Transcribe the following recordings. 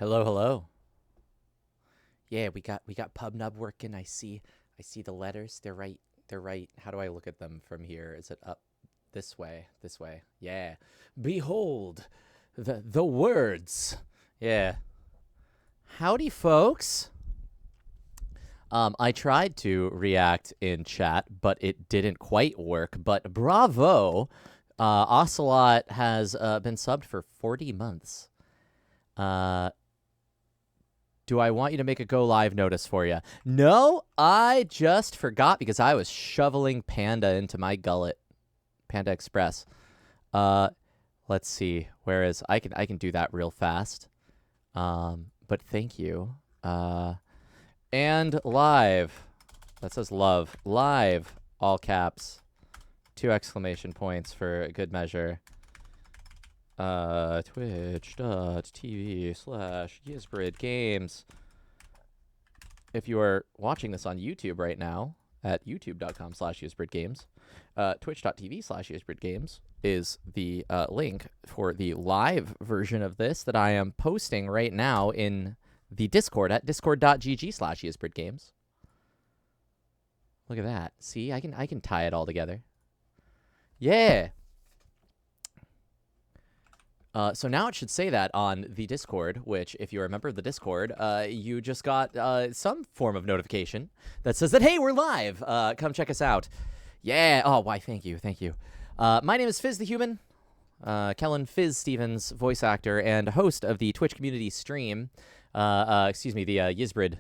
Hello, hello. Yeah, we got PubNub working. I see the letters. They're right. How do I look at them from here? Is it up this way? This way. Yeah. Behold the words. Yeah. Howdy, folks. I tried to react in chat, but it didn't quite work. But bravo, Ocelot has been subbed for 40 months. Do I want you to make a go live notice for you? No, I just forgot because I was shoveling Panda into my gullet. Panda Express. Uh, let's see. Where is I can do that real fast. But thank you. And live. That says love. Live. All caps. 2 exclamation points for good measure. Twitch.tv/YizbridGames. If you are watching this on YouTube right now at youtube.com/YizbridGames, twitch.tv/YizbridGames is the link for the live version of this that I am posting right now in the Discord at discord.gg/YizbridGames. Look at that. See, I can tie it all together. Yeah. So now it should say that on the Discord, which, if you're a member of the Discord, you just got some form of notification that says that, hey, we're live. Come check us out. Yeah. Oh, why, thank you. Thank you. My name is Fizz the Human, Kellen Fizz Stevens, voice actor and host of the Twitch community stream. Excuse me, the Yizbrid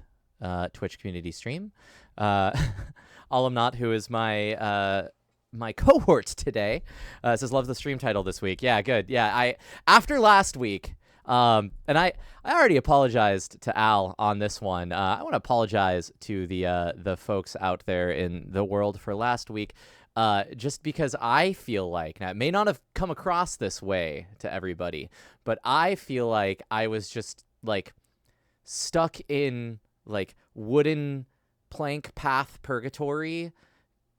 Twitch community stream. Alahmnat, who is my cohort today, says loves the stream title this week. Yeah, good. Yeah, after last week, and I already apologized to Al on this one. I want to apologize to the folks out there in the world for last week, just because I feel like, now it may not have come across this way to everybody, but I feel like I was just like stuck in like wooden plank path purgatory,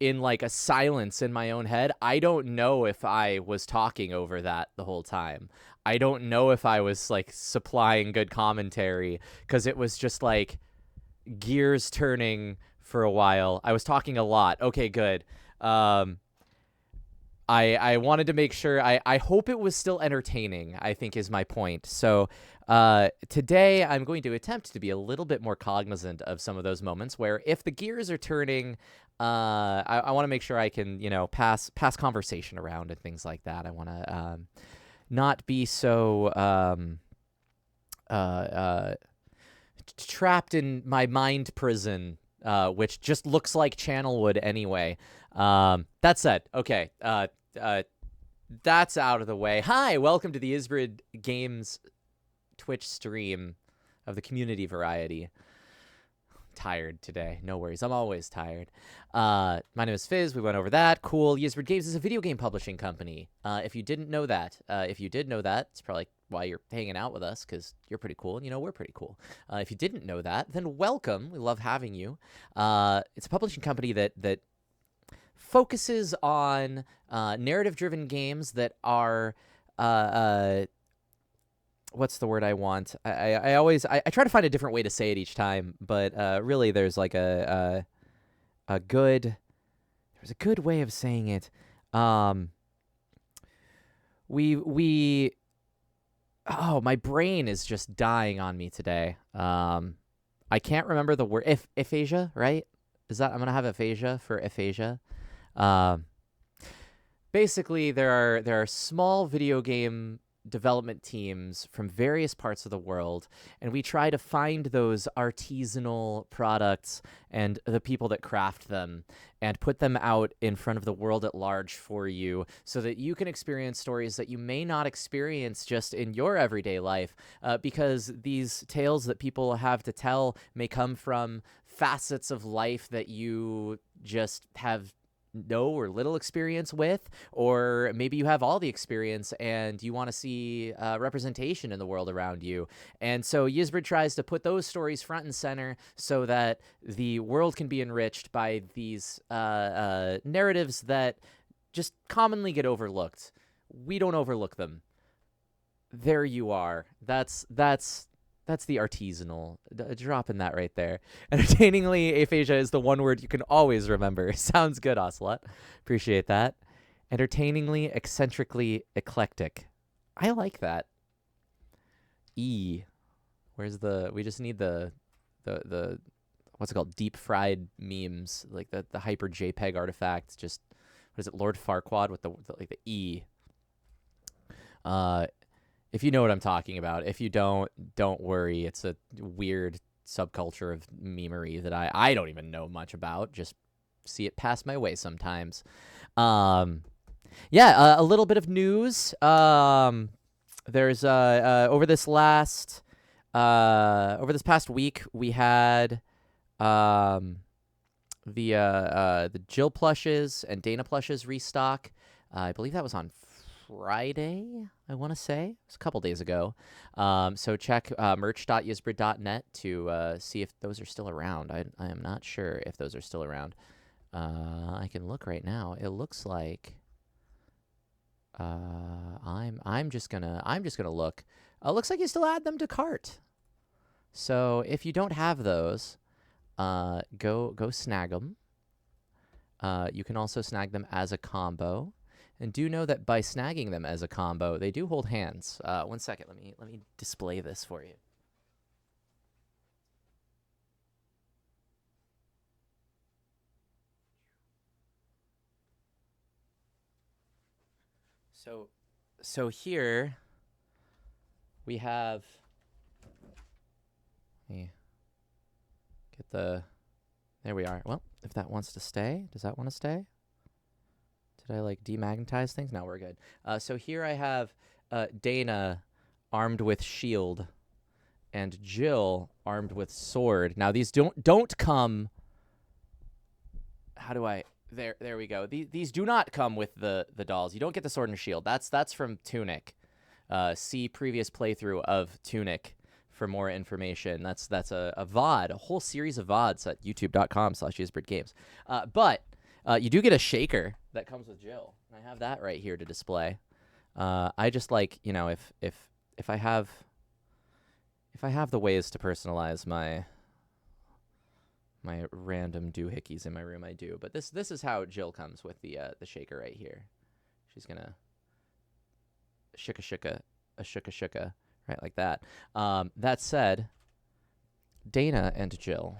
in like a silence in my own head. I don't know if I was talking over that the whole time. I don't know if I was like supplying good commentary, because it was just like gears turning for a while. I was talking a lot. Okay, good. I wanted to make sure. I hope it was still entertaining, I think is my point. So today I'm going to attempt to be a little bit more cognizant of some of those moments where, if the gears are turning, I want to make sure I can, pass conversation around and things like that. I want to not be so trapped in my mind prison, which just looks like Channelwood anyway. That said, okay, that's out of the way. Hi, welcome to the Yizbrid Games Twitch stream of the community variety. Tired today. No worries. I'm always tired. My name is Fizz. We went over that. Cool. Yizbrid Games is a video game publishing company. If you didn't know that, if you did know that, it's probably why you're hanging out with us, because you're pretty cool, and we're pretty cool. If you didn't know that, then welcome. We love having you. It's a publishing company that focuses on narrative-driven games that are what's the word I want? I always try to find a different way to say it each time, but really there's like a good way of saying it. My brain is just dying on me today. I can't remember the word. Aphasia, right? Is that, I'm gonna have aphasia for aphasia. Basically, there are small video game development teams from various parts of the world, and we try to find those artisanal products and the people that craft them and put them out in front of the world at large for you, so that you can experience stories that you may not experience just in your everyday life, because these tales that people have to tell may come from facets of life that you just have no or little experience with, or maybe you have all the experience and you want to see representation in the world around you. And so Yizbrid tries to put those stories front and center so that the world can be enriched by these narratives that just commonly get overlooked. We don't overlook them. There you are. That's That's the artisanal. Dropping that right there. Entertainingly, aphasia is the one word you can always remember. Sounds good, Ocelot. Appreciate that. Entertainingly, eccentrically, eclectic. I like that. E. Where's the? We just need the what's it called? Deep fried memes, like the hyper JPEG artifact. Just what is it? Lord Farquaad with the like the E. If you know what I'm talking about. If you don't worry. It's a weird subculture of memery that I don't even know much about. Just see it pass my way sometimes. Yeah, a little bit of news. There's over this past week we had the Jill plushes and Dana plushes restock. I believe that was on Friday, I want to say. It was a couple days ago. So check merch.yisbrid.net to see if those are still around. I am not sure if those are still around. I can look right now. It looks like I'm just gonna look. Looks like you still add them to cart. So if you don't have those, go snag them. You can also snag them as a combo. And do know that by snagging them as a combo, they do hold hands. 1 second, let me display this for you. So here we have. Let me get the. There we are. Well, if that wants to stay, does that want to stay? Did I like demagnetize things? No, we're good. So here I have Dana armed with shield and Jill armed with sword. Now these don't come. How do I? There we go. These do not come with the dolls. You don't get the sword and shield. That's from Tunic. See previous playthrough of Tunic for more information. That's a VOD, a whole series of VODs at youtube.com/yisbridgames. But you do get a shaker that comes with Jill. And I have that right here to display. I just like, if I have the ways to personalize my random doohickeys in my room, I do. But this is how Jill comes with the shaker right here. She's gonna shika right like that. That said, Dana and Jill,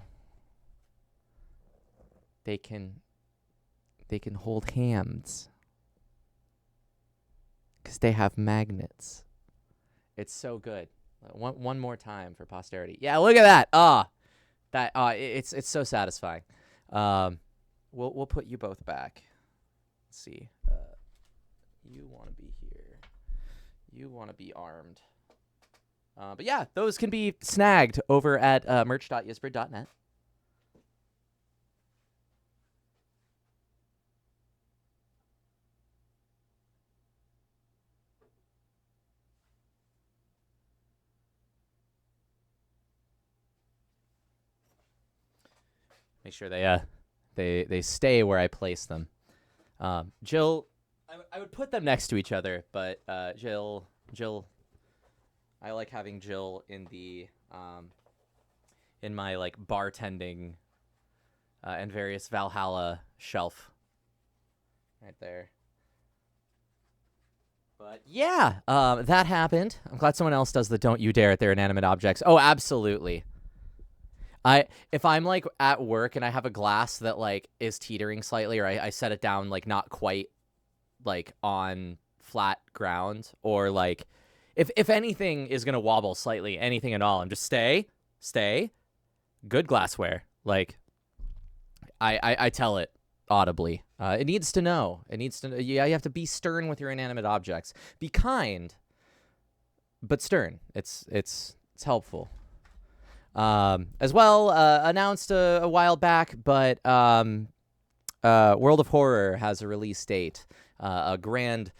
they can hold hands because they have magnets. It's so good. One more time for posterity. Yeah, look at that. It's so satisfying. We'll put you both back. Let's see. You want to be here. You want to be armed. But yeah, those can be snagged over at merch.yisbrid.net. Make sure they stay where I place them. Jill, I would put them next to each other, but Jill, I like having Jill in the in my like bartending and various Valhalla shelf right there. But yeah, that happened. I'm glad someone else does the "Don't you dare" at their inanimate objects. Oh, absolutely. If I'm like at work and I have a glass that like is teetering slightly, or I set it down like not quite like on flat ground, or like if anything is gonna wobble slightly, anything at all, I'm just stay, good glassware. Like I tell it audibly. It needs to know. It needs to. Yeah, you have to be stern with your inanimate objects. Be kind, but stern. It's helpful. As well, announced a while back, but World of Horror has a release date, a grand,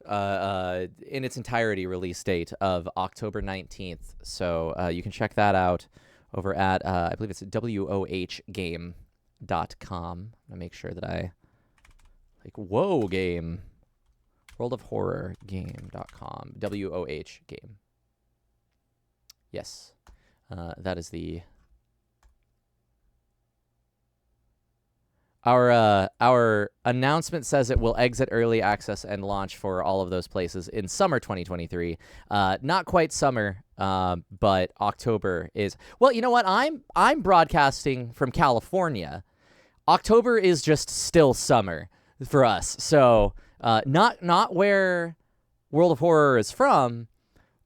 in its entirety release date of October 19th. So you can check that out over at, I believe it's wohgame.com. I'll make sure that I, whoa, game. World of Horror game.com. WOH game. Yes. That is the our announcement says it will exit early access and launch for all of those places in summer 2023. Not quite summer, but October is. Well, you know what? I'm broadcasting from California. October is just still summer for us. So not where World of Horror is from,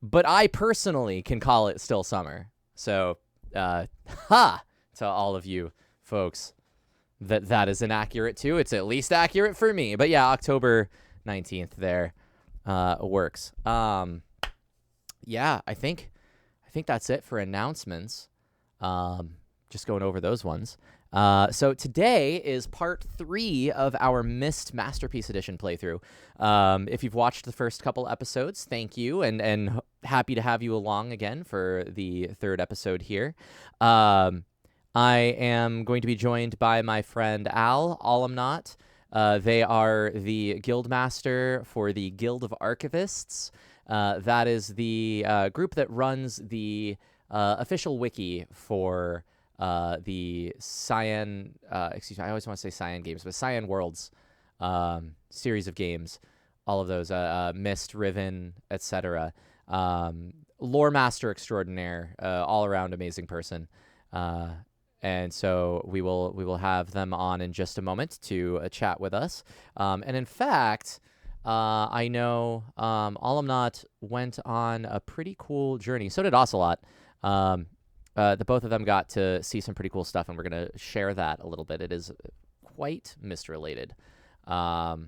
but I personally can call it still summer. So to all of you folks that is inaccurate too. It's at least accurate for me. But yeah, October 19th there works. Yeah, I think that's it for announcements. Just going over those ones. So today is part 3 of our Myst Masterpiece Edition playthrough. If you've watched the first couple episodes, thank you, and happy to have you along again for the 3rd episode here. I am going to be joined by my friend Alahmnat. They are the guildmaster for the Guild of Archivists. That is the group that runs the official wiki for the Cyan, excuse me, I always want to say Cyan Games, but Cyan Worlds series of games, all of those, Myst, Riven, etc. Lore master extraordinaire, all around amazing person. And so we will have them on in just a moment to chat with us. And in fact, I know Alahmnat went on a pretty cool journey. So did Ocelot. The both of them got to see some pretty cool stuff, and we're going to share that a little bit. It is quite Myst-related. But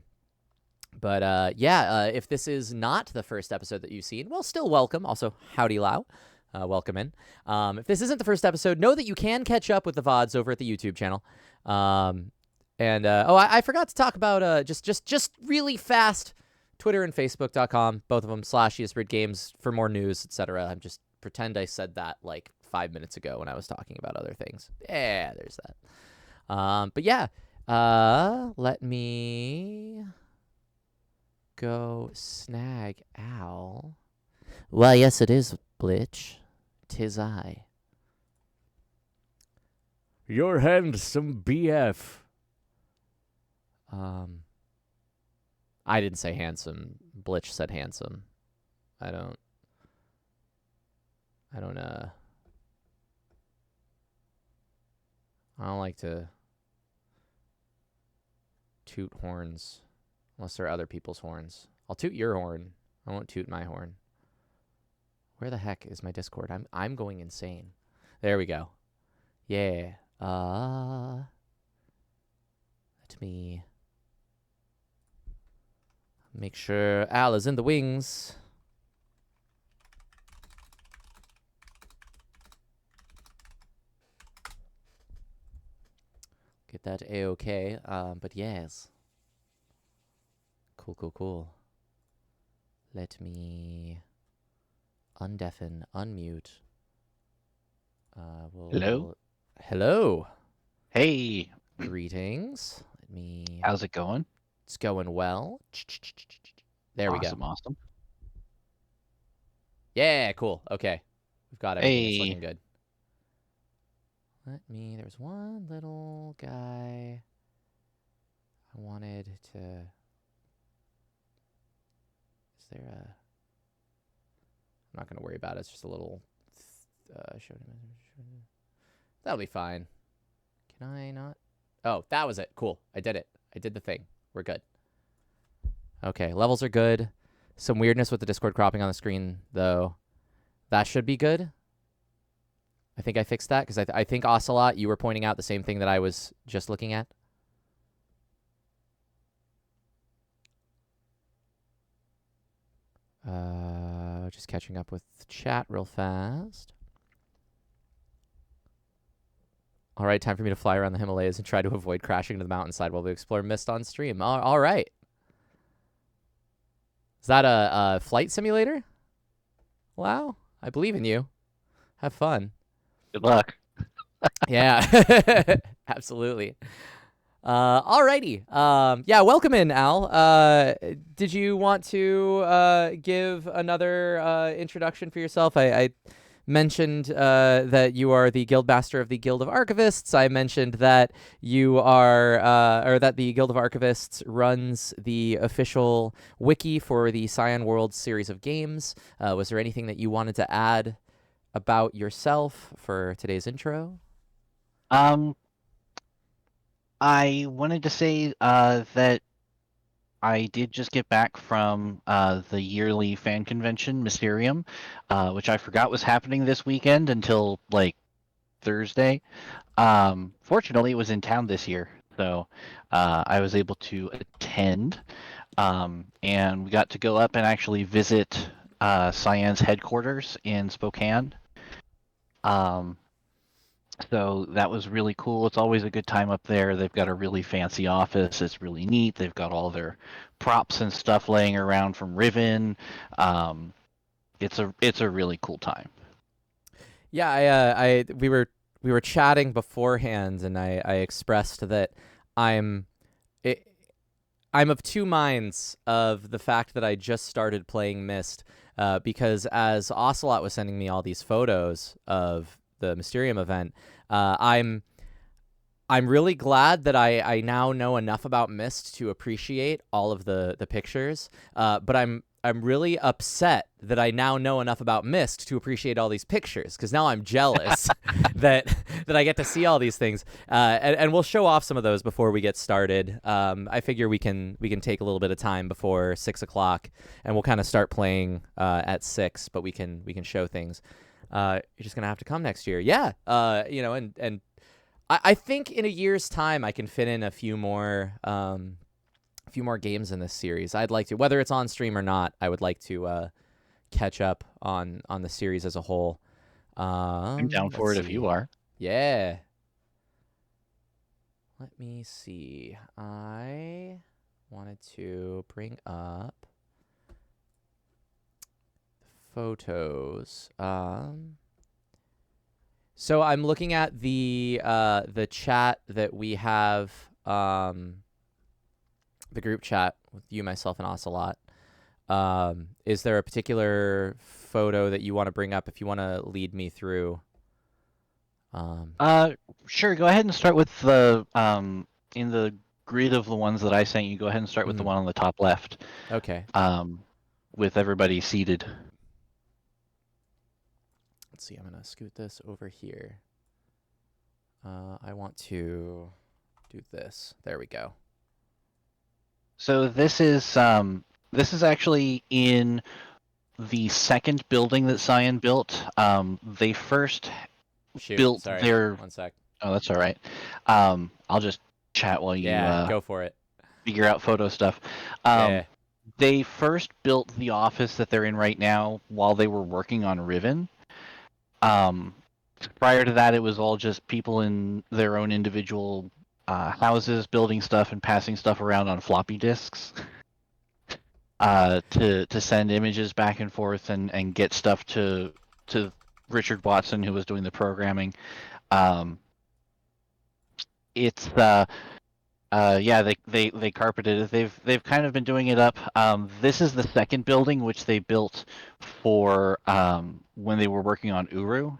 if this is not the first episode that you've seen, well, still welcome. Also, howdy Lao. Welcome in. If this isn't the first episode, know that you can catch up with the VODs over at the YouTube channel. I forgot to talk about just really fast, Twitter and Facebook.com, both of them /ESPridGames for more news, etc. I'm just pretend I said that like 5 minutes ago when I was talking about other things. Yeah, there's that. Let me go snag Al. Well, yes, it is, Blitch. 'Tis I. You're handsome, BF. I didn't say handsome. Blitch said handsome. I don't like to toot horns unless they're other people's horns. I'll toot your horn. I won't toot my horn. Where the heck is my Discord? I'm going insane. There we go. Yeah. Let me make sure Al is in the wings. Get that A-okay. But yes. Cool. Let me undeafen, unmute. Hello? Hello. Hey. Greetings. Let me... How's it going? It's going well. There we go. Awesome. Yeah, cool. Okay. We've got everything. It's Hey. looking good. There's one little guy I wanted to... Is there a... I'm not going to worry about it. It's just a little... That'll be fine. Can I not? Oh, that was it. Cool. I did it. I did the thing. We're good. Okay, levels are good. Some weirdness with the Discord cropping on the screen, though. That should be good. I think I fixed that, because I think, Ocelot, you were pointing out the same thing that I was just looking at. Just catching up with chat real fast. All right, time for me to fly around the Himalayas and try to avoid crashing into the mountainside while we explore Myst on stream. All right. Is that a flight simulator? Wow. I believe in you. Have fun. Good luck. Yeah. Absolutely. Alrighty. Yeah, welcome in, Al. Did you want to give another introduction for yourself? I mentioned that you are the guildmaster of the Guild of Archivists. I mentioned that you are, or that the Guild of Archivists runs the official wiki for the Cyan World series of games. Was there anything that you wanted to add about yourself for today's intro? Um, I wanted to say that I did just get back from the yearly fan convention, Mysterium, which I forgot was happening this weekend until like Thursday. Fortunately, it was in town this year, so I was able to attend, and we got to go up and actually visit Cyan's headquarters in Spokane. Um, So that was really cool. It's always a good time up there. They've got a really fancy office. It's really neat. They've got all their props and stuff laying around from Riven. Um, it's a really cool time. Yeah, we were chatting beforehand, and I expressed that I'm it, I'm of two minds of the fact that I just started playing Myst, because as Ocelot was sending me all these photos of the Mysterium event, I'm really glad that I now know enough about Myst to appreciate all of the pictures. But I'm really upset that I now know enough about Myst to appreciate all these pictures, because now I'm jealous that I get to see all these things. And we'll show off some of those before we get started. I figure we can take a little bit of time before 6 o'clock, and we'll kind of start playing at 6. But we can show things. You're just gonna have to come next year. Yeah. And I think in a year's time I can fit in a few more games in this series. I'd like to, whether it's on stream or not. I would like to catch up on the series as a whole. I'm down for Let's it if you see. are. Yeah. Let me see. I wanted to bring up photos. So I'm looking at the chat that we have, the group chat with you, myself, and Ocelot. Is there a particular photo that you want to bring up if you want to lead me through? Sure. Go ahead and start with the in the grid of the ones that I sent you. Go ahead and start with the one on the top left. Okay. With everybody seated. Let's see. I'm gonna scoot this over here. I want to do this. There we go. So this is actually in the second building that Cyan built. They first Shoot. built Sorry. their. 1 sec. Oh, that's all right. I'll just chat while you Go for it. figure out photo stuff. Yeah. They first built the office that they're in right now while they were working on Riven. Prior to that, it was all just people in their own individual houses building stuff and passing stuff around on floppy disks to send images back and forth and get stuff to Richard Watson, who was doing the programming. It's yeah, they carpeted it. They've kind of been doing it up. This is the second building which they built for when they were working on Uru.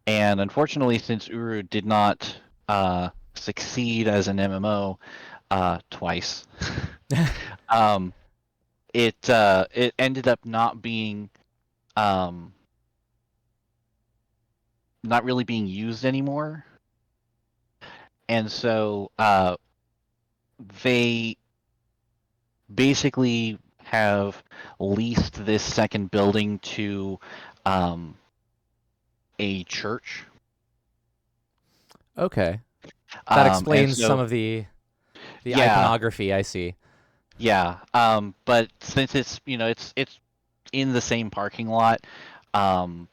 And unfortunately, since Uru did not succeed as an MMO twice, it ended up not being not really being used anymore. And so they basically have leased this second building to a church. Okay. That explains so, some of the iconography. I see. Yeah. But since it's it's in the same parking lot, and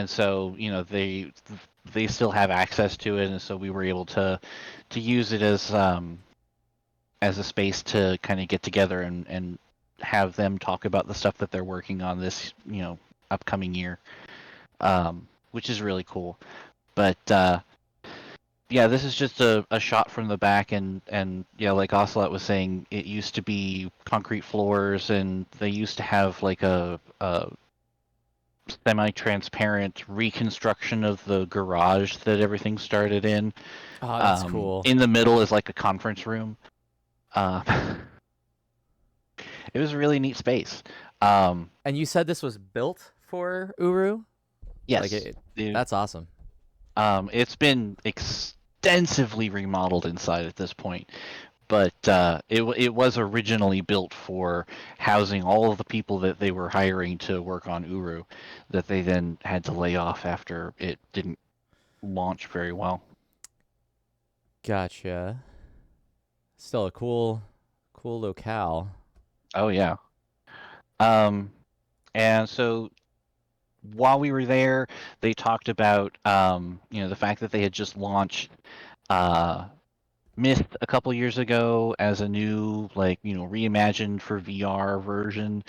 so they still have access to it, and so we were able to use it as a space to kind of get together and have them talk about the stuff that they're working on this upcoming year, which is really cool. But yeah, this is just a shot from the back, and yeah, like Ocelot was saying, it used to be concrete floors, and they used to have like a semi-transparent reconstruction of the garage that everything started in. Oh, that's cool. In the middle is like a conference room. Uh, it was a really neat space. Um, And you said this was built for Uru? Like yes, it the that's awesome. it's been extensively remodeled inside at this point, but it was originally built for housing all of the people that they were hiring to work on Uru, that they then had to lay off after it didn't launch very well. Gotcha. Still a cool locale. Oh yeah. Um, and so while we were there, they talked about the fact that they had just launched uh, Myst a couple years ago as a new reimagined for VR version.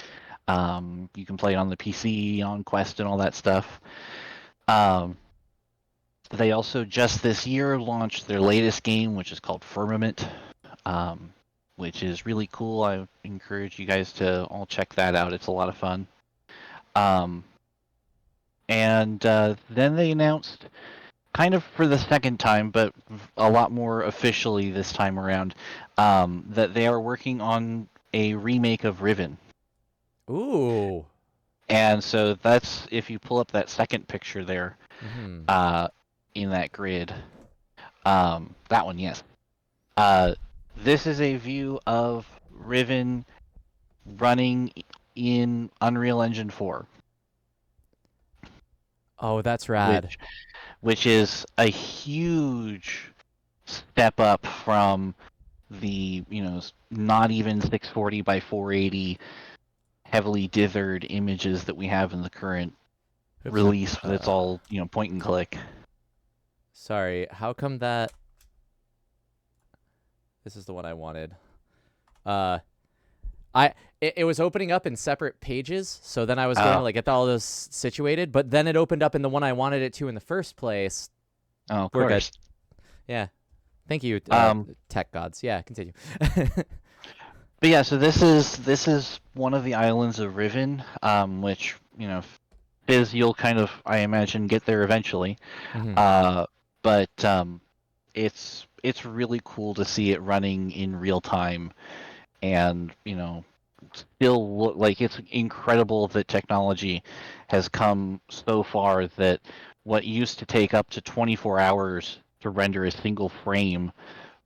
You can play it on the PC, on Quest, and all that stuff. Um, they also just this year launched their latest game, which is called Firmament, um, which is really cool. I encourage you guys to all check that out. It's a lot of fun. Um, and then they announced, kind of for the second time, but a lot more officially this time around, that they are working on a remake of Riven. Ooh. And so that's, if you pull up that second picture there, Mhm. uh, in that grid, that one, yes. Uh, this is a view of Riven running in Unreal Engine 4, Oh, that's rad. which which is a huge step up from the not even 640 by 480 heavily dithered images that we have in the current Oops. release that's all point and click. Sorry. How come that this is the one I wanted? Uh it was opening up in separate pages, so then I was going to Oh, like get all those situated, but then it opened up in the one I wanted it to in the first place. oh, of We're good. course. Yeah. Thank you, um tech gods. Yeah, continue. but yeah, so this is one of the islands of Riven, which Fizz, you'll kind of, I imagine, get there eventually. Mhm. But it's really cool to see it running in real time, and still look like it's incredible that technology has come so far that what used to take up to 24 hours to render a single frame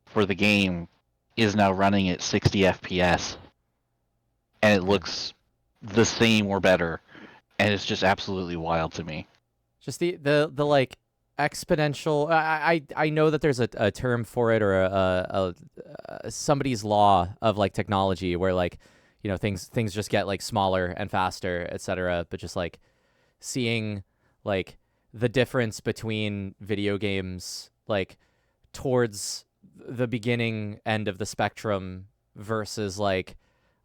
for the game is now running at 60 FPS, and it Yeah. looks the same or better, and it's just absolutely wild to me. Just the like exponential. I know that there's a term for it, or a somebody's law of like technology where like things just get like smaller and faster, etc. But just like seeing like the difference between video games like towards the beginning end of the spectrum versus like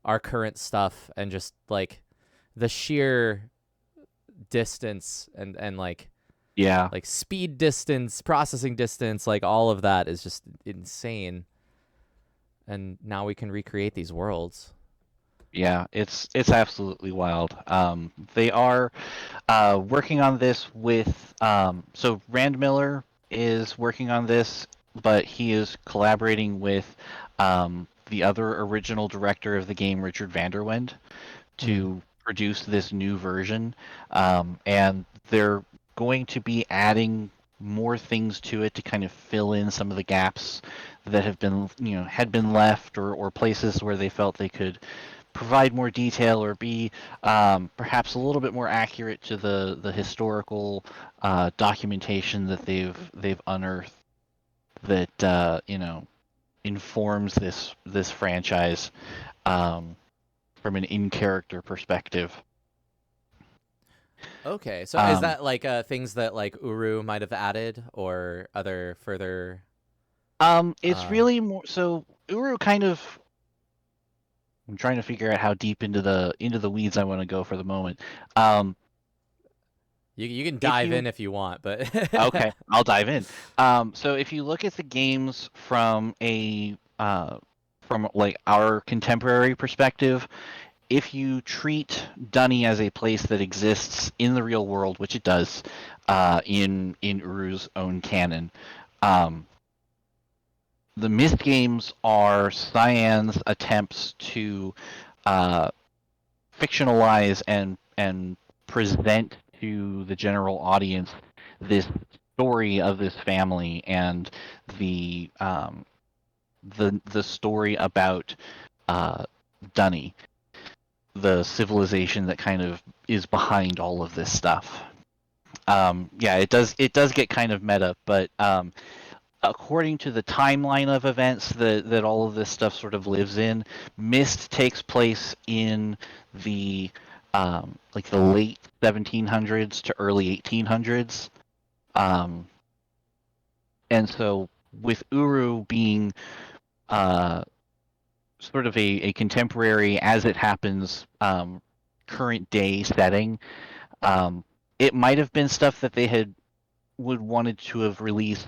our current stuff, and just like the sheer distance and Yeah, like speed, distance, processing distance, like all of that is just insane. And now we can recreate these worlds. yeah, it's absolutely wild. They are working on this with so Rand Miller is working on this, but he is collaborating with the other original director of the game, Richard Vanderwend, Mm. to produce this new version. And they're going to be adding more things to it to kind of fill in some of the gaps that have been had been left, or places where they felt they could provide more detail, or be perhaps a little bit more accurate to the historical documentation that they've unearthed, that informs this franchise, um, from an in character perspective. Okay, so is Um, that like things that like Uru might have added, or other further? it's Uh, really more so. Uru kind of. I'm trying to figure out how deep into the weeds I want to go for the moment. Um, you can if dive you in if you want, but Okay, I'll dive in. So if you look at the games from a from like our contemporary perspective, if you treat Dunny as a place that exists in the real world, which it does, in Uru's own canon, um, the Myst games are Cyan's attempts to uh, fictionalize and present to the general audience this story of this family and the the story about uh, Dunny, the civilization that kind of is behind all of this stuff. Yeah, it does get kind of meta, but according to the timeline of events that all of this stuff sort of lives in, Myst takes place in the like the late 1700s to early 1800s, um, and so with Uru being uh, sort of a contemporary as it happens current day setting, um, it might have been stuff that they had would wanted to have released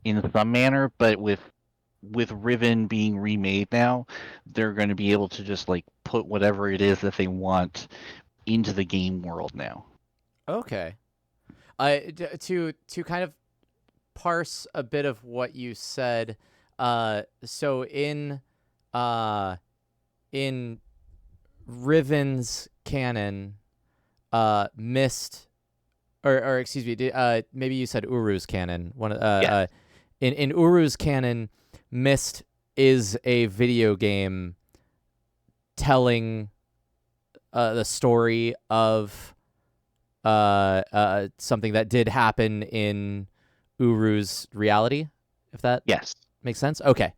in some manner, but with Riven being remade now, they're going to be able to just like put whatever it is that they want into the game world now. Okay. To kind of parse a bit of what you said. So uh, in Riven's canon, Myst, or excuse me, maybe you said Uru's canon. Yeah. In Uru's canon, Myst is a video game telling the story of something that did happen in Uru's reality, if that Yes. makes sense. Okay.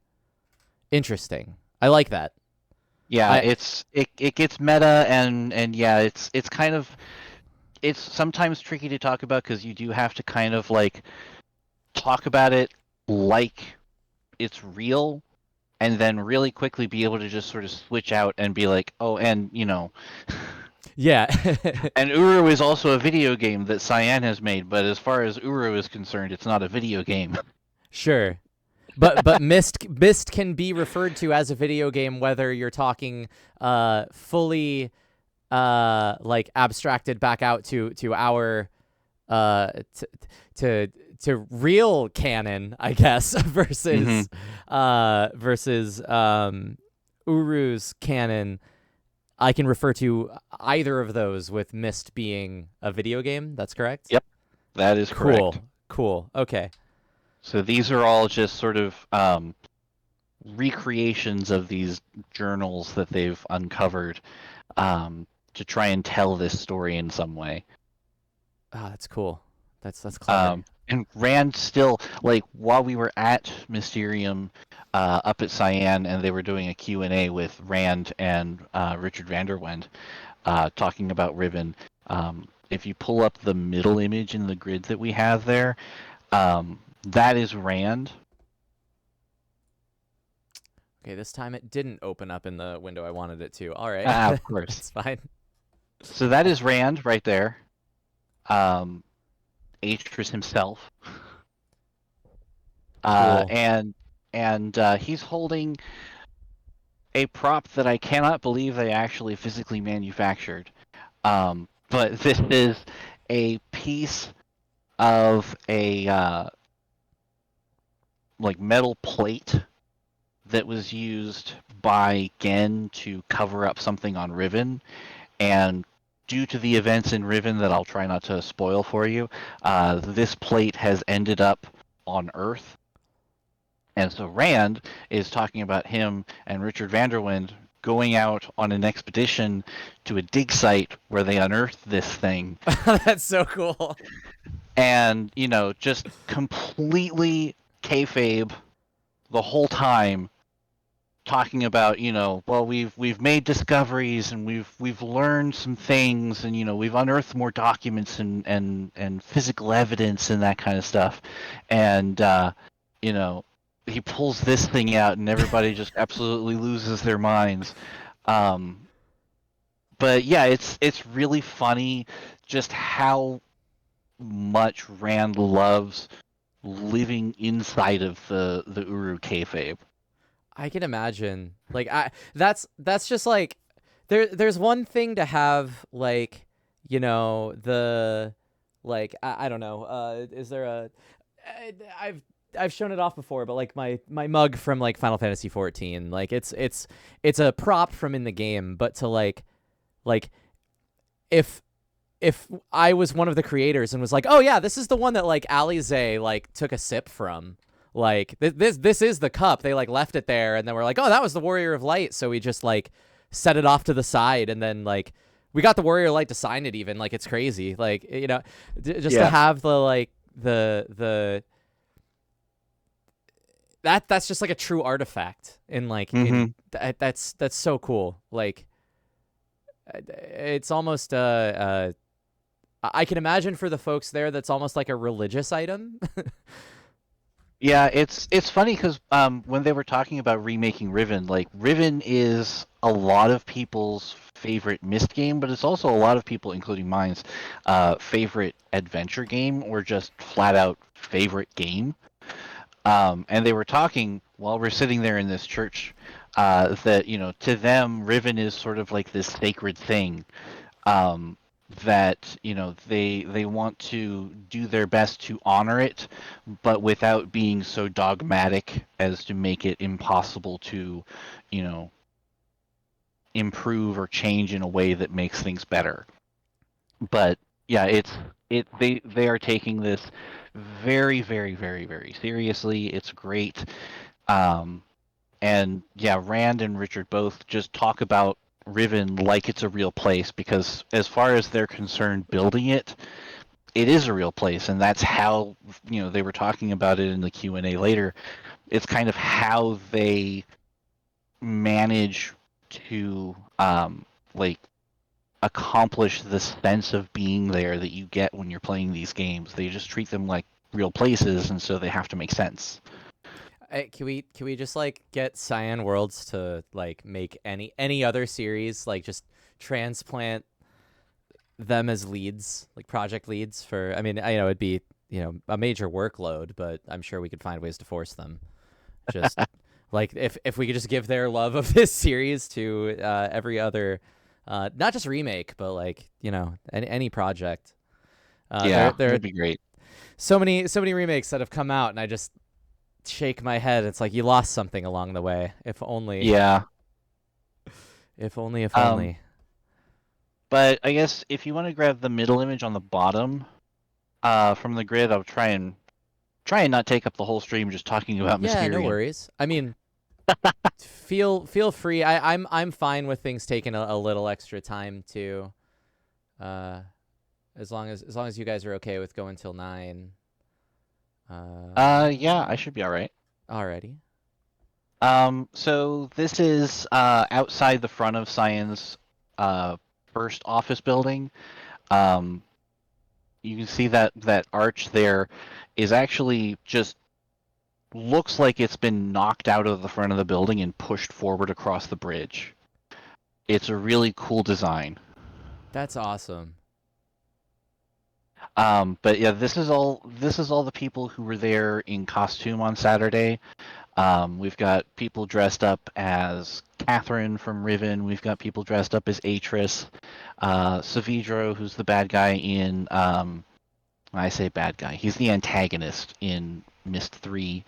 Interesting. I like that. Yeah, I it gets meta and yeah, it's kind of it's sometimes tricky to talk about because you do have to kind of like talk about it like it's real and then really quickly be able to just sort of switch out and be like, oh, and yeah. and Uru is also a video game that Cyan has made, but as far as Uru is concerned, it's not a video game. Sure. But Myst can be referred to as a video game whether you're talking fully like abstracted back out to our uh t- to real canon, I guess, versus Uru's canon. I can refer to either of those with Myst being a video game. That's correct? Yep, that is correct. Cool. Cool. Okay. So these are all just sort of recreations of these journals that they've uncovered to try and tell this story in some way. Ah, that's cool. That's clever. And Rand still, like, while we were at Mysterium up at Cyan and they were doing a Q&A with Rand and Richard Vanderwend talking about Riven, if you pull up the middle image in the grid that we have there, that is Rand. Okay, this time it didn't open up in the window I wanted it to. All right. Of course. It's fine. So that is Rand right there. Atris himself. Cool. And he's holding a prop that I cannot believe they actually physically manufactured. But this is a piece of a like metal plate that was used by Gen to cover up something on Riven, and due to the events in Riven that I'll try not to spoil for you, this plate has ended up on Earth. And so Rand is talking about him and Richard Vanderwind going out on an expedition to a dig site where they unearthed this thing. That's so cool. And, just completely kayfabe the whole time talking about, well, we've made discoveries and we've learned some things and we've unearthed more documents and physical evidence and that kind of stuff. And he pulls this thing out and everybody just absolutely loses their minds. But yeah, it's really funny just how much Rand loves living inside of the Uru kayfabe. I can imagine. Like that's just like there's one thing to have like, the like I don't know. Is there a I- I've I've shown it off before, but like my mug from like Final Fantasy 14, like it's a prop from in the game, but to like if I was one of the creators and was like, "Oh yeah, this is the one that like Alize like took a sip from." Like this is the cup. They like left it there and then we're like, "Oh, that was the Warrior of Light." So we just like set it off to the side and then like we got the Warrior of Light to sign it even. Like it's crazy. Like just to Yeah. have the like the that's just like a true artifact in like in Hmm. that's so cool. Like it's almost I can imagine for the folks there that's almost like a religious item. Yeah, it's funny because when they were talking about remaking Riven, like Riven is a lot of people's favorite Myst game, but it's also a lot of people, including mine's, favorite adventure game or just flat out favorite game. And they were talking while we're sitting there in this church, that to them Riven is sort of like this sacred thing, um, that they want to do their best to honor it, but without being so dogmatic as to make it impossible to, you know, improve or change in a way that makes things better. But yeah, they are taking this very, very, very, very seriously. It's great. Um, and yeah, Rand and Richard both just talk about Riven like it's a real place because, as far as they're concerned, building it, it is a real place, and that's how they were talking about it in the Q&A later. It's kind of how they manage to like accomplish the sense of being there that you get when you're playing these games. They just treat them like real places, and so they have to make sense. Can we just like get Cyan Worlds to like make any other series like just transplant them as leads, like project leads for I mean, it'd be, a major workload, but I'm sure we could find ways to force them. Just like if we could just give their love of this series to every other not just remake, but like, any project. There Yeah, there are that'd be great. so many remakes that have come out and I just shake my head. It's like you lost something along the way. If only. Yeah. If only, if Um, only. but I guess if you want to grab the middle image on the bottom, from the grid, I'll try and not take up the whole stream just talking about Yeah, no Mysterium. worries. I mean, feel free. I'm fine with things taking a little extra time too. Uh, as long as you guys are okay with going till 9. Yeah, I should be all right. Alrighty. So this is outside the front of Cyan's first office building. Um, you can see that arch there is actually just looks like it's been knocked out of the front of the building and pushed forward across the bridge. It's a really cool design. That's awesome. But yeah, this is all the people who were there in costume on Saturday. We've got people dressed up as Catherine from Riven. We've got people dressed up as Atris. Savidro, who's the bad guy in. I say bad guy. He's the antagonist in Myst 3.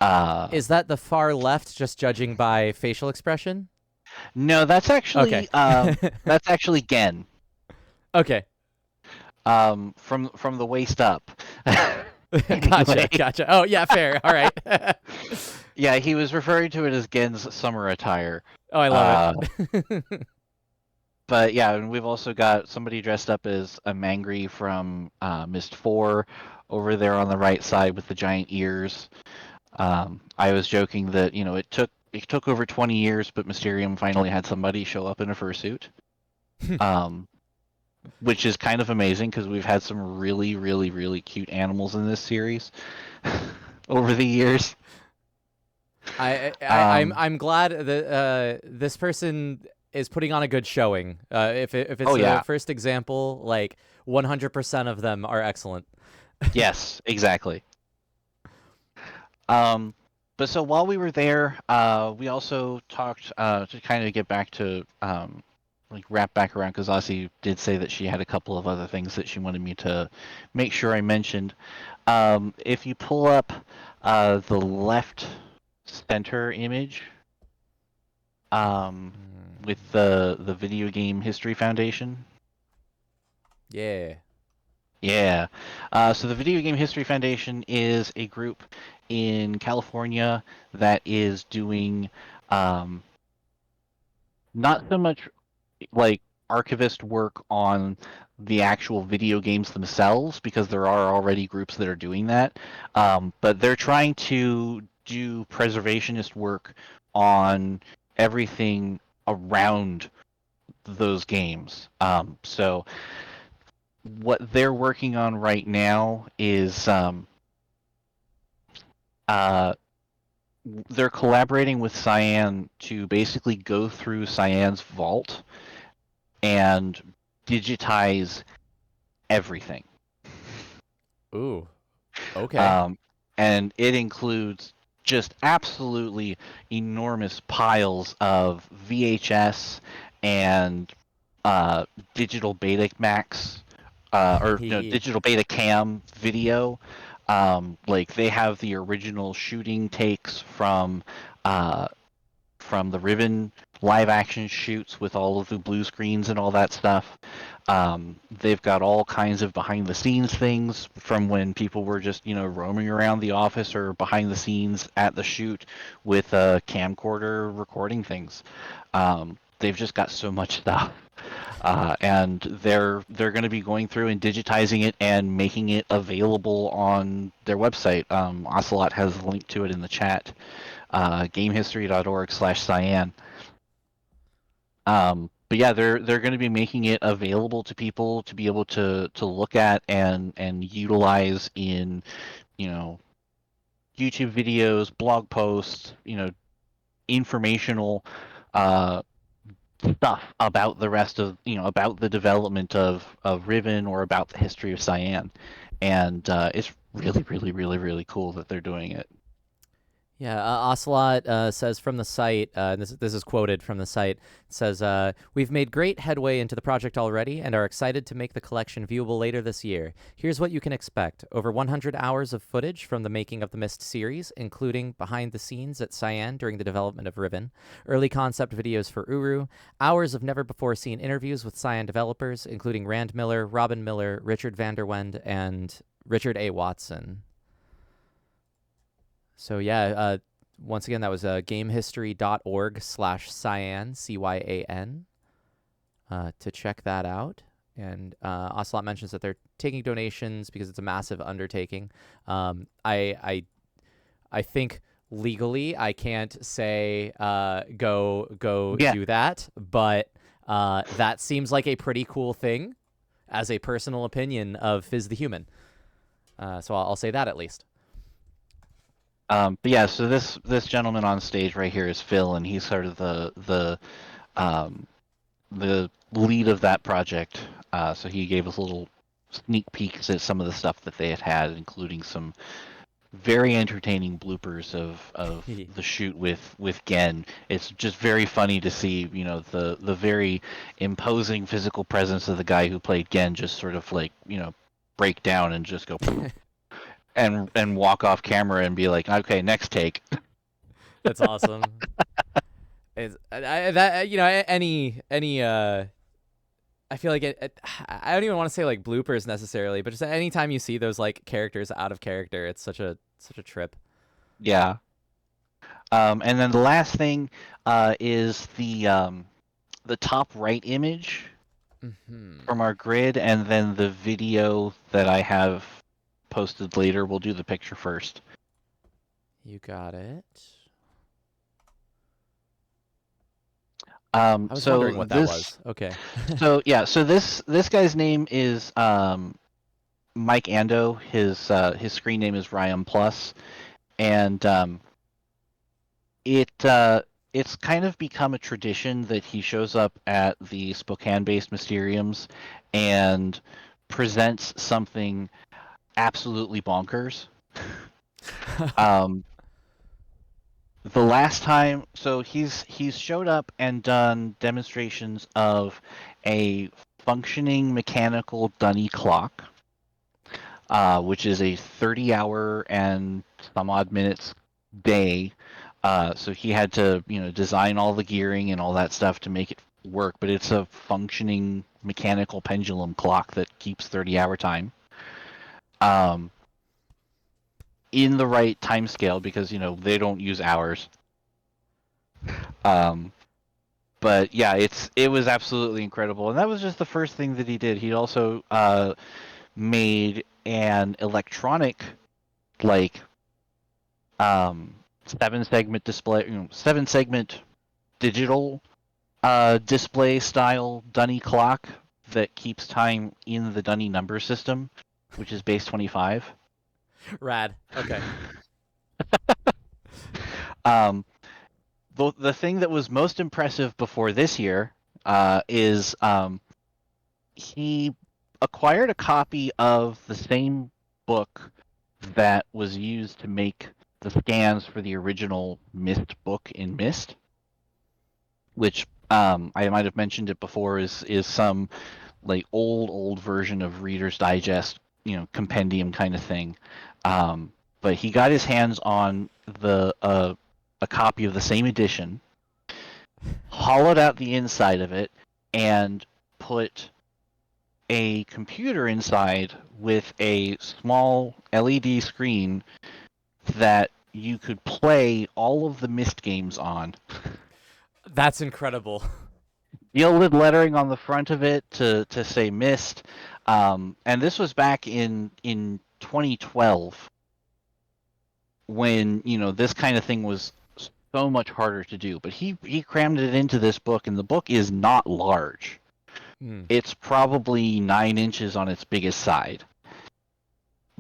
Uh, Is that the far left, just judging by facial expression? no, that's Okay. actually Gen. Okay. From the waist up. Gotcha. Anyway, Gotcha. Oh yeah, fair. All right. yeah, he was referring to it as Gen's summer attire. Oh, I love Uh, it. But yeah, and we've also got somebody dressed up as a Mangry from Myst 4 over there on the right side with the giant ears. I was joking that it took over 20 years, but Mysterium finally had somebody show up in a fursuit, um, which is kind of amazing because we've had some really, really, really cute animals in this series over the years. Um, I'm glad that this person is putting on a good showing. If oh it's a yeah, first example, like 100% of them are excellent. yes, exactly. Um, but so while we were there, we also talked to kind of get back to like wrap back around because Ozzy did say that she had a couple of other things that she wanted me to make sure I mentioned. If you pull up the left center image with Hmm. the Video Game History Foundation. Yeah. Yeah. So the Video Game History Foundation is a group in California that is doing um, not so much like archivist work on the actual video games themselves, because there are already groups that are doing that. But they're trying to do preservationist work on everything around those games. So what they're working on right now is uh, they're collaborating with Cyan to basically go through Cyan's vault and digitize everything. Ooh. Okay. Um, and it includes just absolutely enormous piles of VHS and digital Betamax, or no, digital Betacam video. Like they have the original shooting takes uh, from the Riven live action shoots with all of the blue screens and all that stuff. They've got all kinds of behind the scenes things from when people were just, roaming around the office or behind the scenes at the shoot with a camcorder recording things. They've just got so much stuff. And they're going to be going through and digitizing it and making it available on their website. Ocelot has a link to it in the chat, gamehistory.org/cyan. But yeah, they're going to be making it available to people to be able to look at and utilize in, you know, YouTube videos, blog posts, informational uh, stuff about the rest of, about the development of Riven or about the history of Cyan. And it's really, really, really, really cool that they're doing it. Yeah, Ocelot says from the site, this is quoted from the site, says, we've made great headway into the project already and are excited to make the collection viewable later this year. Here's what you can expect. Over 100 hours of footage from the making of the Myst series, including behind the scenes at Cyan during the development of Riven, early concept videos for Uru, hours of never-before-seen interviews with Cyan developers, including Rand Miller, Robin Miller, Richard Vanderwende, and Richard A. Watson. So yeah, once again, that was gamehistory.org/cyan, CYAN, to check that out. And Ocelot mentions that they're taking donations because it's a massive undertaking. I think legally I can't say go Yeah. do that, but that seems like a pretty cool thing as a personal opinion of Fizz the Human. So I'll say that at least. But yeah, so this gentleman on stage right here is Phil, and he's sort of um, the lead of that project. So he gave us little sneak peeks at some of the stuff that they had, including some very entertaining bloopers of the shoot with Gen. It's just very funny to see, the very imposing physical presence of the guy who played Gen just sort of like, break down and just go and walk off camera and be like, okay, next take. That's awesome. That any I feel like I don't even want to say like bloopers necessarily, but just anytime you see those like characters out of character, it's such a trip. Yeah. And then the last thing is the top right image from our grid, and then the video that I have posted later. We'll do the picture first. You got it. I was So wondering what that this, was. Okay. so yeah, so this guy's name is Mike Ando. His screen name is Ryan Plus, and it it's kind of become a tradition that he shows up at the Spokane-based Mysteriums and presents something absolutely bonkers. Um, the last time, so he's showed up and done demonstrations of a functioning mechanical dunny clock, which is a 30-hour and some odd minutes day. So he had to, design all the gearing and all that stuff to make it work. But it's a functioning mechanical pendulum clock that keeps 30-hour time. Um, in the right time scale because they don't use hours. Um, but yeah, it was absolutely incredible, and that was just the first thing that he did. He also made an electronic like 7 segment display, 7 segment digital display style dunny clock that keeps time in the dunny number system, which is base 25. Rad. Okay. um, the thing that was most impressive before this year is he acquired a copy of the same book that was used to make the scans for the original Myst book in Myst, which I might have mentioned it before is some like old version of Reader's Digest, compendium kind of thing. But he got his hands on the a copy of the same edition, hollowed out the inside of it, and put a computer inside with a small LED screen that you could play all of the Myst games on. That's incredible. Gilded lettering on the front of it to say Myst, and this was back in 2012 when this kind of thing was so much harder to do. But he crammed it into this book, and the book is not large. Hmm. It's probably 9 inches on its biggest side,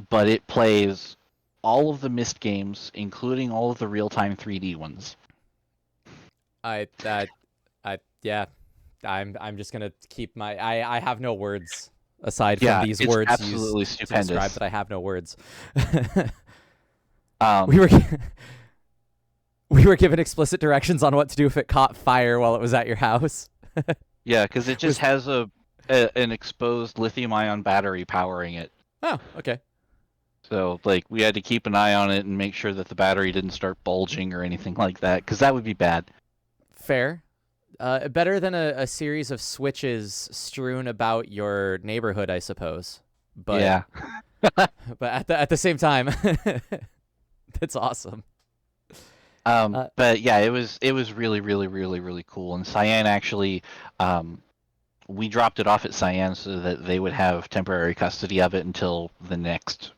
but it plays all of the Myst games, including all of the real-time 3D ones. I that I yeah. I'm just gonna keep my I have no words aside from Yeah, these it's words used absolutely to describe stupendous. that I have no words. we Um, were we were given explicit directions on what to do if it caught fire while it was at your house. yeah, because it just Was has an exposed lithium-ion battery powering it. oh okay. So like we had to keep an eye on it and make sure that the battery didn't start bulging or anything like that, because that would be bad. Fair. Better than a series of switches strewn about your neighborhood, I suppose. But Yeah. at the same time, that's awesome. Uh, But yeah, it was really really really really cool. And Cyan actually, um, we dropped it off at Cyan so that they would have temporary custody of it until the next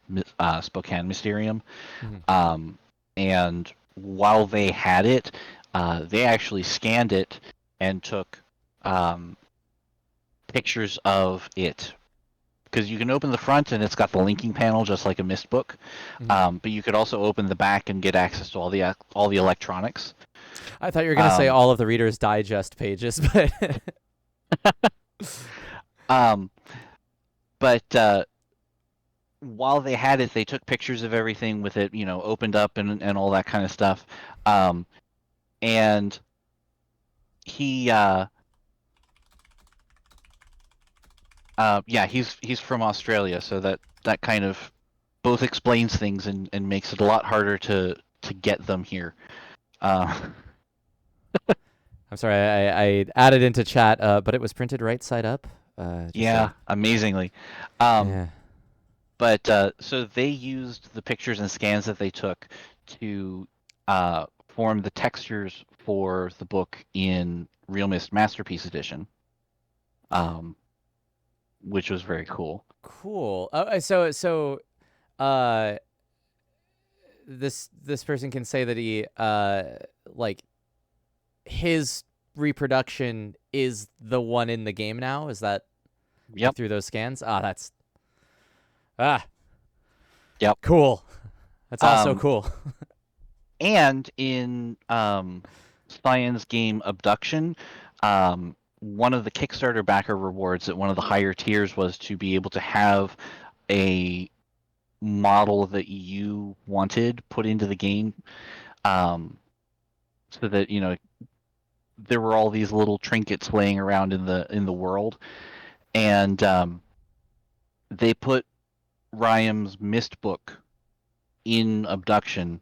Spokane Mysterium. mhm. Um, and while they had it, they actually scanned it and took um, pictures of it. Because you can open the front and it's got the linking panel just like a Myst book, Mhm. but you could also open the back and get access to all the electronics. I thought you were gonna say Um, all of the Reader's Digest pages, but um, but while they had it, they took pictures of everything with it, opened up and all that kind of stuff. Um, and he, yeah, he's from Australia, so that kind of both explains things and makes it a lot harder to get them here. Uh, I'm sorry, I added into chat, but it was printed right side up. Just yeah, a amazingly. Um, yeah. but so they used the pictures and scans that they took to form the textures for the book in Real Mist Masterpiece Edition, um, which was very cool. Cool. So uh, this person can say that he like his reproduction is the one in the game now. Is that like Yep, through those scans? That's ah yep. cool. That's also Um, cool. and in Cyan's game Abduction, one of the Kickstarter backer rewards at one of the higher tiers was to be able to have a model that you wanted put into the game. Um, so that there were all these little trinkets laying around in the world, and they put Ryam's Myst book in Abduction.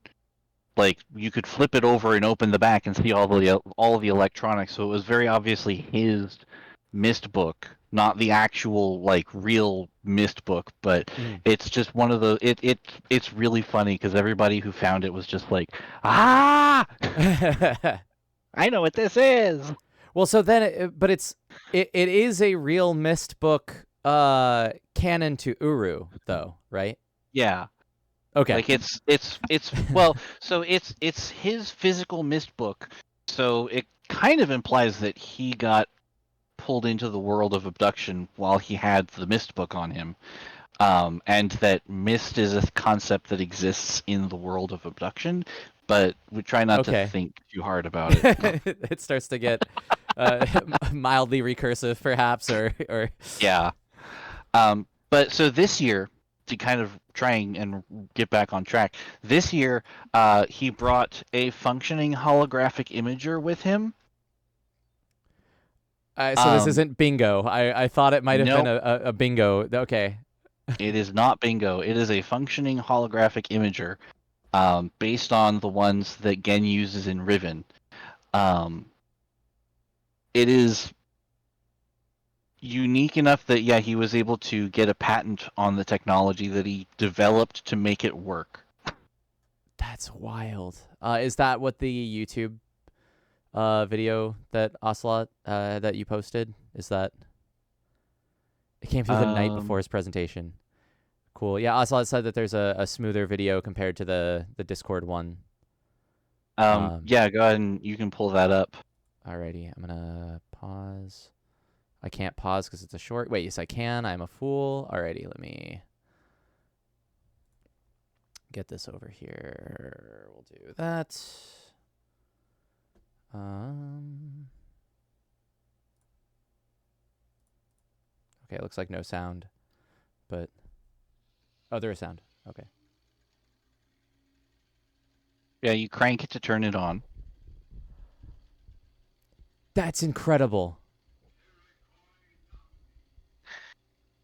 Like you could flip it over and open the back and see all the electronics. So it was very obviously his Myst book, not the actual like real Myst book. But Mm. it's just one of the it's really funny because everybody who found it was just like, ah, I know what this is. Well, so then, but it is a real Myst book canon to Uru, though, right? Yeah, Okay. like it's well, so it's his physical Myst book. So it kind of implies that he got pulled into the world of abduction while he had the Myst book on him, and that Myst is a concept that exists in the world of abduction, but we try not to Okay. think too hard about it. It starts to get uh, mildly recursive, perhaps, or Yeah. But so this year, to kind of trying and get back on track, this year he brought a functioning holographic imager with him. so this Um, isn't bingo. I thought it might have been nope, a bingo. Okay. it is not bingo. It is a functioning holographic imager, based on the ones that Gen uses in Riven. Um, it is unique enough that yeah, he was able to get a patent on the technology that he developed to make it work. That's wild. Is that what the YouTube video that Ocelot that you posted? Is that it came through the night before Um, his presentation? Cool. Yeah, Ocelot said that there's a smoother video compared to the Discord one. yeah, go ahead and you can pull that up. Alrighty, I'm gonna pause. I can't pause because it's a short. Wait, yes, I can. I'm a fool. Alrighty, let me get this over here. We'll do that. Um. Okay, it looks like no sound, but oh, there is sound. Okay. Yeah, you crank it to turn it on, That's incredible.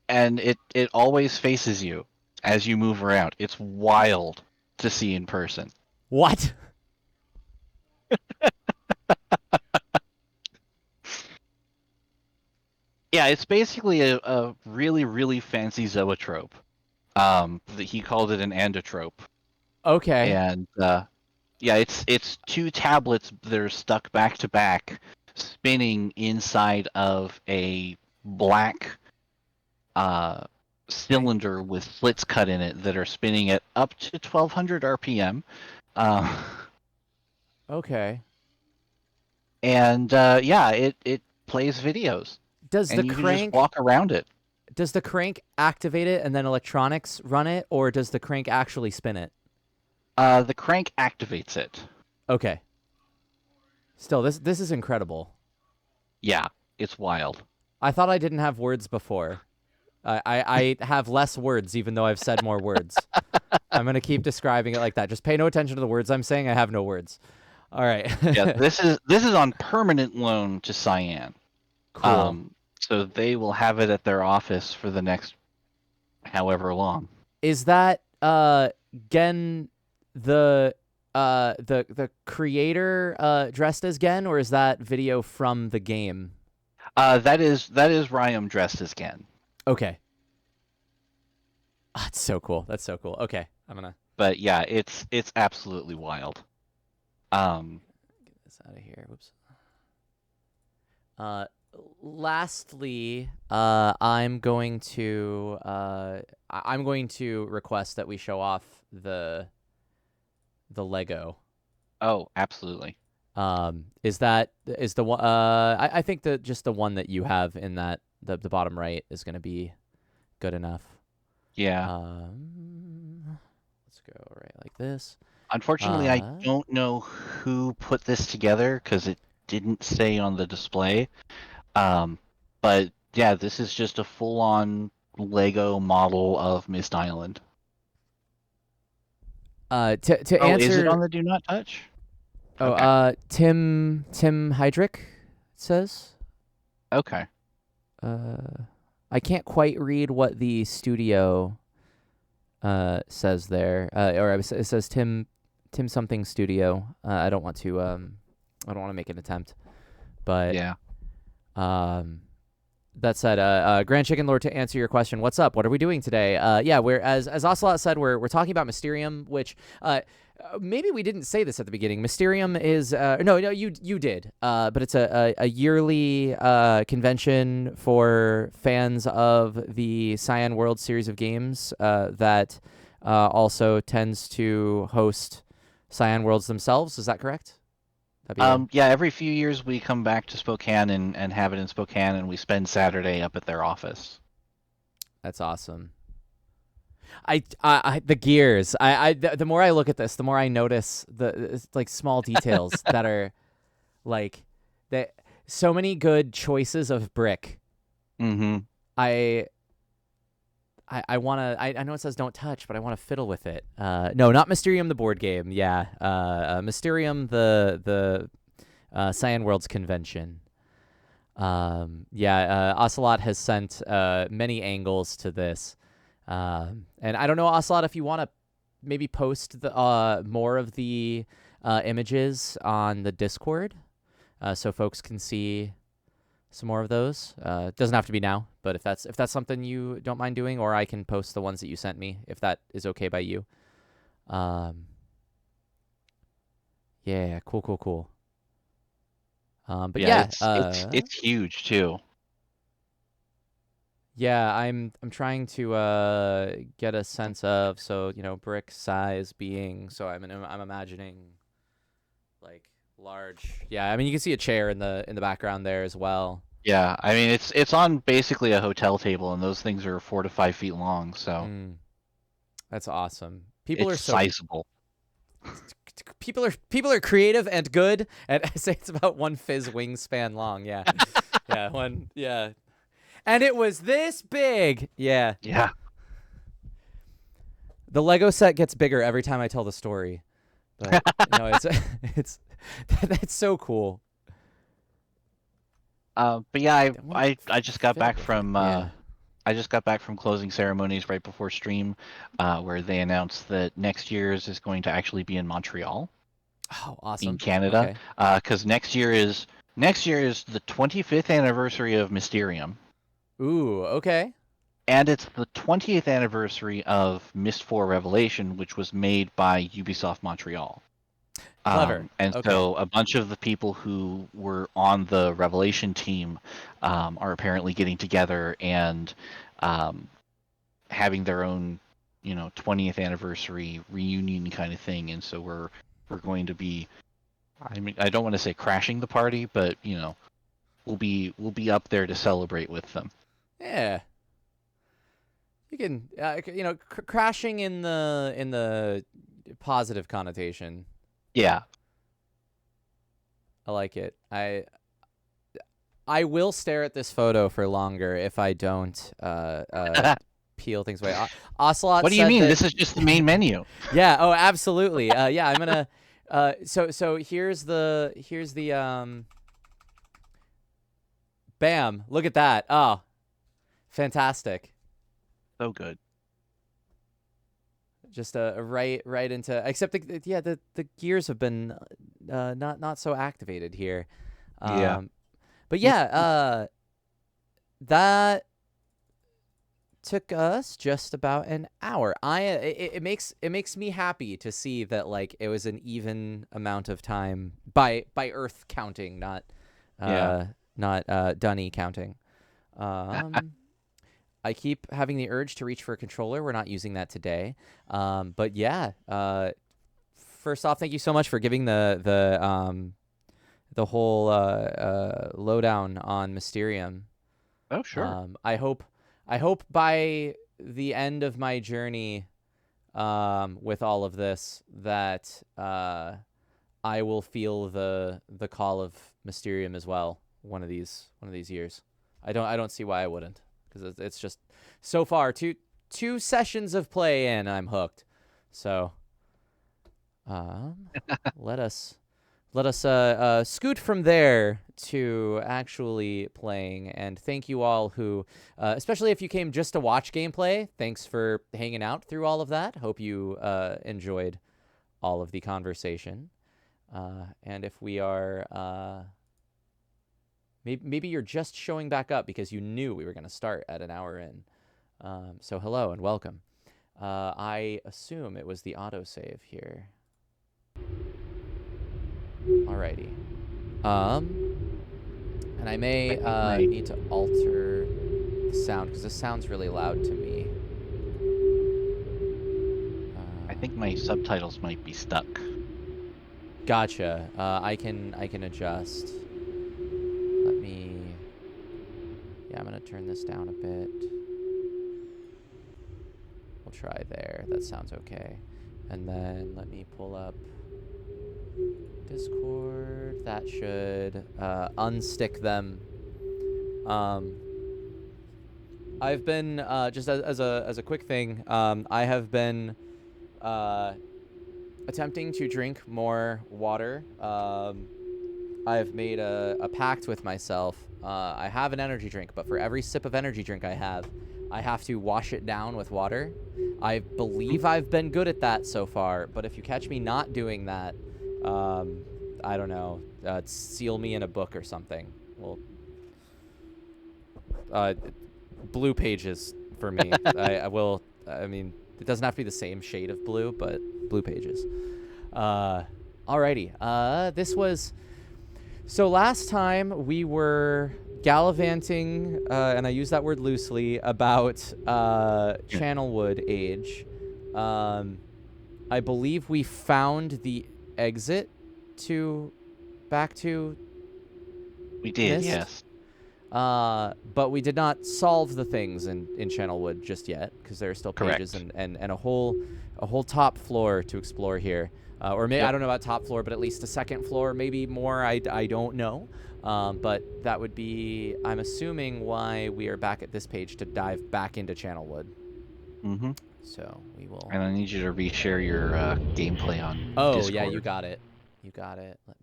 and it always faces you as you move around. It's wild to see in person. What? Yeah, it's basically a really really fancy zoetrope. That he called it an andotrope, Okay. and yeah, it's two tablets that are stuck back to back, spinning inside of a black uh, cylinder with slits cut in it that are spinning at up to 1200 RPM. Uh, Okay. and yeah, it plays videos, Does the and you can just crank walk around it. does the crank activate it and then electronics run it, or does the crank actually spin it? The crank activates it. Okay. Still, this is incredible. Yeah, it's wild. I thought I didn't have words before. I have less words, even though I've said more words. I'm gonna keep describing it like that. Just pay no attention to the words I'm saying. I have no words. All right. Yeah, this is on permanent loan to Cyan. Cool. So they will have it at their office for the next however long. Is that Gen the creator dressed as Gen, or is that video from the game? That is Ryam dressed as Gen. Okay. That's so cool. That's so cool. Okay, I'm gonna But yeah, it's absolutely wild. Um, get this out of here. Whoops. Uh, lastly, I'm going to request that we show off the Lego. oh, absolutely. Is the one? I think that just the one that you have in that the bottom right is gonna be good enough. Yeah. Let's go right like this. Unfortunately, I don't know who put this together because it didn't say on the display. But yeah, this is just a full-on Lego model of Myst To Oh, is it answer on the Do Not Touch? Oh, Okay. Tim Heydrich says. Okay. I can't quite read what the studio says there, or it says Tim something studio. I don't want to make an attempt, but Yeah. that said, Grand Chicken Lord, to answer your question, what's up? What are we doing today? Yeah, we're as Ocelot said, we're talking about Mysterium, which maybe we didn't say this at the beginning. Mysterium is no, you did, but it's a yearly convention for fans of the Cyan World series of games that also tends to host Cyan Worlds themselves. Is that correct? That'd be Yeah, every few years we come back to Spokane and have it in Spokane, and we spend Saturday up at their office. that's awesome. The gears. The more I look at this, the more I notice the like small details that are like that. So many good choices of brick. Mm-hmm. I want to. I know it says don't touch, but I want to fiddle with it. No, not Mysterium the board game. Yeah, Mysterium the Cyan Worlds convention. Yeah, Ocelot has sent many angles to this. And I don't know, Ocelot, if you want to maybe post the more of the images on the Discord, so folks can see some more of those. It doesn't have to be now, but if that's something you don't mind doing, or I can post the ones that you sent me if that is okay by you. Yeah, cool. But Yeah, yeah, it's huge too. yeah, I'm trying to get a sense of, so brick size being, so I'm imagining like large. Yeah, I mean you can see a chair in the background there as well. Yeah, I mean it's on basically a hotel table, and those things are 4 to 5 feet long, so Mm, that's awesome. it's sizable. People are creative and good, and I say it's about one Fizz wingspan long. Yeah, yeah, one. Yeah, and it was this big. Yeah, Yeah. the Lego set gets bigger every time I tell the story, but no, it's it's that's so cool. But yeah, I want I just got fiddle back with it. from Yeah. I just got back from closing ceremonies right before stream, where they announced that next year's is going to actually be in Montreal, Oh, in awesome. Canada, Okay. because next year is the 25th anniversary of Mysterium, Ooh. Okay. and it's the 20th anniversary of Myst 4 Revelation, which was made by Ubisoft Montreal. Clever. And Okay. so a bunch of the people who were on the Revelation team are apparently getting together and um, having their own, 20th anniversary reunion kind of thing. And so we're going to be, I mean, I don't want to say crashing the party, but we'll be up there to celebrate with them. Yeah. You can, crashing in the positive connotation. Yeah. I like it. I will stare at this photo for longer if I don't peel things away. Ocelot What do you said mean? that. This is just the main menu. Yeah. Oh, absolutely. Yeah. I'm gonna. So here's the Bam! Look at that. Oh, fantastic. So good. Just right into. Except the gears have been not so activated here. Yeah. But yeah, that took us just about an hour. It makes me happy to see that like it was an even amount of time by Earth counting, not Yeah. Dunny counting. I keep having the urge to reach for a controller. We're not using that today. But yeah, first off, thank you so much for giving the whole lowdown on Mysterium. Oh, sure. I hope by the end of my journey with all of this that I will feel the call of Mysterium as well one of these years. I don't see why I wouldn't, because it's just so far two sessions of play in, I'm hooked. So let us let us scoot from there to actually playing. And thank you all who, especially if you came just to watch gameplay, thanks for hanging out through all of that. Hope you enjoyed all of the conversation. And if we are, maybe you're just showing back up because you knew we were going to start at an hour in. So hello and welcome. I assume it was the autosave here. Alrighty. And I may need to alter the sound because this sounds really loud to me. I think my subtitles might be stuck. Gotcha. I can adjust. Let me. Yeah, I'm gonna turn this down a bit. We'll try there. That sounds okay. And then let me pull up Discord. That should unstick them. I've been just as a quick thing. I have been attempting to drink more water. I've made a pact with myself. I have an energy drink, but for every sip of energy drink I have to wash it down with water. I believe I've been good at that so far, but if you catch me not doing that, I don't know, seal me in a book or something. Well, blue pages for me. I will, I mean, it doesn't have to be the same shade of blue, but blue pages. Alrighty. This was, so last time we were gallivanting, and I use that word loosely, about Channelwood Age. I believe we found the exit back to We did, Myst? yes. But we did not solve the things in Channelwood just yet because there are still pages and a whole top floor to explore here. Or maybe, Yep. I don't know about top floor, but at least a second floor, maybe more. I don't know. But that would be, I'm assuming, why we are back at this page to dive back into Channelwood. Mm-hmm. So we will. And I need you to reshare your gameplay on Oh, Discord. yeah, you got it. You got it. Let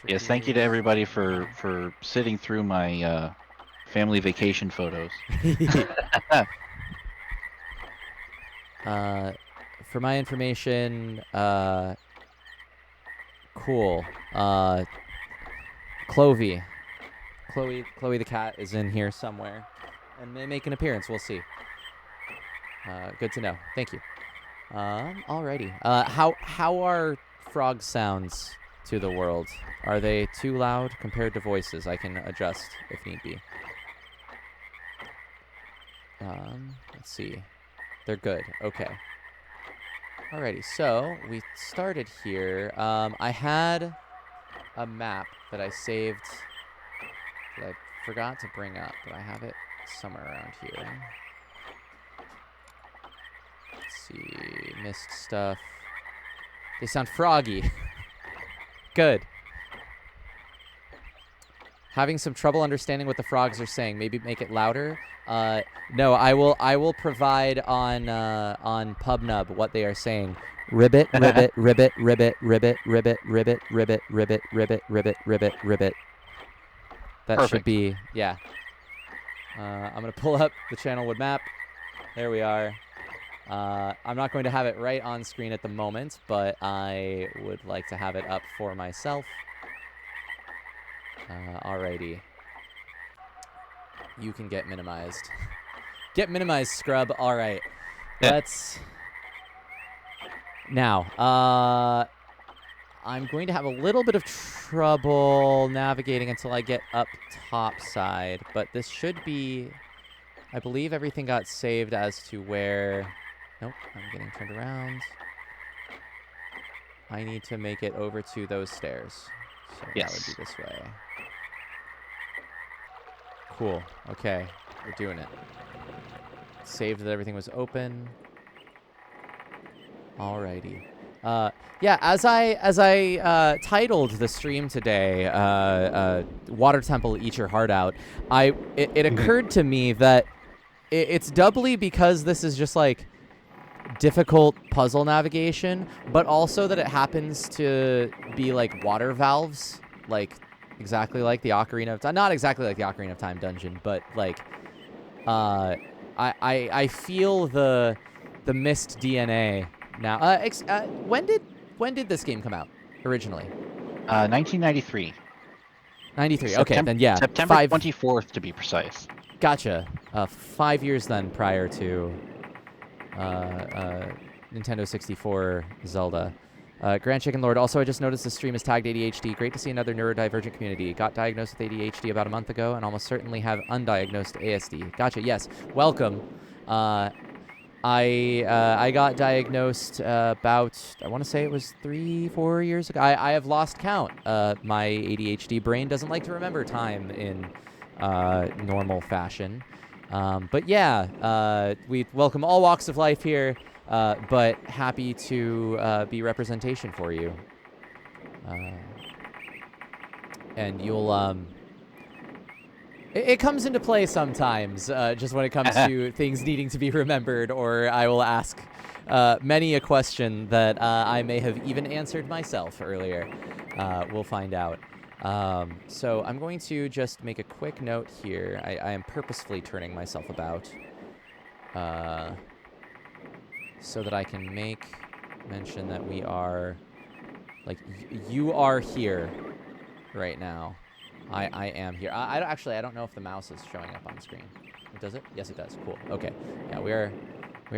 me. Yes, thank you to everybody for sitting through my family vacation photos. For my information, cool. Chloe the cat is in here somewhere and may make an appearance. We'll see. Good to know. Thank you. Alrighty. How are frog sounds to the world? Are they too loud compared to voices? I can adjust if need be. Let's see. They're good. Okay. Alrighty, so we started here. I had a map that I saved that I forgot to bring up, but I have it somewhere around here. Let's see. Myst stuff. They sound froggy. Good. Having some trouble understanding what the frogs are saying. Maybe make it louder. No, I will provide on PubNub what they are saying. Ribbit, ribbit, ribbit, ribbit, ribbit, ribbit, ribbit, ribbit, ribbit, ribbit, ribbit, ribbit, ribbit. That Perfect. should be, yeah. I'm gonna pull up the Channelwood map. There we are. I'm not going to have it right on screen at the moment, but I would like to have it up for myself. Alrighty. You can get minimized. Get minimized, scrub. All right. Yeah. Let's. Now, I'm going to have a little bit of trouble navigating until I get up top side, but this should be. I believe everything got saved as to where. Nope, I'm getting turned around. I need to make it over to those stairs. So Yes. that would be this way. Cool. Okay. We're doing it. Saved that everything was open. Alrighty. Yeah, as I titled the stream today, Water Temple Eat Your Heart Out, it occurred to me that it's doubly because this is just like difficult puzzle navigation, but also that it happens to be like water valves, like exactly like the Ocarina of Time. Not exactly like the Ocarina of Time dungeon, but like I feel the Myst DNA now. When did this game come out originally? 1993. 93. Okay, then yeah, September 24th to be precise. Gotcha. 5 years then prior to Nintendo 64 Zelda. Grand Chicken Lord. Also, I just noticed the stream is tagged ADHD. Great to see another neurodivergent community. Got diagnosed with ADHD about a month ago and almost certainly have undiagnosed ASD. Gotcha. Yes. Welcome. I got diagnosed about, I want to say it was 3-4 years ago. I have lost count. My ADHD brain doesn't like to remember time in normal fashion. But yeah, we welcome all walks of life here, but happy to be representation for you. And you'll it comes into play sometimes, just when it comes to things needing to be remembered, or I will ask many a question that I may have even answered myself earlier. We'll find out. So I'm going to just make a quick note here. I am purposefully turning myself about so that I can make mention that we are, like, you are here right now. I am here. I don't know if the mouse is showing up on the screen. Does it? Yes, it does. Cool. Okay. Yeah, we're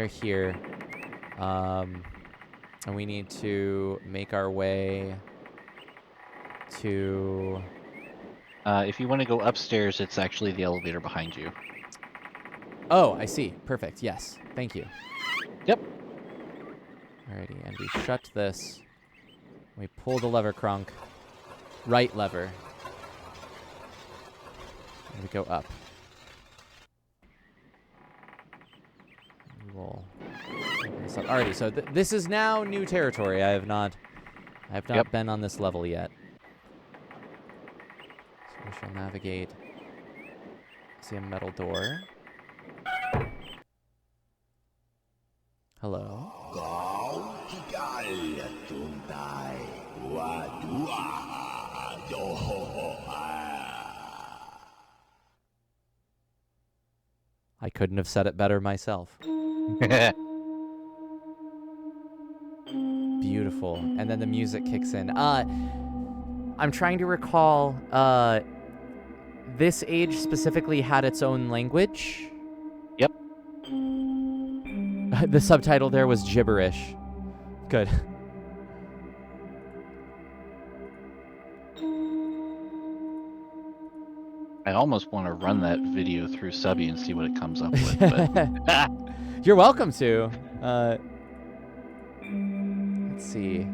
here. And we need to make our way to... if you want to go upstairs, it's actually the elevator behind you. Oh, I see. Perfect. Yes. Thank you. Yep. Alrighty, and we shut this. We pull the lever crunk. Right lever. And we go up. We will open this up. Alrighty, so this is now new territory. I have not Yep. been on this level yet. So we shall navigate. See a metal door. Hello. I couldn't have said it better myself. Beautiful. And then the music kicks in. I'm trying to recall, this age specifically had its own language. Yep. The subtitle there was gibberish. Good. I almost want to run that video through Subby and see what it comes up with. But You're welcome to. Let's see.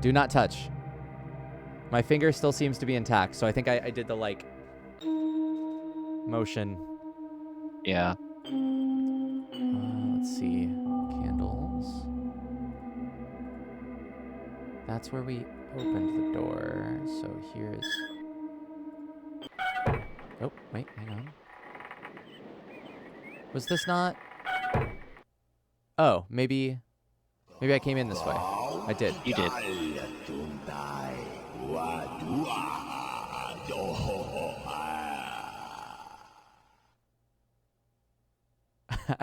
Do not touch. My finger still seems to be intact, so I think I did the, like, motion. yeah. Let's see. Candles. That's where we opened the door. So here's... Oh, wait, hang on. Was this not... Oh, maybe I came in this way. I did. You did.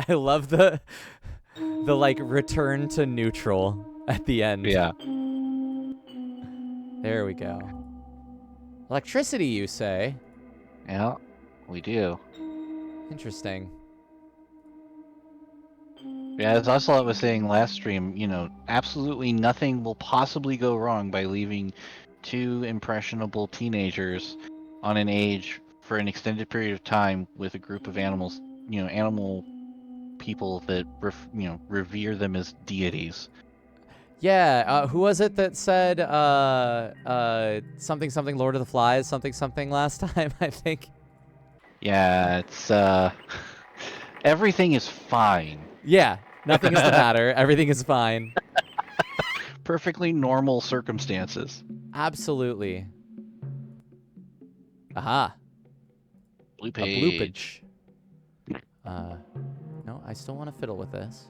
I love the like return to neutral at the end. Yeah. There we go. Electricity, you say? Yeah, we do. Interesting. Yeah, as Ocelot was saying last stream, you know, absolutely nothing will possibly go wrong by leaving two impressionable teenagers on an age for an extended period of time with a group of animals, you know, animal people that, revere them as deities. Yeah, who was it that said something something Lord of the Flies something last time, I think? Yeah, it's everything is fine. Yeah, nothing is the matter. Everything is fine. Perfectly normal circumstances. Absolutely. Aha. Blue A bloopage. No, I still want to fiddle with this.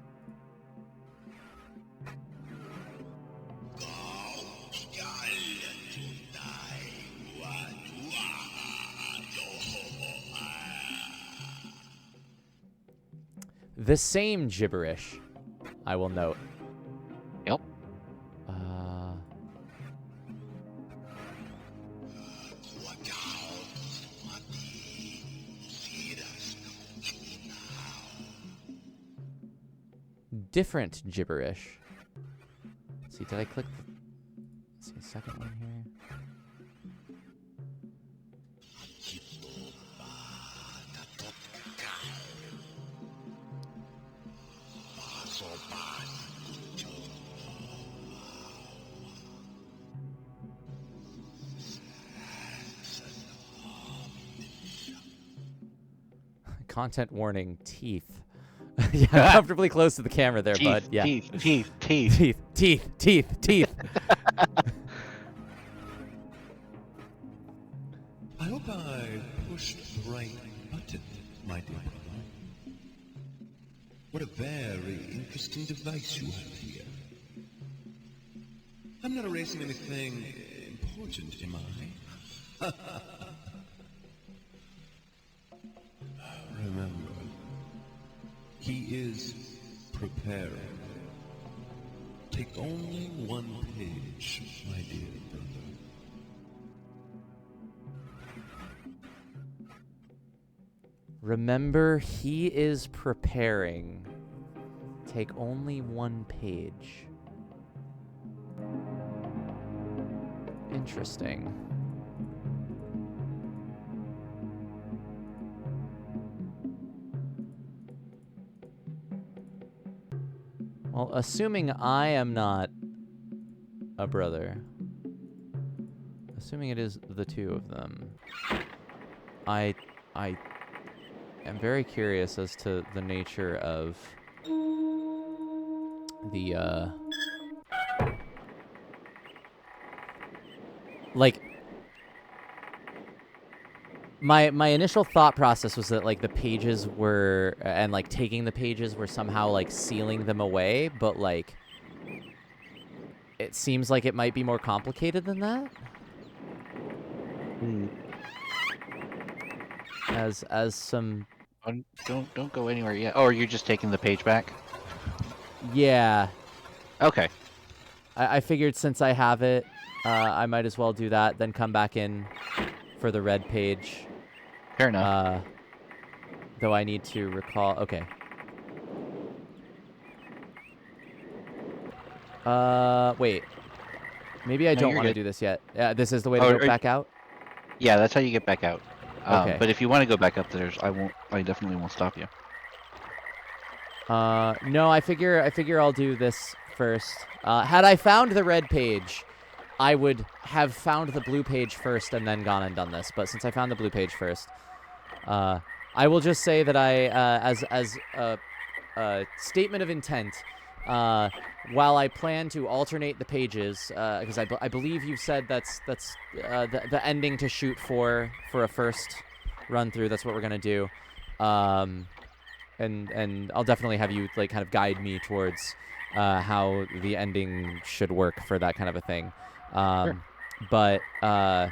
The same gibberish, I will note. Yep. Different gibberish. Let's see, did I click? Let's see, a second one here. Content warning, teeth. Yeah, comfortably close to the camera there, bud. Yeah. Teeth. Teeth. I hope I pushed the right button, my dear brother. What a very interesting device you have here. I'm not erasing anything important, am I? Remember, he is preparing. Take only one page, my dear brother. Remember, he is preparing. Take only one page. Interesting. Well, assuming I am not a brother, assuming it is the two of them, I am very curious as to the nature of the, like, my initial thought process was that, like, the pages were, and, like, taking the pages were somehow, like, sealing them away, but, like, it seems like it might be more complicated than that. As some... Don't go anywhere yet. Oh, are you just taking the page back? Yeah. Okay. I figured since I have it, I might as well do that, then come back in for the red page. Fair enough. Though I need to recall... Okay. Wait. Maybe I don't want to do this yet. Yeah, this is the way to go back out? Yeah, that's how you get back out. Okay. But if you want to go back up, I definitely won't stop you. No, I figure I'll do this first. Had I found the red page, I would have found the blue page first and then gone and done this. But since I found the blue page first, I will just say that as a statement of intent, while I plan to alternate the pages, because I believe you said that's the ending to shoot for a first run through. That's what we're gonna do, and I'll definitely have you, like, kind of guide me towards how the ending should work for that kind of a thing. Sure. But I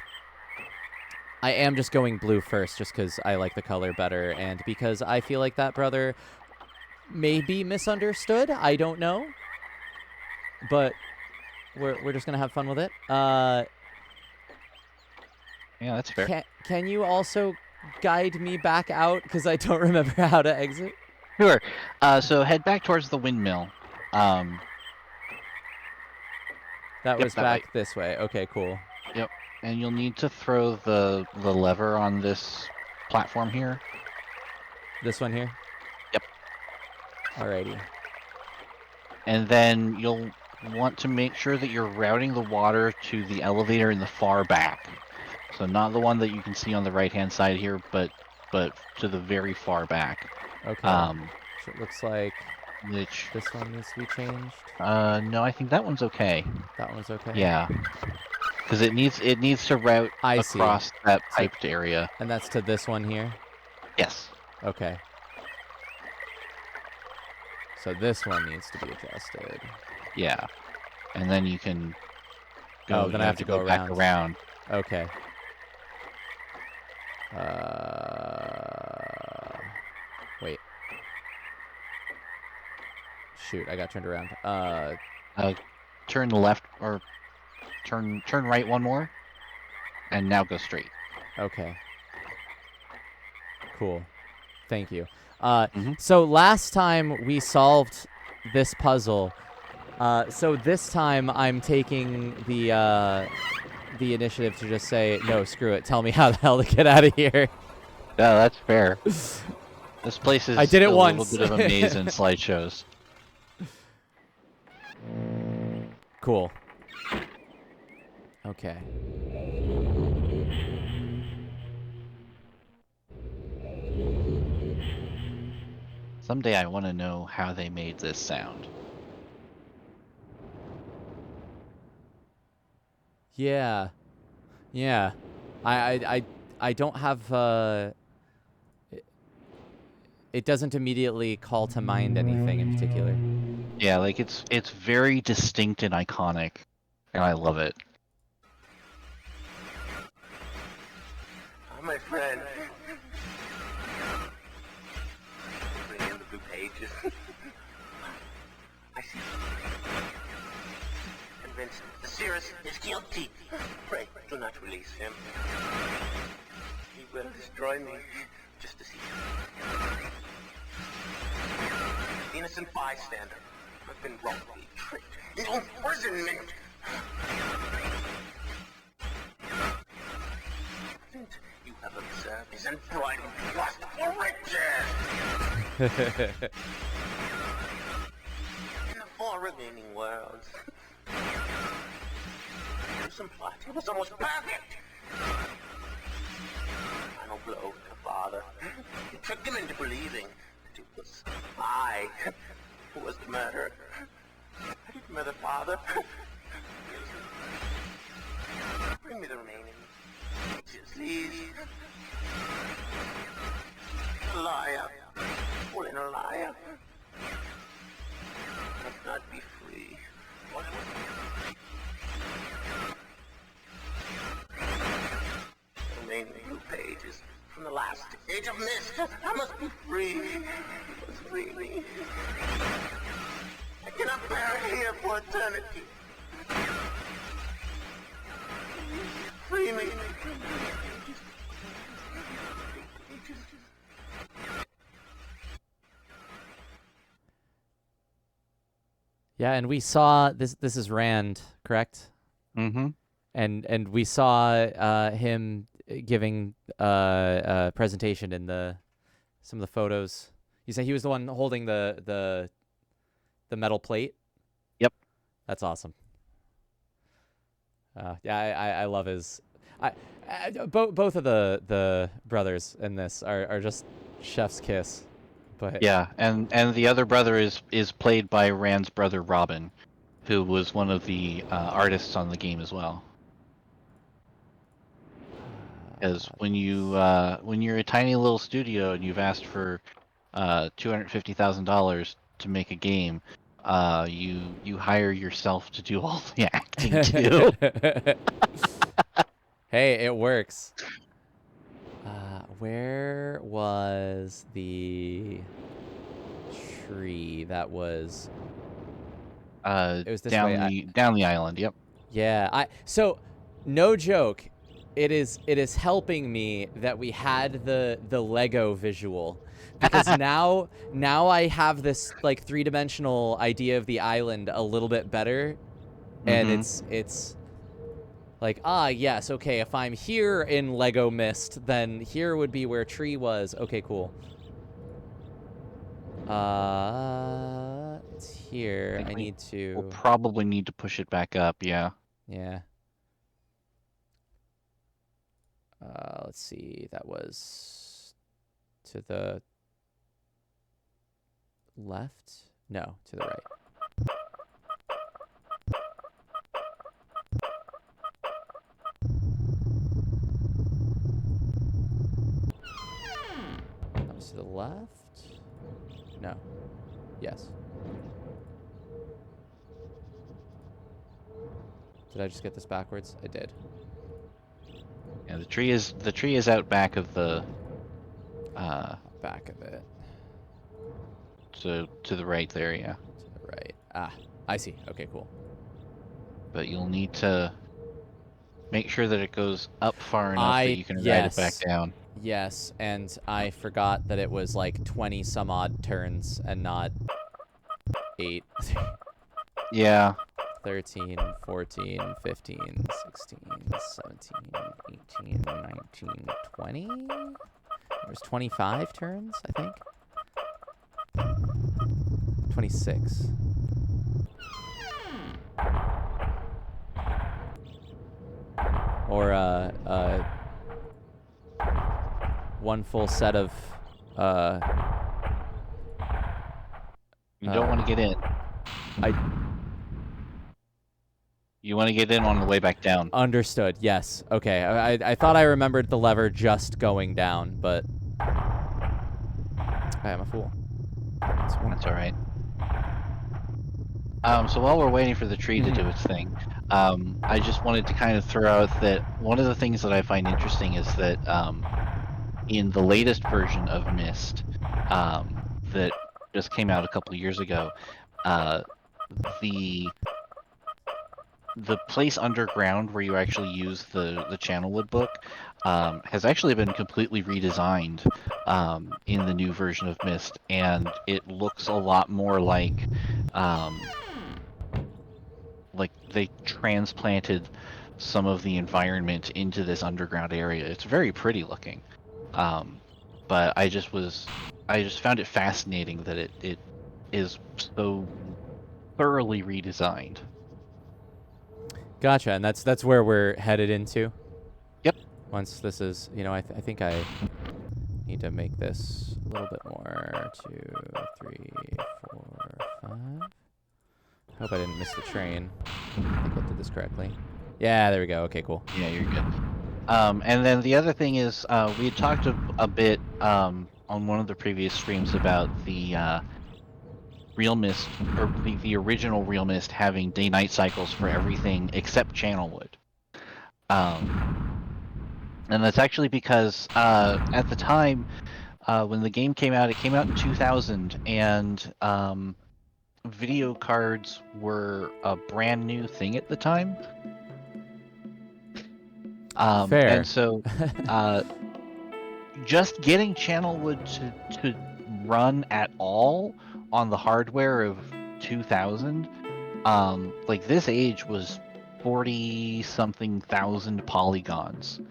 am just going blue first, just because I like the color better, and because I feel like that brother may be misunderstood. I don't know, but we're just gonna have fun with it. Yeah, that's fair. Can you also guide me back out, because I don't remember how to exit? Sure. So head back towards the windmill. That was that back this way. Okay, cool. Yep. And you'll need to throw the lever on this platform here. This one here? Yep. Alrighty. And then you'll want to make sure that you're routing the water to the elevator in the far back. So not the one that you can see on the right-hand side here, but to the very far back. Okay. So it looks like Which this one needs to be changed. no, I think that one's okay. That one's okay. Yeah. Because it needs to route I see. across that piped area. And that's to this one here? Yes. Okay. So this one needs to be adjusted. Yeah. And then you can go. Oh, then you I have to go back around. Okay. Wait. Shoot, I got turned around. Turn left or turn right one more, and now go straight. Okay. Cool. Thank you. Mhm. So last time we solved this puzzle. So this time I'm taking the initiative to just say, no, screw it. Tell me how the hell to get out of here. Yeah, that's fair. This place is I did it a once. little bit of a maze in slideshows. Cool. Okay. Someday I want to know how they made this sound. Yeah. Yeah. I don't have it doesn't immediately call to mind anything in particular. Yeah, like it's very distinct and iconic, and I love it. Oh, my friend. Bring in the blue pages. I see. Convinced the Cirrus is guilty. Pray, do not release him. He will destroy me just to see him. Innocent bystander. I've been wrongfully tricked into imprisonment. You have observed his unbridled lust for riches. In the 4 remaining worlds, some plot. It was almost perfect. Final blow to father. You tricked him into believing that it was I who was the murderer. I didn't murder father. Bring me the remaining. Please. Liar. What in a liar? Must not be free. What? The remaining blue pages from the last age of Myst. I must be free. You must free me. I cannot bear it here for eternity. Free me. Yeah, and we saw this is Rand, correct? Mm-hmm. And we saw him giving a presentation in some of the photos. You say he was the one holding the metal plate? Yep. That's awesome. Yeah, I love his. Both of the brothers in this are just chef's kiss. But Yeah, and the other brother is played by Rand's brother Robin, who was one of the artists on the game as well. Because when you're a tiny little studio and you've asked for $250,000 to make a game, you hire yourself to do all the acting too. Hey, it works. Where was the tree that was? It was this way. Down the island. Yep. Yeah, so no joke, it is helping me that we had the Lego visual, because now I have this like 3-dimensional idea of the island a little bit better, and it's like, yes, okay, if I'm here in Lego Myst, then here would be where tree was. Okay, cool. It's here. I need to. We'll probably need to push it back up. Yeah. Yeah. Let's see. That was to the left? No, to the right. That was to the left? No. Yes. Did I just get this backwards? I did. Yeah, the tree is out back of the Back of it. to the right there, yeah. To the right. Ah, I see. Okay, cool. But you'll need to make sure that it goes up far enough that you can ride it back down. Yes, and I forgot that it was like 20 some odd turns and not 8. Yeah. 13, 14, 15, 16, 17, 18, 19, 20? There's 25 turns, I think. 26. Or, one full set of, You don't want to get in. I You want to get in on the way back down. understood. Yes. Okay. I thought I remembered the lever just going down, but I am a fool. That's all right. So while we're waiting for the tree to do its thing, I just wanted to kind of throw out that one of the things that I find interesting is that in the latest version of Myst that just came out a couple of years ago, the place underground where you actually use the Channelwood book has actually been completely redesigned in the new version of Myst, and it looks a lot more like they transplanted some of the environment into this underground area. It's very pretty looking, but I just found it fascinating that it is so thoroughly redesigned. Gotcha, and that's where we're headed into. Yep. Once this is, I think I need to make this a little bit more. 2, 3, 4, 5. Hope I didn't miss the train. I think I did this correctly. Yeah, there we go. Okay, cool. Yeah, you're good. And then the other thing is, we had talked a bit on one of the previous streams about the Real Myst, or the original Real Myst, having day-night cycles for everything except Channelwood. And that's actually because at the time when the game came out, it came out in 2000, and video cards were a brand new thing at the time. Fair. And so just getting Channelwood to run at all on the hardware of 2000, like this age was 40-something thousand polygons,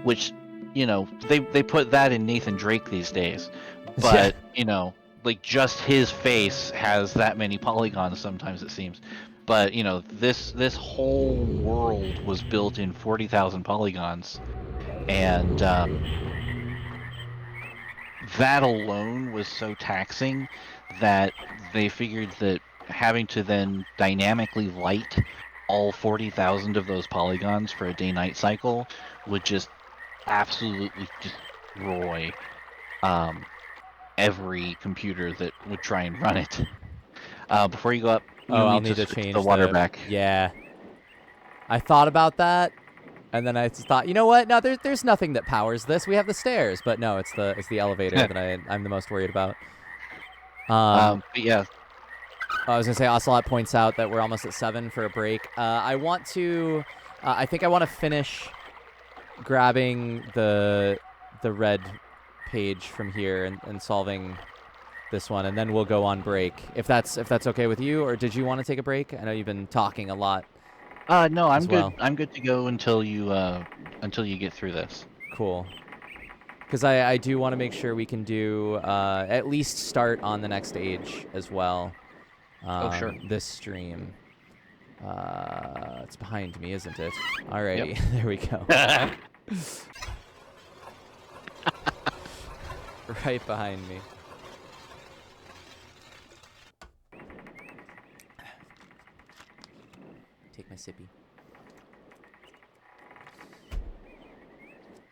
which, they put that in Nathan Drake these days, but like just his face has that many polygons sometimes, it seems. But this whole world was built in 40,000 polygons, and that alone was so taxing that they figured that having to then dynamically light all 40,000 of those polygons for a day-night cycle would just absolutely destroy every computer that would try and run it. Before you go up, I'll need to change the water back. Yeah. I thought about that, and then I just thought, you know what? No, there's nothing that powers this. We have the stairs, but no, it's the elevator that I'm the most worried about. But yeah. I was gonna say, Ocelot points out that we're almost at 7 for a break. I want to, I think I want to finish grabbing the red page from here and solving this one, and then we'll go on break. If that's okay with you, or did you want to take a break? I know you've been talking a lot. No, I'm good. Well. I'm good to go until you get through this. Cool. Because I do want to make sure we can do at least start on the next stage as well. Sure. This stream. It's behind me, isn't it? Alrighty, Yep. There we go. Right behind me. Take my sippy.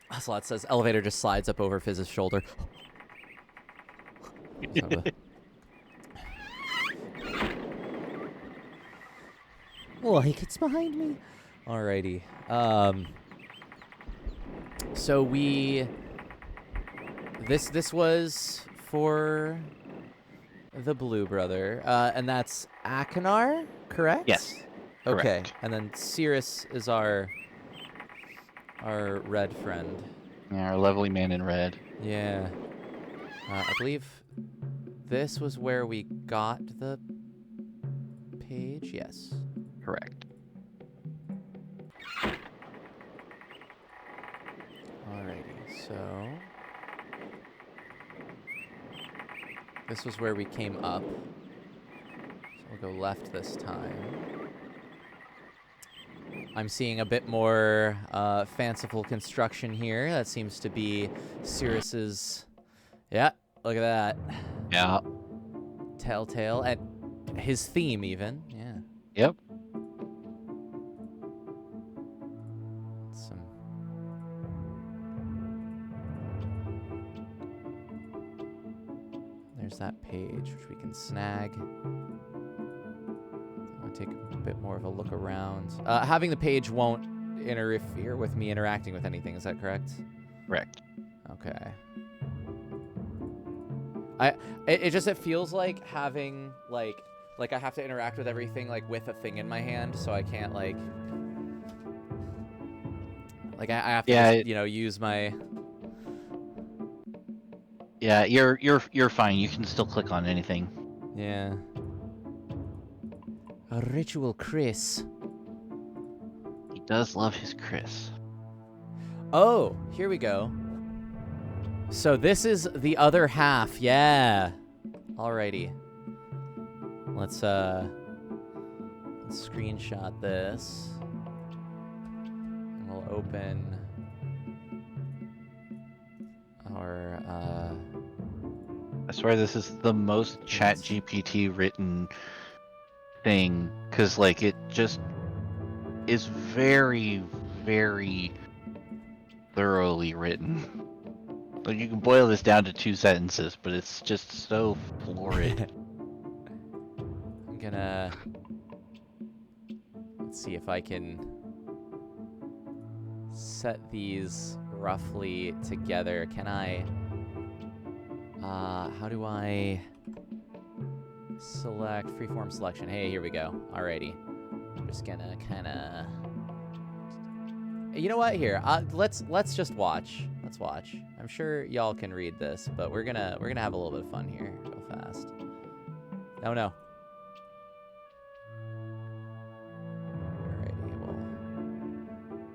Ocelot says elevator just slides up over Fizz's shoulder. Like it's behind me. Alrighty. So this was for the blue brother, and that's Akinar, correct? Yes. Okay, Correct. and then Cirrus is our red friend. Yeah, our lovely man in red. Yeah. I believe this was where we got the page. Yes. Correct. Alrighty, so this was where we came up. So we'll go left this time. I'm seeing a bit more fanciful construction here. That seems to be Cirrus's. Yeah, look at that. Yeah. Telltale, and his theme even. Yeah. Yep. Some. There's that page which we can snag. I'll take a bit more of a look around. Having the page won't interfere with me interacting with anything. Is that correct? Correct. Okay. It feels like having like I have to interact with everything like with a thing in my hand, so I can't like I have to Yeah, just, use my. Yeah, you're fine. You can still click on anything. Yeah. A ritual Chris. He does love his Chris. Oh, here we go. So this is the other half. Yeah. Alrighty. Let's screenshot this. And we'll open our I swear this is the most ChatGPT written thing, because like it just is very, very thoroughly written. Like you can boil this down to 2 sentences, but it's just so florid. I'm gonna let's see if I can set these roughly together. Can I how do I select freeform selection? Hey, here we go. Alrighty. I'm just gonna kinda you know what? Here, let's just watch. Let's watch. I'm sure y'all can read this, but we're gonna have a little bit of fun here, real fast. Oh no. Alrighty, well,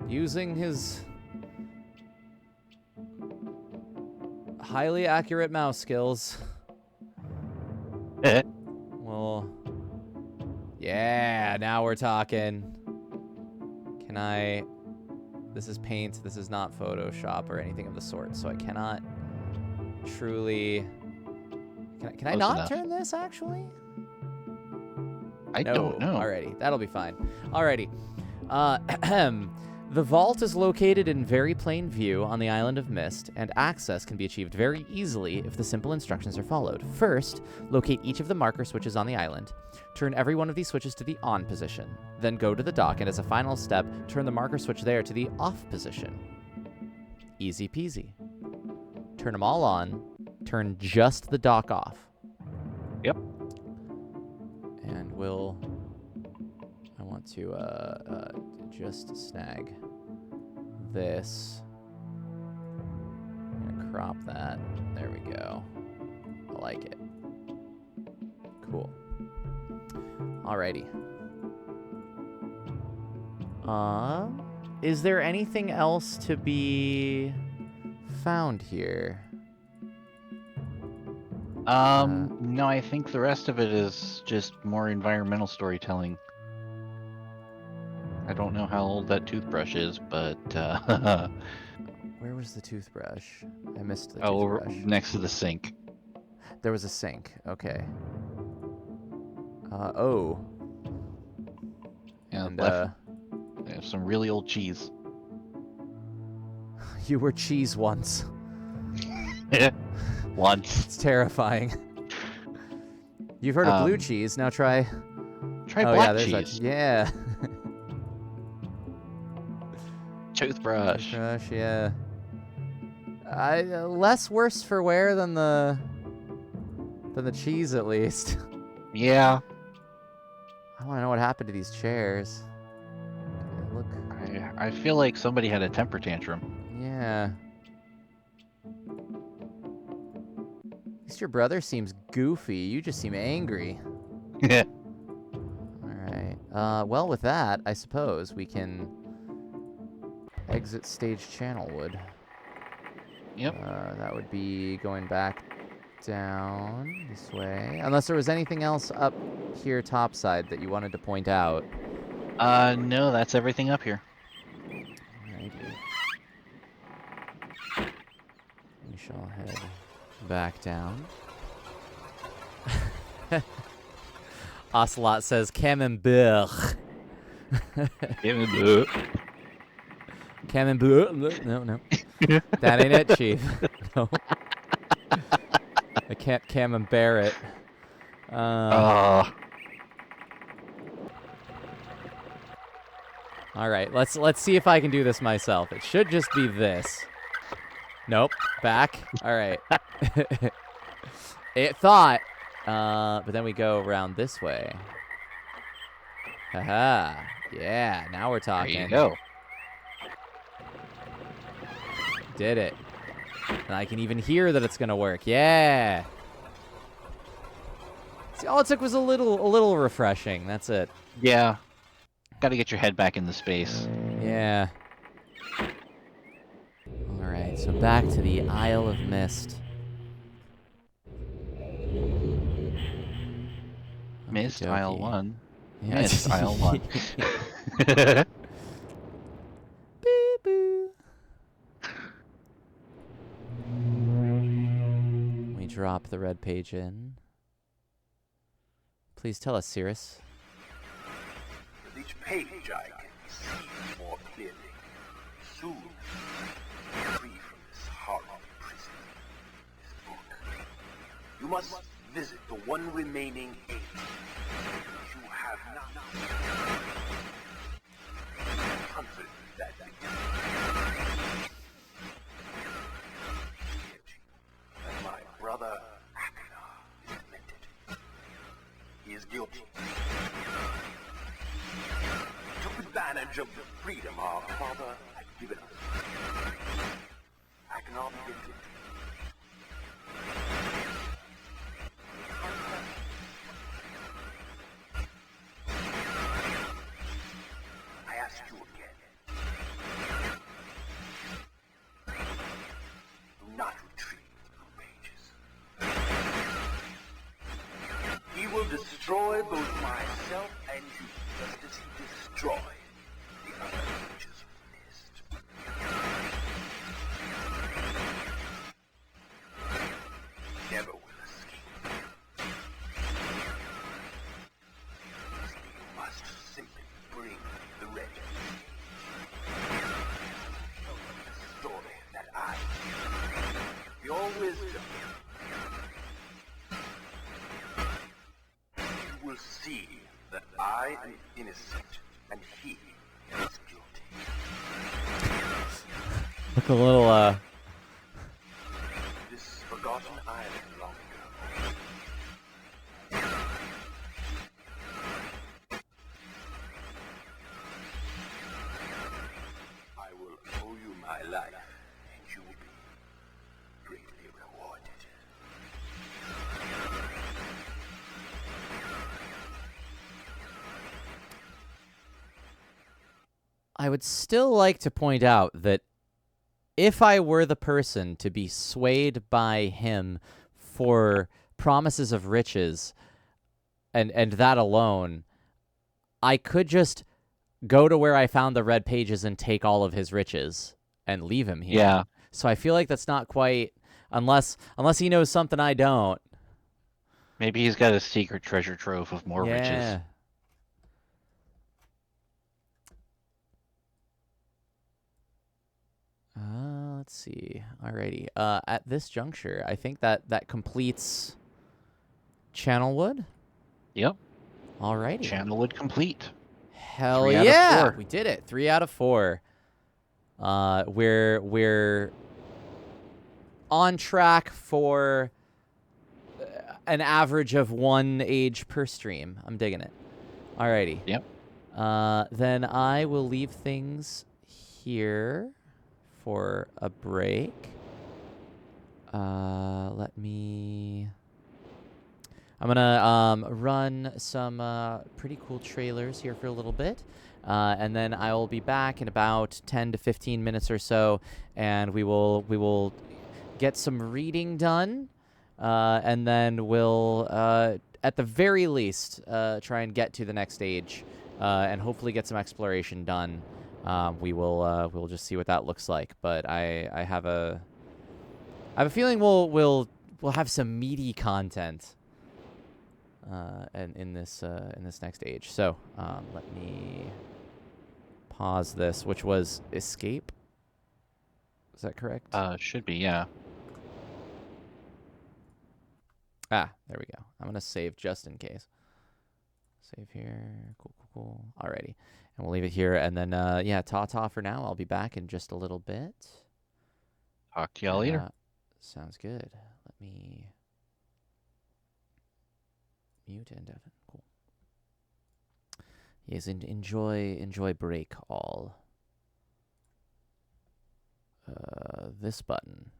using his highly accurate mouse skills. Well, yeah, now we're talking. Can I? This is Paint. This is not Photoshop or anything of the sort, so I cannot truly. Can I Close not enough. turn this actually? I don't know. Alrighty, that'll be fine. Alrighty. The vault is located in very plain view on the island of Myst, and access can be achieved very easily if the simple instructions are followed. First, locate each of the marker switches on the island. Turn every one of these switches to the on position. Then go to the dock, and as a final step, turn the marker switch there to the off position. Easy peasy. Turn them all on. Turn just the dock off. Yep. And I want to just snag this. I'm gonna crop that. There we go. I like it. Cool. Alrighty. Is there anything else to be found here? No, I think the rest of it is just more environmental storytelling. I don't know how old that toothbrush is, but Where was the toothbrush? I missed the oh, toothbrush. next to the sink. There was a sink. Okay. Oh. Yeah, And they have some really old cheese. you were cheese once. Once. It's terrifying. You've heard of blue cheese. Now try. Try Oh black yeah, there's cheese. that. Yeah. Toothbrush. Toothbrush, yeah. Less worse for wear than the cheese, at least. Yeah. I want to know what happened to these chairs. Look. I feel like somebody had a temper tantrum. Yeah. At least your brother seems goofy. You just seem angry. Yeah. Alright. Well, with that, I suppose we can exit stage Channelwood. Yep. That would be going back down this way. Unless there was anything else up here topside that you wanted to point out. No, that's everything up here. Alrighty. We shall head back down. Ocelot says Camembert. Camembert. No. That ain't it, Chief. No. I can't camembert it. All right, let's see if I can do this myself. It should just be this. Nope. Back. All right. It thought. But then we go around this way. Haha. Yeah, now we're talking. There you go. Did it. And I can even hear that it's gonna work. Yeah. See, all it took was a little refreshing. That's it. Yeah. Got to get your head back in the space. Yeah. All right, so back to the Isle of Myst. Myst, Okey-dokey. aisle 1. Yeah. Myst, aisle 1. Beep, boo. We drop the red page in. Please tell us, Cirrus. With each page I can see more clearly. Soon, free from this horrible prison, this book. You must visit the one remaining age. You have not. Comfort that and my brother Alahmnat is demented. He is guilty. Took advantage of the freedom our father had given us. I cannot get it. I ask you again. Do not retreat through pages. He will destroy both myself and you, just as he destroyed the other pages of Myst. Never will escape. You must simply bring the red. The story that I, your wisdom, you will see that I am innocent and he is guilty. Look a little, This forgotten island long ago. I will owe you my life, and you will be greatly rewarded. I would still like to point out that if I were the person to be swayed by him for promises of riches and that alone, I could just go to where I found the red pages and take all of his riches and leave him here. Yeah. So I feel like that's not quite, unless he knows something I don't. Maybe he's got a secret treasure trove of more riches. Yeah. Let's see. Alrighty. At this juncture, I think that completes Channelwood. Yep. Alrighty. Channelwood complete. Hell 3 out of yeah! 4. We did it. 3 out of 4. We're on track for an average of 1 age per stream. I'm digging it. Alrighty. Yep. Then I will leave things here for a break. Let me... I'm gonna run some pretty cool trailers here for a little bit. And then I will be back in about 10 to 15 minutes or so, and we will get some reading done, and then we'll at the very least try and get to the next stage, and hopefully get some exploration done. We'll just see what that looks like. But I have a feeling we'll have some meaty content in this next stage. So let me pause this, which was escape. Is that correct? Should be, yeah. Ah, there we go. I'm gonna save just in case. Save here. Cool. Alrighty, and we'll leave it here. And then yeah, ta-ta for now. I'll be back in just a little bit. Talk to y'all later. Sounds good. Let me mute and Devin. Cool. Yes, enjoy break all. This button.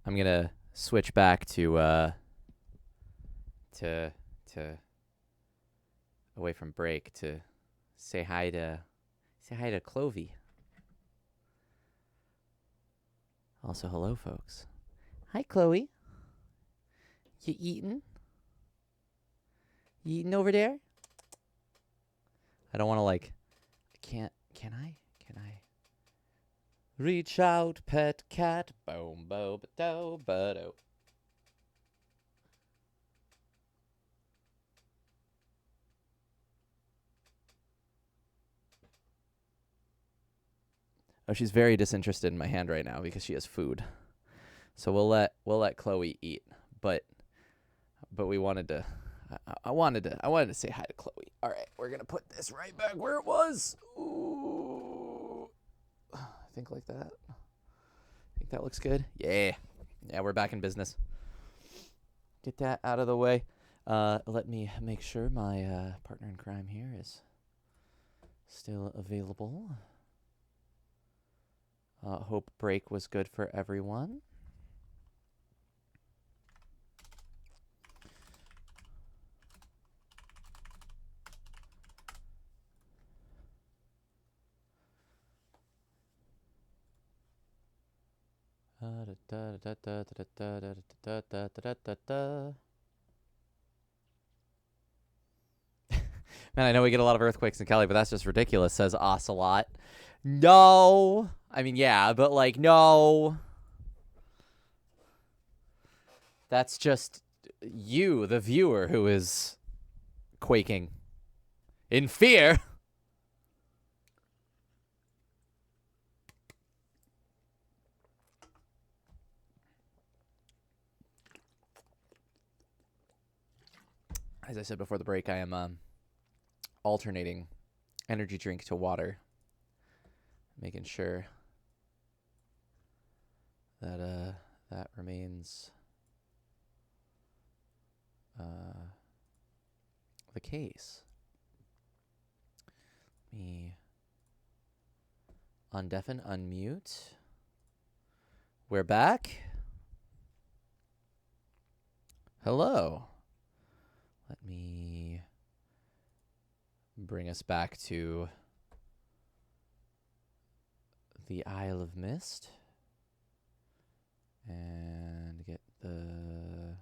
I'm gonna switch back to away from break to say hi to Clovey. Also, hello, folks. Hi, Chloe. You eating? You eating over there? I don't want to like. Can I? Reach out, pet cat. Boom, bo, ba, do, ba, do. Oh, she's very disinterested in my hand right now because she has food. So we'll let Chloe eat, but we wanted to. I wanted to say hi to Chloe. All right, we're gonna put this right back where it was. Ooh, I think like that. I think that looks good. Yeah, we're back in business. Get that out of the way. Let me make sure my partner in crime here is still available. Hope break was good for everyone. Man, I know we get a lot of earthquakes in Cali, but that's just ridiculous, says Ocelot. No. I mean, yeah, but like, no. That's just you, the viewer, who is quaking in fear. As I said before the break, I am alternating energy drink to water, making sure that that remains the case. Let me undeafen, unmute. We're back. Hello. Let me bring us back to the Isle of Myst and get the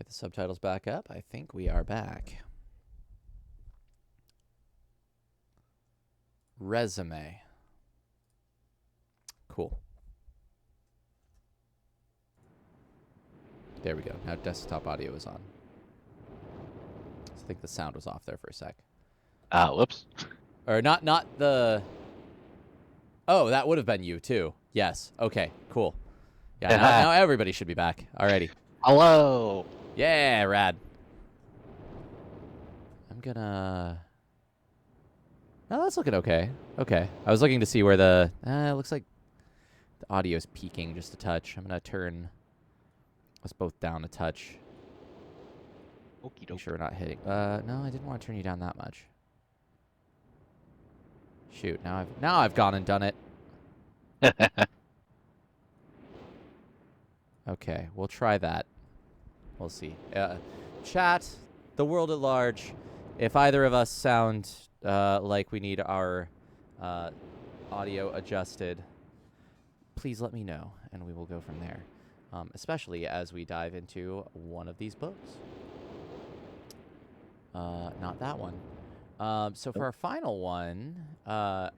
subtitles back up. I think we are back. Resume. Cool. There we go. Now desktop audio is on. I think the sound was off there for a sec. Whoops. Or not the... Oh, that would have been you, too. Yes. Okay, cool. Yeah, now everybody should be back. Alrighty. Hello. Yeah, rad. I'm gonna... No, that's looking okay. Okay. I was looking to see where the... it looks like the audio's peaking just a touch. I'm gonna turn us both down a touch. Okie Make doke. sure we're not hitting... no, I didn't want to turn you down that much. Shoot, now I've gone and done it. Okay, we'll try that. We'll see. Chat, the world at large, if either of us sound like we need our audio adjusted, please let me know, and we will go from there. Especially as we dive into one of these books. Not that one. So for our final one, I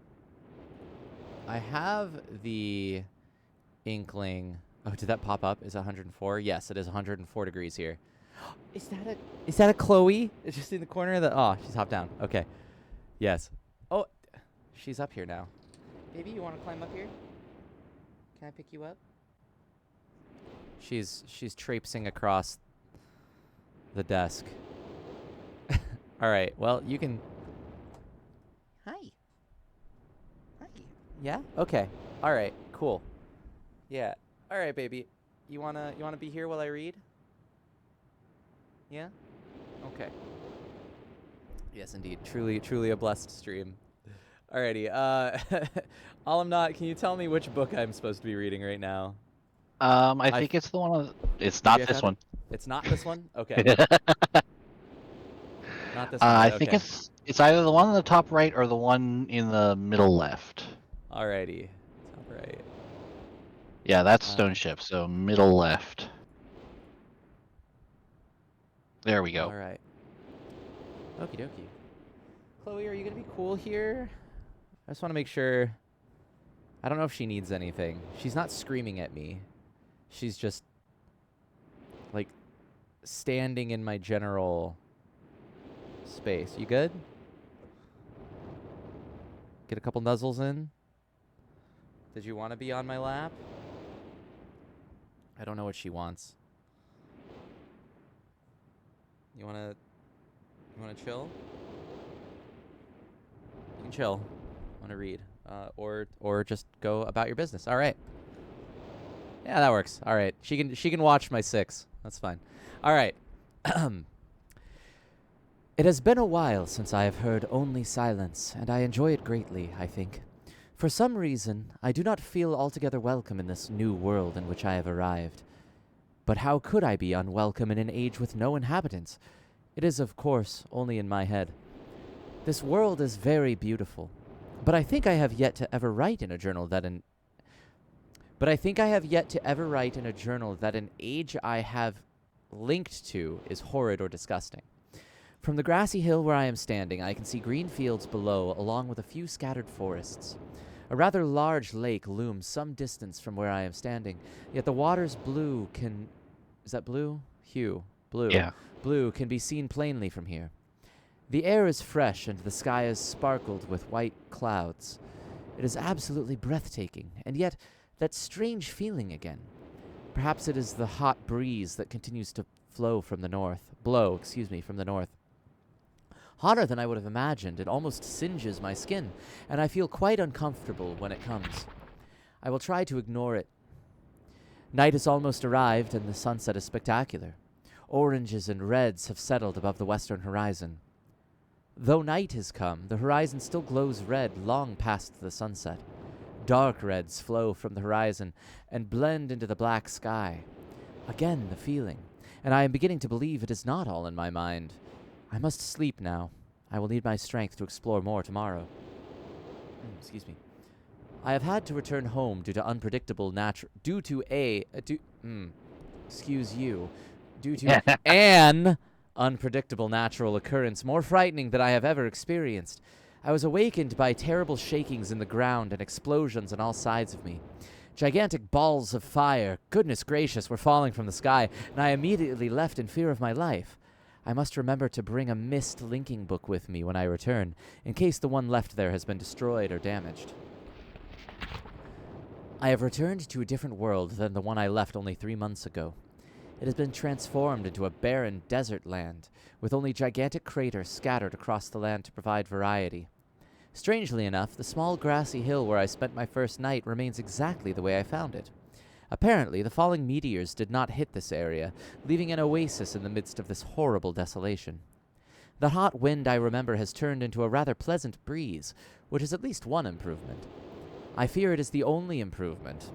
have the inkling. Oh, did that pop up? Is it 104? Yes, it is 104 degrees here. Is that a Chloe? It's just in the corner of the... Oh, she's hopped down. Okay. Yes. Oh, she's up here now. Baby, you want to climb up here? Can I pick you up? She's traipsing across the desk. All right. Well, you can... Hi. Hi. Yeah? Okay. All right. Cool. Yeah. All right, baby. You wanna be here while I read? Yeah? Okay. Yes, indeed. Truly a blessed stream. Alrighty. Alahmnat, can you tell me which book I'm supposed to be reading right now? I think it's the one on. It's not Maybe I this found one. it? It's not this one? Okay. Not this one. I but think okay. it's either the one on the top right or the one in the middle left. Alrighty. Top right. Yeah, that's Uh, Stone Ship, so middle left. There we go. Alright. Okie dokie. Chloe, are you gonna be cool here? I just want to make sure. I don't know if she needs anything. She's not screaming at me. She's just, like, standing in my general space. You good? Get a couple nuzzles in? Did you want to be on my lap? I don't know what she wants. You wanna chill? You can chill. I wanna read. Or just go about your business. Alright. Yeah, that works. Alright. She can watch my 6. That's fine. Alright. It has been a while since I have heard only silence, and I enjoy it greatly, I think. For some reason, I do not feel altogether welcome in this new world in which I have arrived. But how could I be unwelcome in an age with no inhabitants? It is, of course, only in my head. This world is very beautiful, but I think I have yet to ever write in a journal that an age I have linked to is horrid or disgusting. From the grassy hill where I am standing, I can see green fields below, along with a few scattered forests. A rather large lake looms some distance from where I am standing, yet the water's blue can... Is that blue? Hue. Blue. Yeah. Blue can be seen plainly from here. The air is fresh and the sky is sparkled with white clouds. It is absolutely breathtaking, and yet that strange feeling again. Perhaps it is the hot breeze that continues to blow from the north. Hotter than I would have imagined, it almost singes my skin, and I feel quite uncomfortable when it comes. I will try to ignore it. Night has almost arrived, and the sunset is spectacular. Oranges and reds have settled above the western horizon. Though night has come, the horizon still glows red long past the sunset. Dark reds flow from the horizon and blend into the black sky. Again the feeling, and I am beginning to believe it is not all in my mind. I must sleep now. I will need my strength to explore more tomorrow. Excuse me. I have had to return home due to an unpredictable natural occurrence more frightening than I have ever experienced. I was awakened by terrible shakings in the ground and explosions on all sides of me. Gigantic balls of fire, goodness gracious, were falling from the sky, and I immediately left in fear of my life. I must remember to bring a Myst linking book with me when I return, in case the one left there has been destroyed or damaged. I have returned to a different world than the one I left only 3 months ago. It has been transformed into a barren desert land, with only gigantic craters scattered across the land to provide variety. Strangely enough, the small grassy hill where I spent my first night remains exactly the way I found it. Apparently, the falling meteors did not hit this area, leaving an oasis in the midst of this horrible desolation. The hot wind I remember has turned into a rather pleasant breeze, which is at least one improvement. I fear it is the only improvement.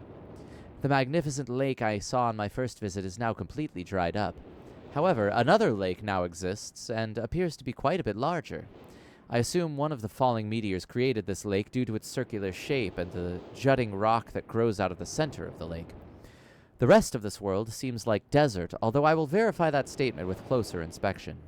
The magnificent lake I saw on my first visit is now completely dried up. However, another lake now exists and appears to be quite a bit larger. I assume one of the falling meteors created this lake due to its circular shape and the jutting rock that grows out of the center of the lake. The rest of this world seems like desert, although I will verify that statement with closer inspection.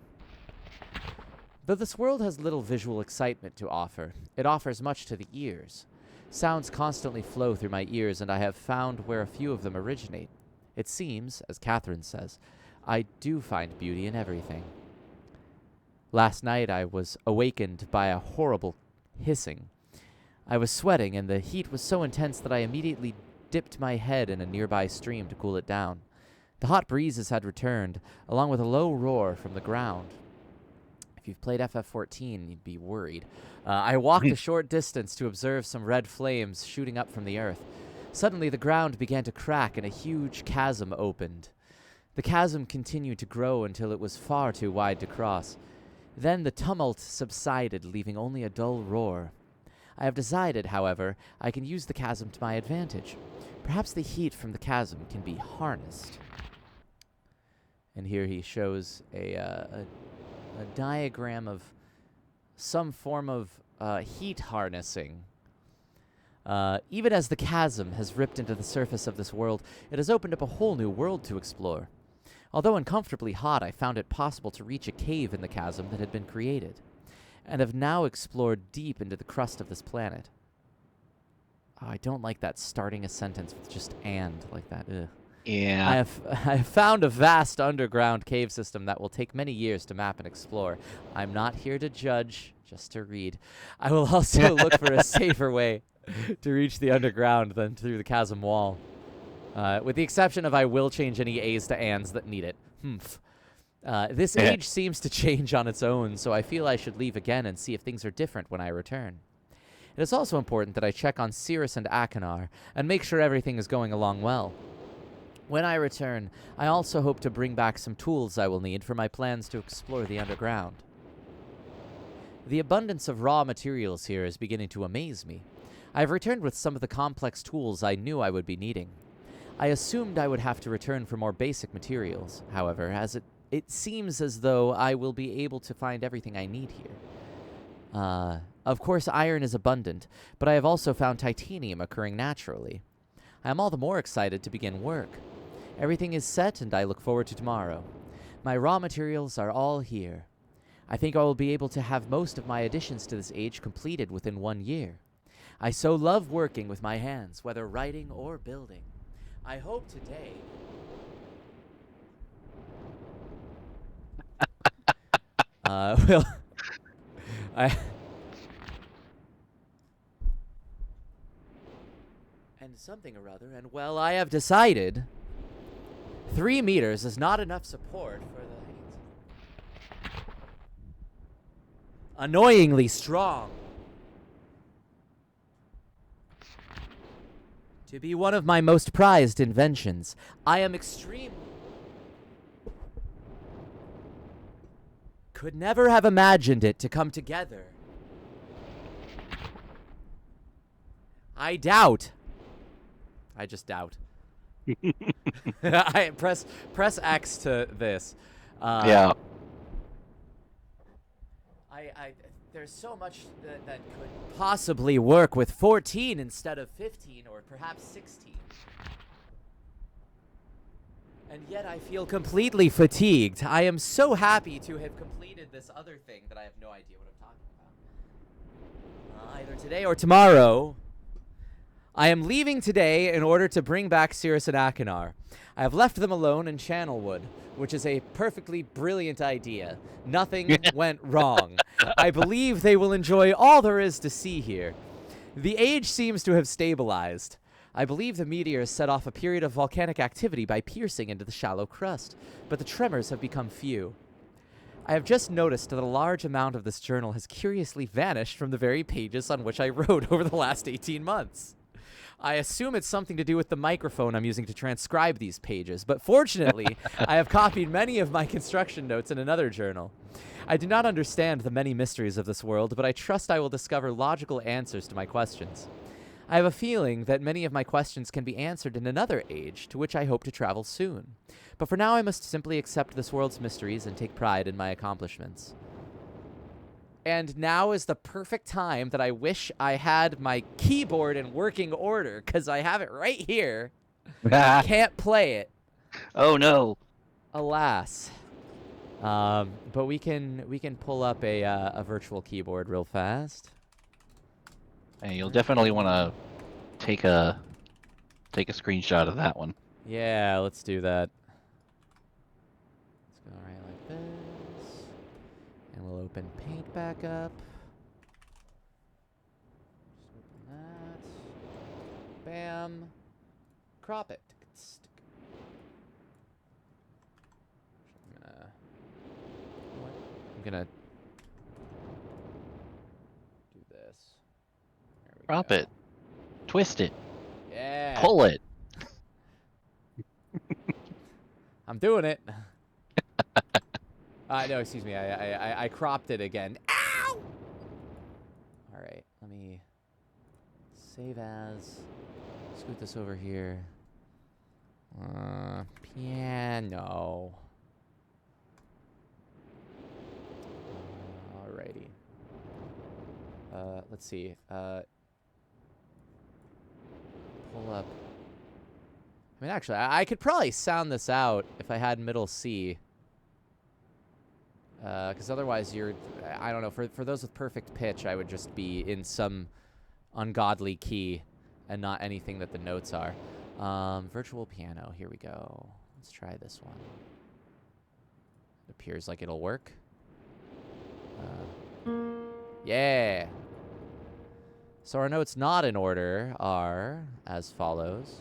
Though this world has little visual excitement to offer, it offers much to the ears. Sounds constantly flow through my ears, and I have found where a few of them originate. It seems, as Catherine says, I do find beauty in everything. Last night I was awakened by a horrible hissing. I was sweating, and the heat was so intense that I immediately dipped my head in a nearby stream to cool it down. The hot breezes had returned, along with a low roar from the ground. If you've played FF14, you'd be worried. I walked a short distance to observe some red flames shooting up from the earth. Suddenly, the ground began to crack and a huge chasm opened. The chasm continued to grow until it was far too wide to cross. Then the tumult subsided, leaving only a dull roar. I have decided, however, I can use the chasm to my advantage. Perhaps the heat from the chasm can be harnessed. And here he shows a diagram of some form of heat harnessing. Even as the chasm has ripped into the surface of this world, it has opened up a whole new world to explore. Although uncomfortably hot, I found it possible to reach a cave in the chasm that had been created, and have now explored deep into the crust of this planet. Oh, I don't like that starting a sentence with just "and" like that. Ugh. Yeah. I have found a vast underground cave system that will take many years to map and explore. I'm not here to judge, just to read. I will also look for a safer way to reach the underground than through the chasm wall. With the exception of I will change any A's to ands that need it. This age seems to change on its own, so I feel I should leave again and see if things are different when I return. It is also important that I check on Cirrus and Akanar and make sure everything is going along well. When I return, I also hope to bring back some tools I will need for my plans to explore the underground. The abundance of raw materials here is beginning to amaze me. I have returned with some of the complex tools I knew I would be needing. I assumed I would have to return for more basic materials, however, as it seems as though I will be able to find everything I need here. Of course, iron is abundant, but I have also found titanium occurring naturally. I am all the more excited to begin work. Everything is set, and I look forward to tomorrow. My raw materials are all here. I think I will be able to have most of my additions to this age completed within 1 year. I so love working with my hands, whether writing or building. I hope today... well... And something or other, and well, I have decided 3 meters is not enough support for the... Annoyingly strong. To be one of my most prized inventions, I am extreme... Could never have imagined it to come together. I doubt. I just doubt. I press X to this. Yeah. There's so much that could possibly work with 14 instead of 15 or perhaps 16. And yet I feel completely fatigued. I am so happy to have completed this other thing that I have no idea what I'm talking about. Either today or tomorrow. I am leaving today in order to bring back Cirrus and Akanar. I have left them alone in Channelwood, which is a perfectly brilliant idea. Nothing went wrong. I believe they will enjoy all there is to see here. The age seems to have stabilized. I believe the meteor set off a period of volcanic activity by piercing into the shallow crust, but the tremors have become few. I have just noticed that a large amount of this journal has curiously vanished from the very pages on which I wrote over the last 18 months. I assume it's something to do with the microphone I'm using to transcribe these pages, but fortunately, I have copied many of my construction notes in another journal. I do not understand the many mysteries of this world, but I trust I will discover logical answers to my questions. I have a feeling that many of my questions can be answered in another age, to which I hope to travel soon. But for now, I must simply accept this world's mysteries and take pride in my accomplishments. And now is the perfect time that I wish I had my keyboard in working order, because I have it right here. I can't play it. Oh no. Alas. But we can pull up a virtual keyboard real fast. Hey, you'll definitely want to take a screenshot of that one. Yeah, let's do that. Let's go right like this. And we'll open Paint back up. Just open that. Bam. Crop it. I'm gonna do this. There we Crop go. it. Twist it. Yeah. Pull it. I'm doing it. No, excuse me. I cropped it again. Ow! All right, let me Save as. Scoot this over here. Piano. Alrighty. Let's see. Pull up. I mean, actually, I could probably sound this out if I had middle C. Because otherwise I don't know, for those with perfect pitch, I would just be in some ungodly key and not anything that the notes are. Virtual piano, here we go. Let's try this one. It appears like it'll work. Yeah. So our notes not in order are as follows.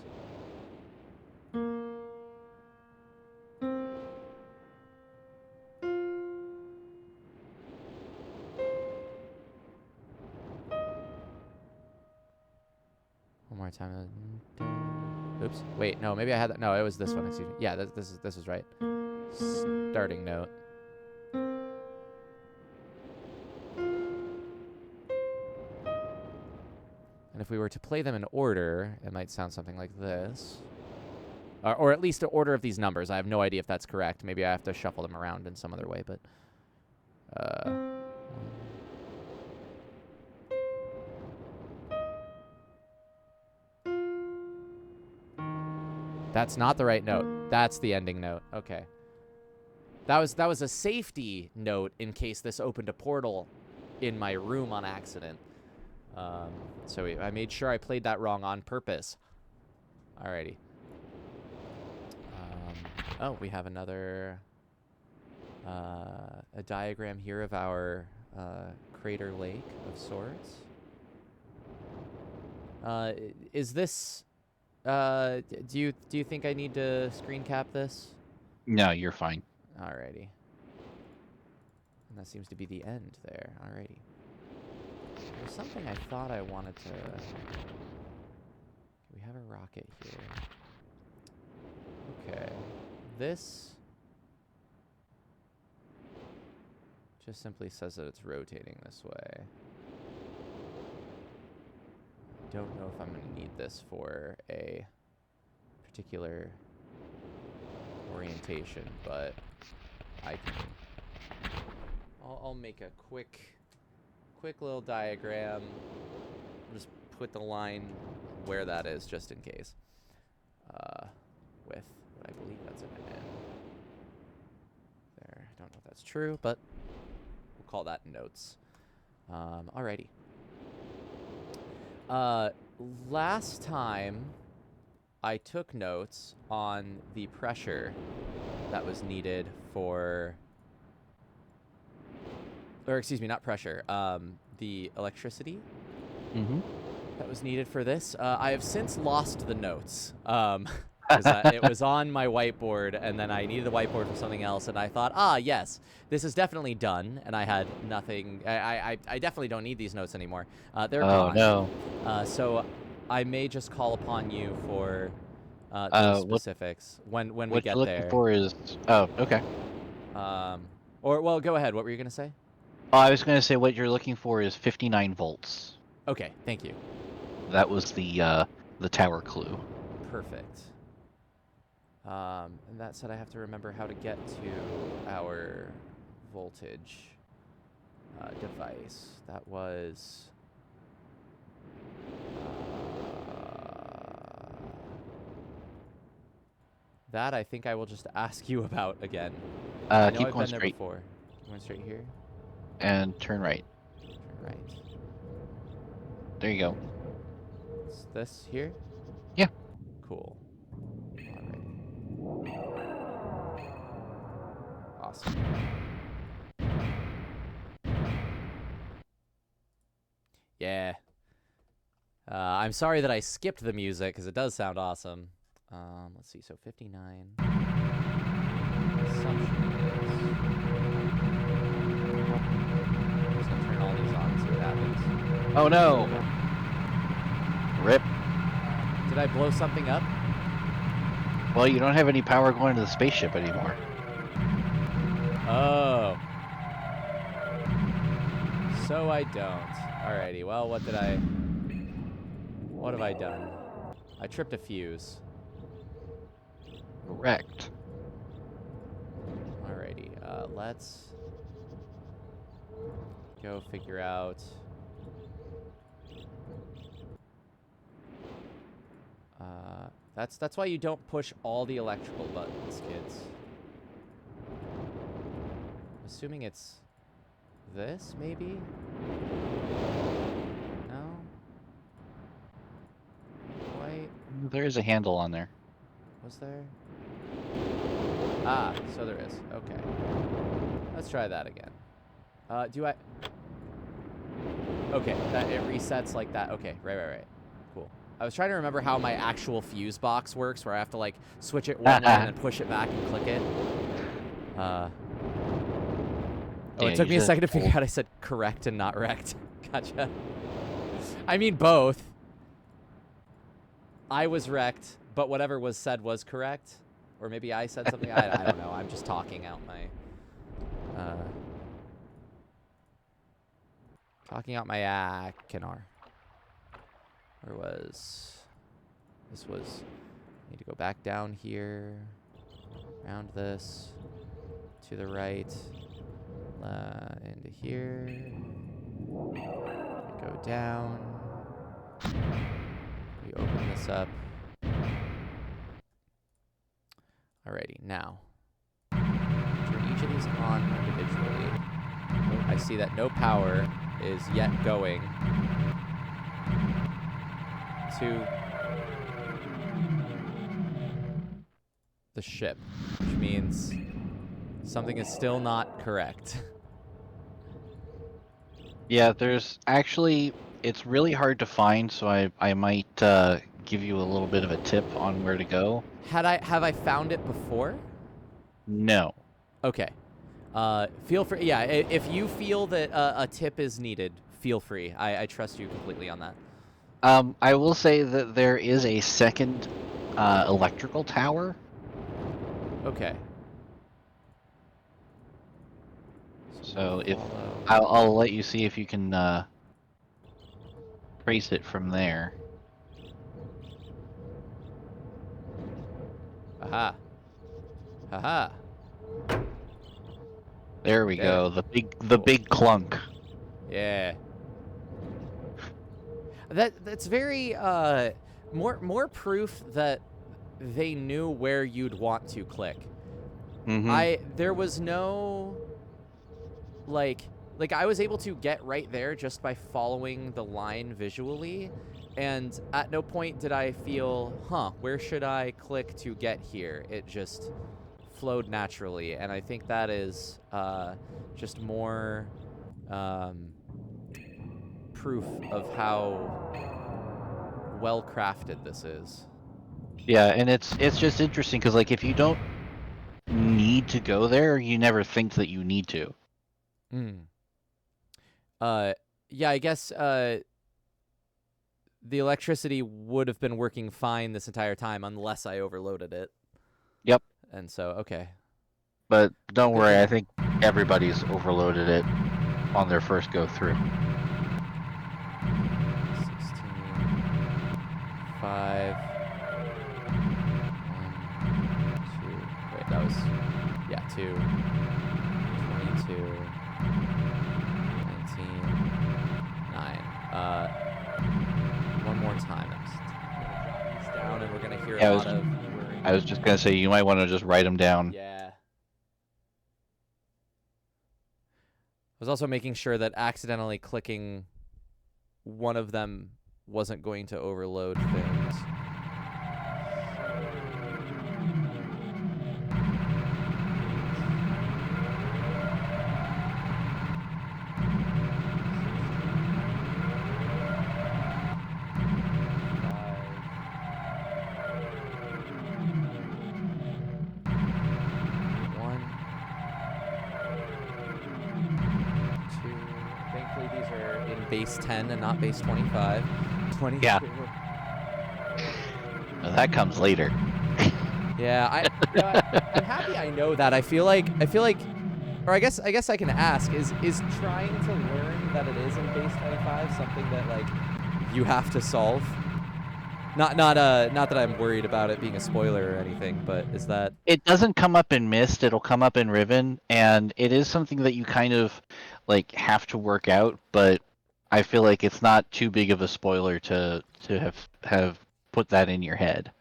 One more time. Oops. Wait, no, maybe I had that. No, it was this one, excuse me. Yeah, this is right. Starting note. And if we were to play them in order, it might sound something like this. Or at least the order of these numbers. I have no idea if that's correct. Maybe I have to shuffle them around in some other way, but... That's not the right note. That's the ending note. Okay. That was a safety note in case this opened a portal in my room on accident. So I made sure I played that wrong on purpose. Alrighty. Oh, we have another a diagram here of our crater lake of sorts. Is this? Do you think I need to screen cap this? No, you're fine. Alrighty. And that seems to be the end there. Alrighty. There's something I thought I wanted to... We have a rocket here. Okay. This just simply says that it's rotating this way. Don't know if I'm going to need this for a particular orientation, but I can... I'll make a quick little diagram. Just put the line where that is, just in case. With what I believe that's an N. There, I don't know if that's true, but we'll call that notes. Alrighty. Last time I took notes on the pressure that was needed for... Or excuse me, not pressure. The electricity that was needed for this. I have since lost the notes. It was on my whiteboard, and then I needed the whiteboard for something else, and I thought, yes, this is definitely done, and I had nothing. I definitely don't need these notes anymore. They're gone. Oh, no. So I may just call upon you for those specifics when we get there. What you're looking for is... Oh, okay. Well, go ahead. What were you going to say? Oh, I was going to say what you're looking for is 59 volts. Okay, thank you. That was the tower clue. Perfect. And that said, I have to remember how to get to our voltage device. That was... that I think I will just ask you about again. I know Keep I've going been there straight. before. Going straight here? And turn right. Turn right. There you go. Is this here? Yeah. Cool. Alright. Awesome. Yeah. I'm sorry that I skipped the music, because it does sound awesome. Let's see, so 59. Assumption is... I'm just going to turn all these on and see what happens. Oh, no! Rip. Did I blow something up? Well, you don't have any power going to the spaceship anymore. Oh. So I don't. Alrighty, well, what did I... What have I done? I tripped a fuse. Correct. Alrighty, let's go figure out. That's why you don't push all the electrical buttons, kids. Assuming it's this, maybe? No? Quite. There is a handle on there. Was there? Ah, so there is. Okay. Let's try that again. Do I... Okay, that it resets like that. Okay, right. Cool. I was trying to remember how my actual fuse box works, where I have to, like, switch it one way and then push it back and click it. Oh, Yeah, it took you me a said second to figure old. out I said correct and not wrecked. Gotcha. I mean both. I was wrecked, but whatever was said was correct. Or maybe I said something. I don't know. I'm just talking out my... talking out my Kinar. Where was... This was... Need to go back down here. Around this. To the right. Into here. Go down. We open this up. Alrighty, now. Turn each of these on individually. Oh, I see that no power is yet going to the ship, which means something is still not correct. Yeah, there's actually, it's really hard to find, so I might give you a little bit of a tip on where to go. Have I found it before? No. Okay. Feel free. Yeah, if you feel that a tip is needed, feel free. I trust you completely on that. I will say that there is a second electrical tower. Okay. So if follow. I'll let you see if you can trace it from there. Aha. Haha. There we There. go. The big clunk. Yeah. That's very more proof that they knew where you'd want to click. Mm-hmm. There was no like I was able to get right there just by following the line visually, and at no point did I feel, where should I click to get here? It just flowed naturally, and I think that is just more proof of how well crafted this is. Yeah, and it's just interesting because like if you don't need to go there, you never think that you need to. Yeah, I guess the electricity would have been working fine this entire time unless I overloaded it. Yep. And so, okay. But don't Good worry, thing. I think everybody's overloaded it on their first go through. 16, 5, 1, 2. Wait, that was, 2, 22, 19, 9. One more time. I'm just gonna drop these down, and we're gonna hear Yeah, a lot of whirring. I was just gonna say you might want to just write them down. Yeah. I was also making sure that accidentally clicking one of them wasn't going to overload things. Base 10 and not base 25. 22. Yeah. Well, that comes later. Yeah, I'm happy I know that. I feel like, or I guess I can ask, is trying to learn that it is in base 25 something that like you have to solve? Not that I'm worried about it being a spoiler or anything, but is that It doesn't come up in Myst, it'll come up in Riven, and it is something that you kind of like have to work out, but I feel like it's not too big of a spoiler to have put that in your head.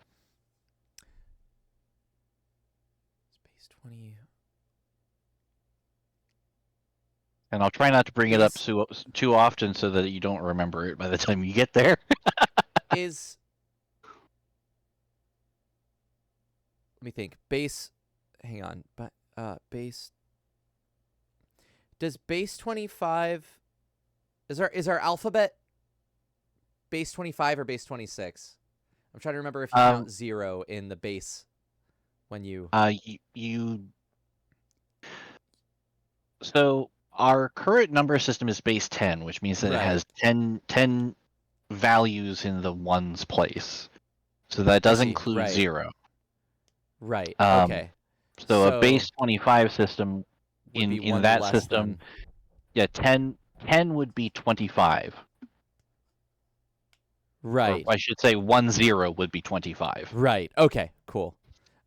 Space 20? And I'll try not to bring it up Is too often so that you don't remember it by the time you get there. is let me think. Base, hang on, but base. Does base 25? Is our alphabet base 25 or base 26? I'm trying to remember if you count 0 in the base when you. So our current number system is base 10, which means that it has 10 values in the ones place. So that does include 0. Right. Um, Okay. So a base 25 system would be in one that less system, than. 10 would be 25. Right. Or I should say 10 would be 25. Right. Okay. Cool.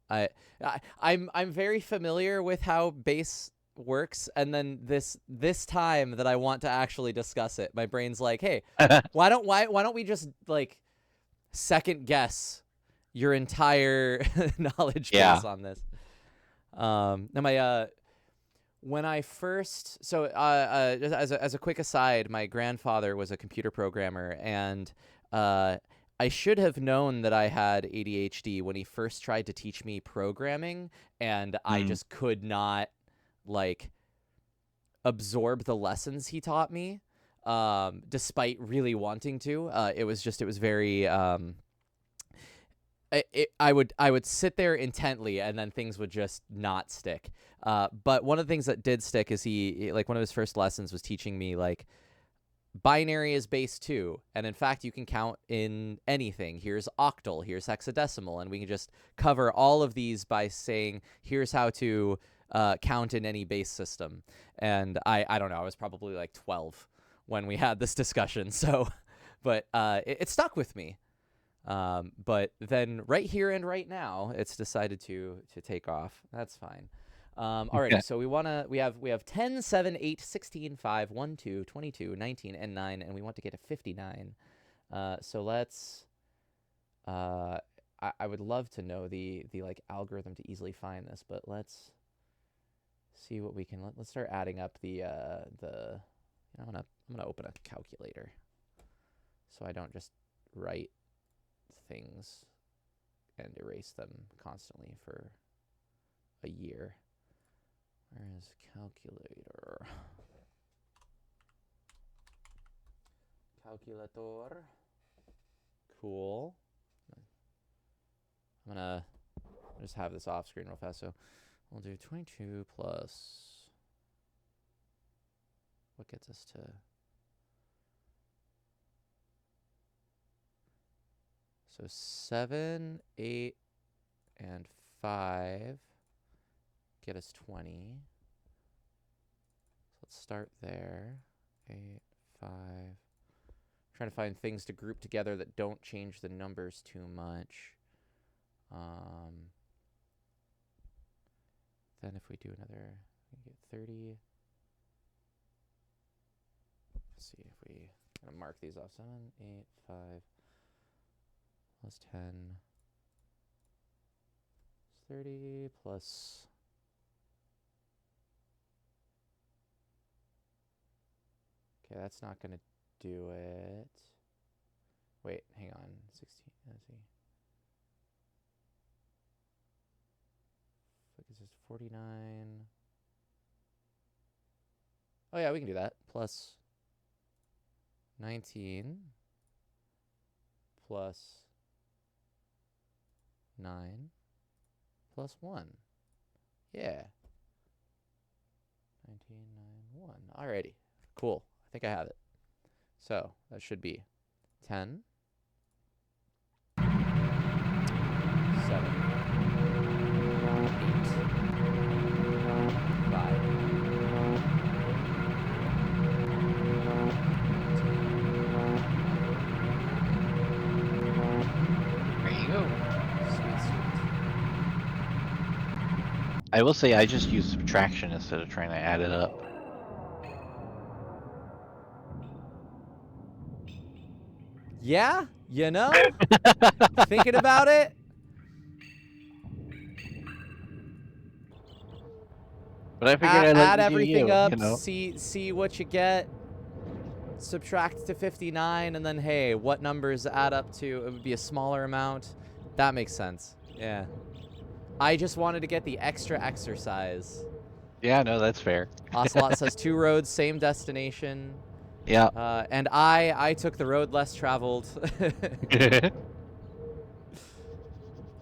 I'm very familiar with how base works, and then this time that I want to actually discuss it, my brain's like, hey, why don't we just like second guess your entire knowledge base on this? Now when I first, just as a quick aside, my grandfather was a computer programmer, and I should have known that I had ADHD when he first tried to teach me programming, and I just could not like absorb the lessons he taught me, despite really wanting to. It was very. I would sit there intently, and then things would just not stick. But one of the things that did stick is he like one of his first lessons was teaching me like binary is base 2, and in fact you can count in anything. Here's octal, here's hexadecimal, and we can just cover all of these by saying here's how to count in any base system. And I don't know, I was probably like 12 when we had this discussion, so but it stuck with me. But then right here and right now, it's decided to take off. That's fine. Alrighty, so we have 10, 7, 8, 16, 5, 1, 2, 22, 19, and 9, and we want to get to 59. So let's. I would love to know the like algorithm to easily find this, but let's see what we can. Let's start adding up the. I'm gonna open a calculator, so I don't just write things and erase them constantly for a year. Where is calculator? Calculator. Cool. I'm gonna just have this off screen real fast. So we'll do 22 plus. What gets us to? So 7, 8, and 5 get us 20. So let's start there. 8, 5. Trying to find things to group together that don't change the numbers too much. Then if we do another, we get 30. Let's see if we gonna mark these off. 7, 8, 5. Plus 10 is 30 plus. Okay, that's not going to do it. Wait, hang on. 16. Let's see. This is 49. Oh, yeah, we can do that. Plus 19 plus 9 plus 1. Yeah. 19, 9, 1. Alrighty. Cool. I think I have it. So that should be 10, 7, 8, 5, 19, I will say I just use subtraction instead of trying to add it up. Yeah, you know, thinking about it. But I figured I'd let Add you do everything you, up, you know. see what you get. Subtract to 59, and then hey, what numbers add up to? It would be a smaller amount. That makes sense. Yeah. I just wanted to get the extra exercise. Yeah, no, that's fair. Ocelot says 2 roads, same destination. Yeah. And I took the road less traveled.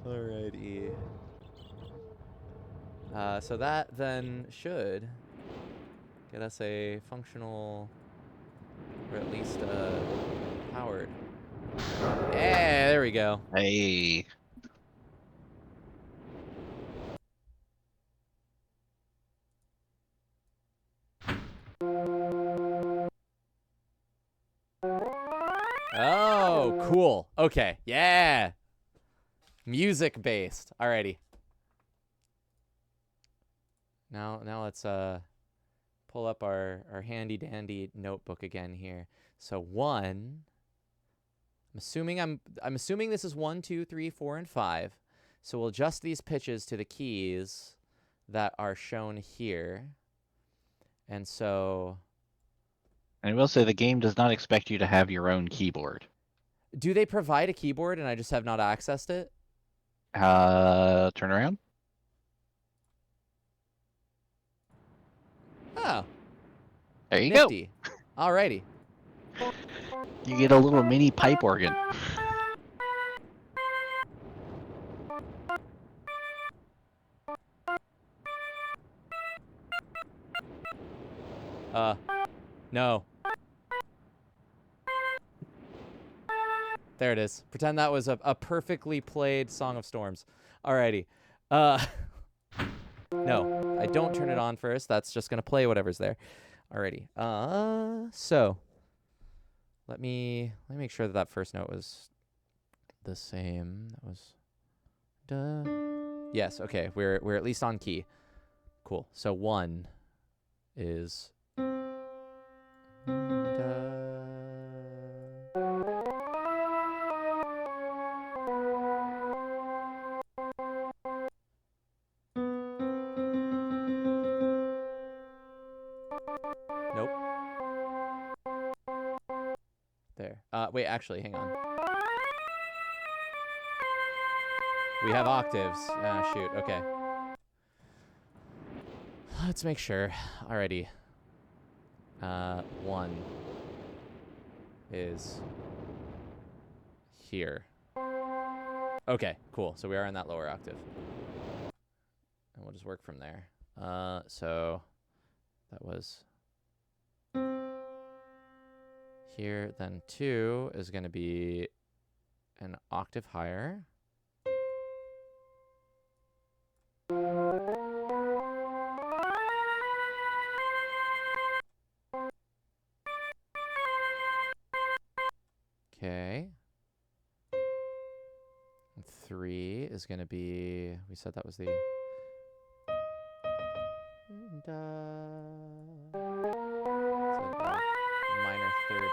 Alrighty. So that then should get us a functional, or at least powered. Yeah, there we go. Hey. Oh, cool. Okay, yeah. Music based. Alrighty. Now let's pull up our handy dandy notebook again here. So 1. I'm assuming this is 1, 2, 3, 4, and 5. So we'll adjust these pitches to the keys that are shown here. And so I will say the game does not expect you to have your own keyboard. do they provide a keyboard and I just have not accessed it? Turn around. Oh, There you nifty. Alrighty. go. You get a little mini pipe organ. No. There it is. Pretend that was a perfectly played Song of Storms. Alrighty. No, I don't turn it on first. That's just gonna play whatever's there. Alrighty. So let me make sure that that first note was the same. That was Yes, okay. We're at least on key. Cool. So 1 is Nope. There. Wait, actually, hang on. We have octaves. Ah, shoot. Okay. Let's make sure. Alrighty. 1 is here. Okay, cool. So we are in that lower octave. And we'll just work from there. So that was here. Then 2 is going to be an octave higher. Okay. And 3 is going to be, we said that was the it's a minor third up.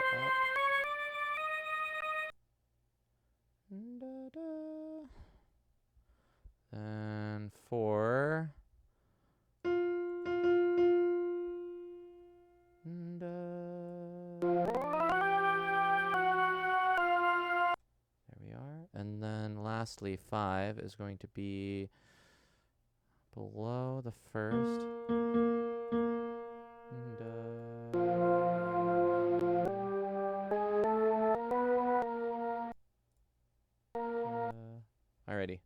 Then 4. There we are. And then lastly, 5 is going to be below the first. Alrighty.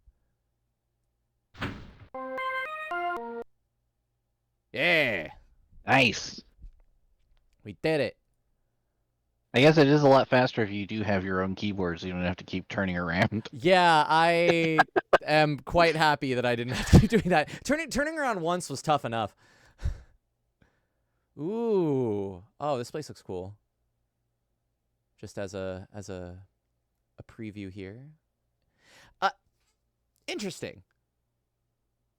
Yeah! Nice. We did it. I guess it is a lot faster if you do have your own keyboard, so you don't have to keep turning around. Yeah, I am quite happy that I didn't have to be doing that. Turning around once was tough enough. Ooh. Oh, this place looks cool. Just as a preview here. Interesting.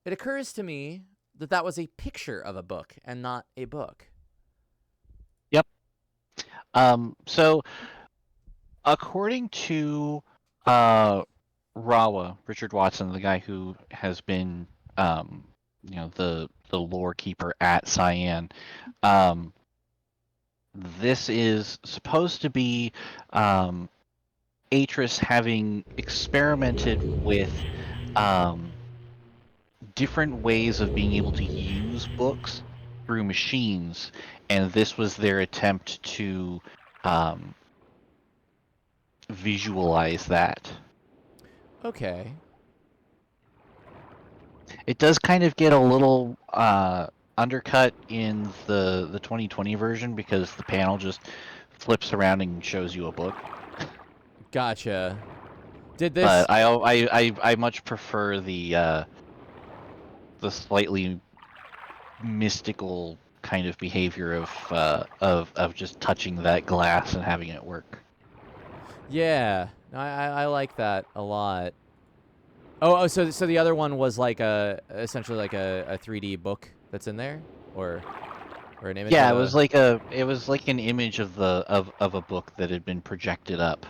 It occurs to me that that was a picture of a book and not a book. Yep. So according to Rawa, Richard Watson, the guy who has been the lore keeper at Cyan, this is supposed to be Atris having experimented with different ways of being able to use books through machines, and this was their attempt to visualize that. Okay. It does kind of get a little undercut in the 2020 version because the panel just flips around and shows you a book. Gotcha. Did this... But I much prefer the slightly mystical kind of behavior of just touching that glass and having it work. Yeah, I like that a lot. So the other one was like essentially like a 3D book that's in there, or an image. Yeah, of it was like an image of a book that had been projected up.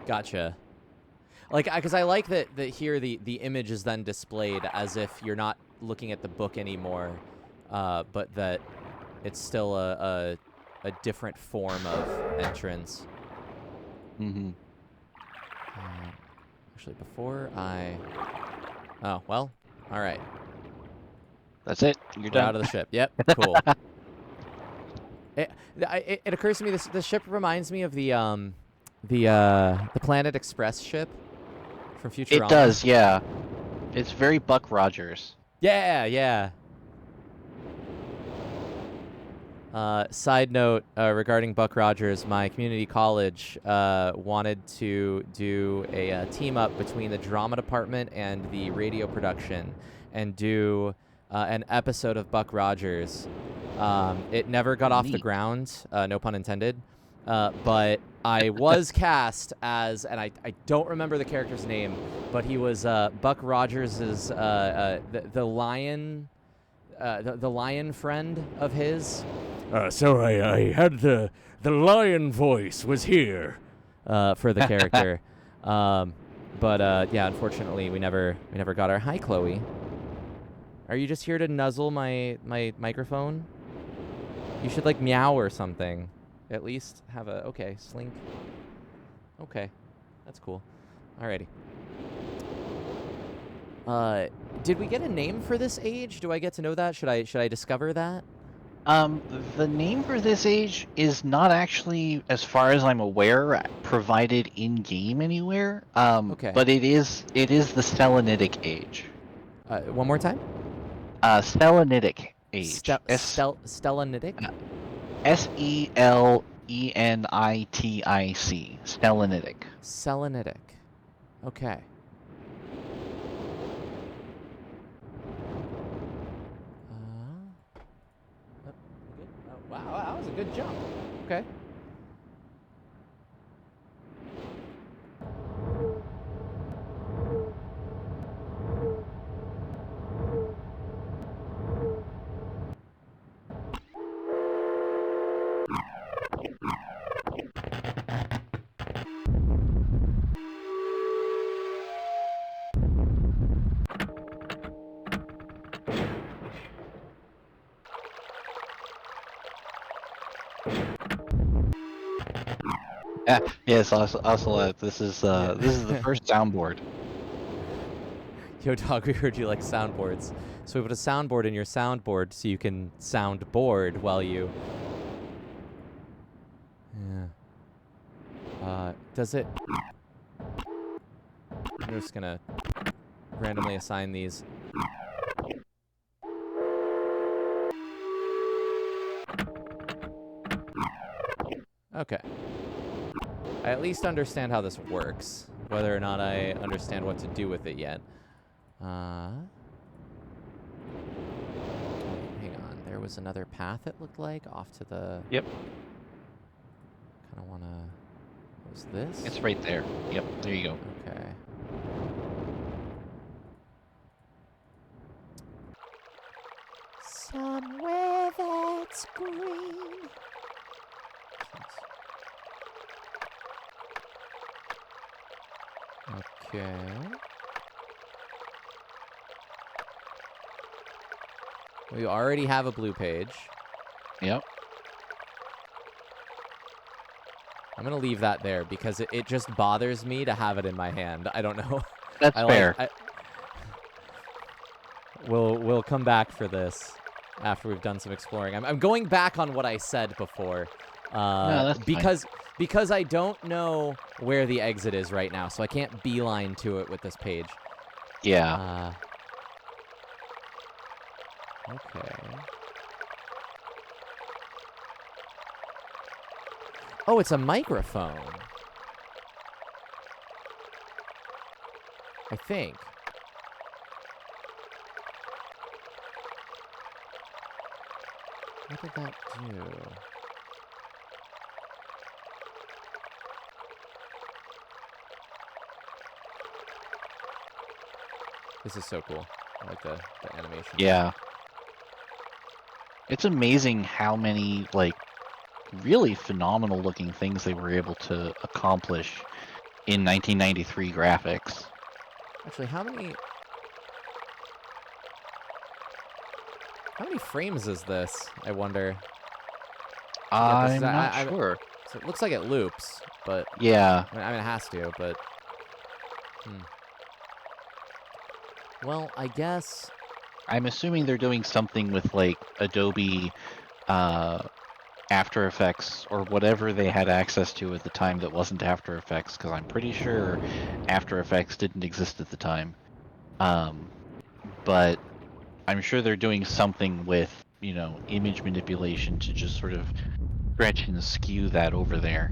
Gotcha. Like, because I like that here the image is then displayed as if you're not looking at the book anymore, but that it's still a different form of entrance. Mm-hmm. Actually, before I... Oh, well, all right. That's it. You're We're done. out of the ship. Yep, cool. It occurs to me this ship reminds me of the Planet Express ship from Futurama. It does, yeah. It's very Buck Rogers. Yeah. Side note regarding Buck Rogers, my community college wanted to do a team up between the drama department and the radio production and do an episode of Buck Rogers. It never got off the Neat. ground, no pun intended, but I was cast as, and I don't remember the character's name, but he was Buck Rogers' the lion, the lion friend of his. So I had the lion voice was here for the character, but yeah, unfortunately we never got our... Hi, Chloe. Are you just here to nuzzle my microphone? You should like meow or something. At least have a... Okay, slink. Okay, that's cool. Alrighty. Did we get a name for this age? Do I get to know that? Should I discover that? The name for this age is not actually, as far as I'm aware, provided in game anywhere. Okay. But it is the Selenitic age. One more time? Selenitic age. Stellanitic? Selenitic. Selenitic. Selenitic. Okay. Good? Oh, wow, that was a good jump. Okay. Yes, also this is the first soundboard. Yo, dog, we heard you like soundboards. So we put a soundboard in your soundboard so you can sound bored while you... Yeah. Does it... I'm just gonna randomly assign these. Okay. I at least understand how this works. Whether or not I understand what to do with it yet. Wait, hang on. There was another path, it looked like, off to the... Yep. Kind of want to... What was this? It's right there. Yep, there you go. Okay. Okay. We already have a blue page. Yep. I'm gonna leave that there because it just bothers me to have it in my hand. I don't know. That's fair. We'll come back for this after we've done some exploring. I'm going back on what I said before. No, that's fine. Because I don't know where the exit is right now, so I can't beeline to it with this page. Yeah. Okay. Oh, it's a microphone. I think. What did that do? This is so cool. I like the animation. Yeah. It's amazing how many, like, really phenomenal looking things they were able to accomplish in 1993 graphics. Actually, how many frames is this? I wonder. I'm not sure. So it looks like it loops, but Yeah. I mean it has to, but Well, I guess I'm assuming they're doing something with like Adobe After Effects or whatever they had access to at the time that wasn't After Effects, because I'm pretty sure After Effects didn't exist at the time. But I'm sure they're doing something with, you know, image manipulation to just sort of stretch and skew that over there.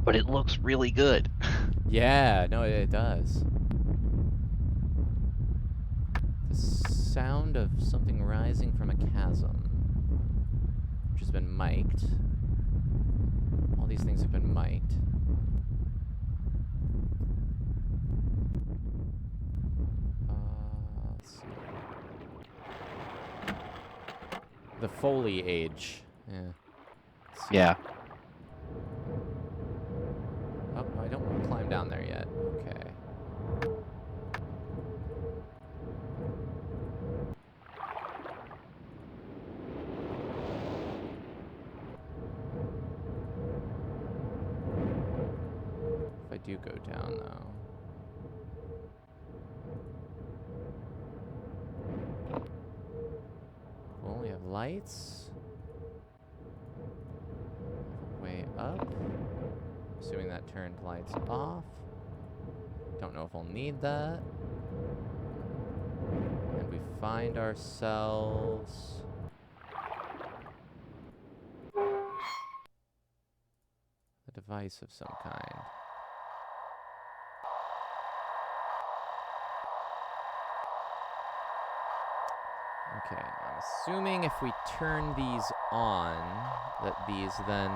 But it looks really good. yeah, no, it does. The sound of something rising from a chasm, which has been mic'd. All these things have been mic'd. Let's see. The foliage. Yeah. Let's see. Yeah. Oh, I don't want to climb down there yet. Okay. If I do go down, though. Well, we have lights. Way up. Assuming that turned lights off. Don't know if we'll need that. And we find ourselves... a device of some kind. Okay, I'm assuming if we turn these on, that these then...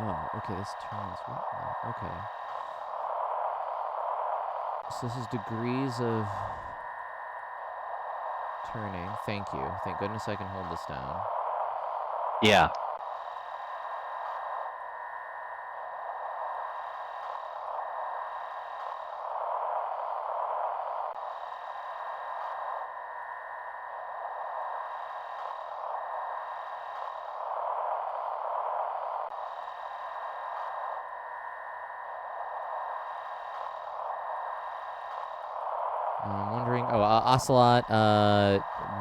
Oh, okay, this turns... Okay. So this is degrees of turning. Thank you. Thank goodness I can hold this down. Yeah. I'm wondering... Oh, Ocelot,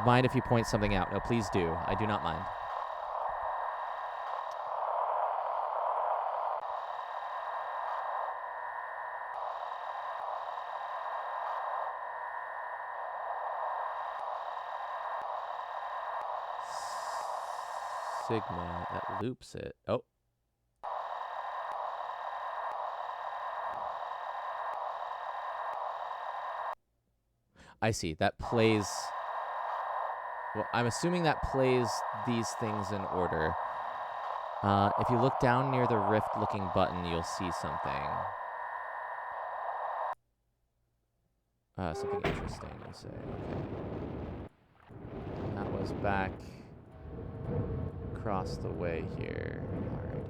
mind if you point something out? No, please do. I do not mind. Sigma, that loops it. Oh. I see. That plays... Well, I'm assuming that plays these things in order. If you look down near the rift-looking button, you'll see something. Something interesting, you say. Okay. That was back across the way here. Alrighty.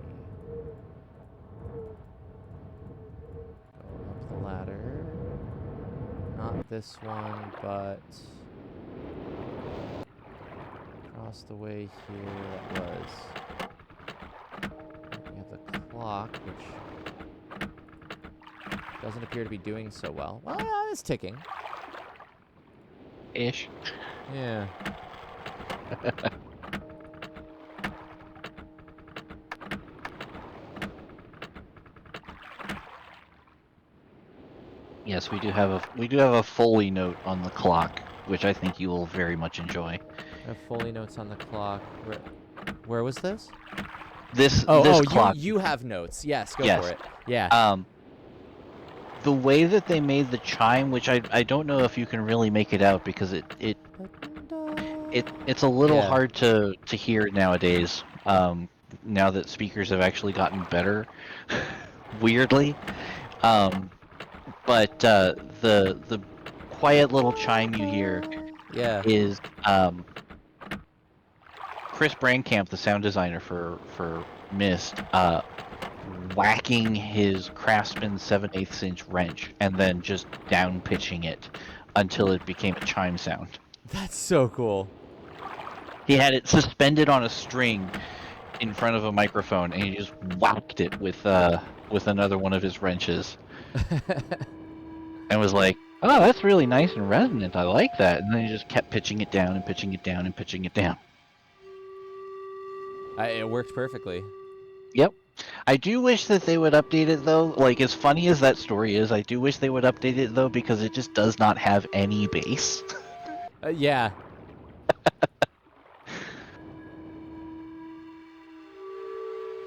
this one, but across the way here that was. We have the clock, which doesn't appear to be doing so well. Well, yeah, it's ticking. Ish. Yeah. Yes, we do have a Foley note on the clock, which I think you will very much enjoy. I have Foley notes on the clock. Where was this? This Oh, clock. you have notes. Yes, go Yes. for it. Yeah. The way that they made the chime, which I don't know if you can really make it out because it's a little Yeah. hard to hear nowadays. Now that speakers have actually gotten better, weirdly. But the quiet little chime you hear Yeah. is Chris Brankamp, the sound designer for Myst, whacking his Craftsman 7/8 inch wrench and then just down pitching it until it became a chime sound. That's so cool. He had it suspended on a string in front of a microphone, and he just whacked it with another one of his wrenches, and was like, "Oh, that's really nice and resonant. I like that." And then he just kept pitching it down and pitching it down and pitching it down. It worked perfectly. Yep. I do wish that they would update it though. Like, as funny as that story is, I do wish they would update it though, because it just does not have any bass. Yeah.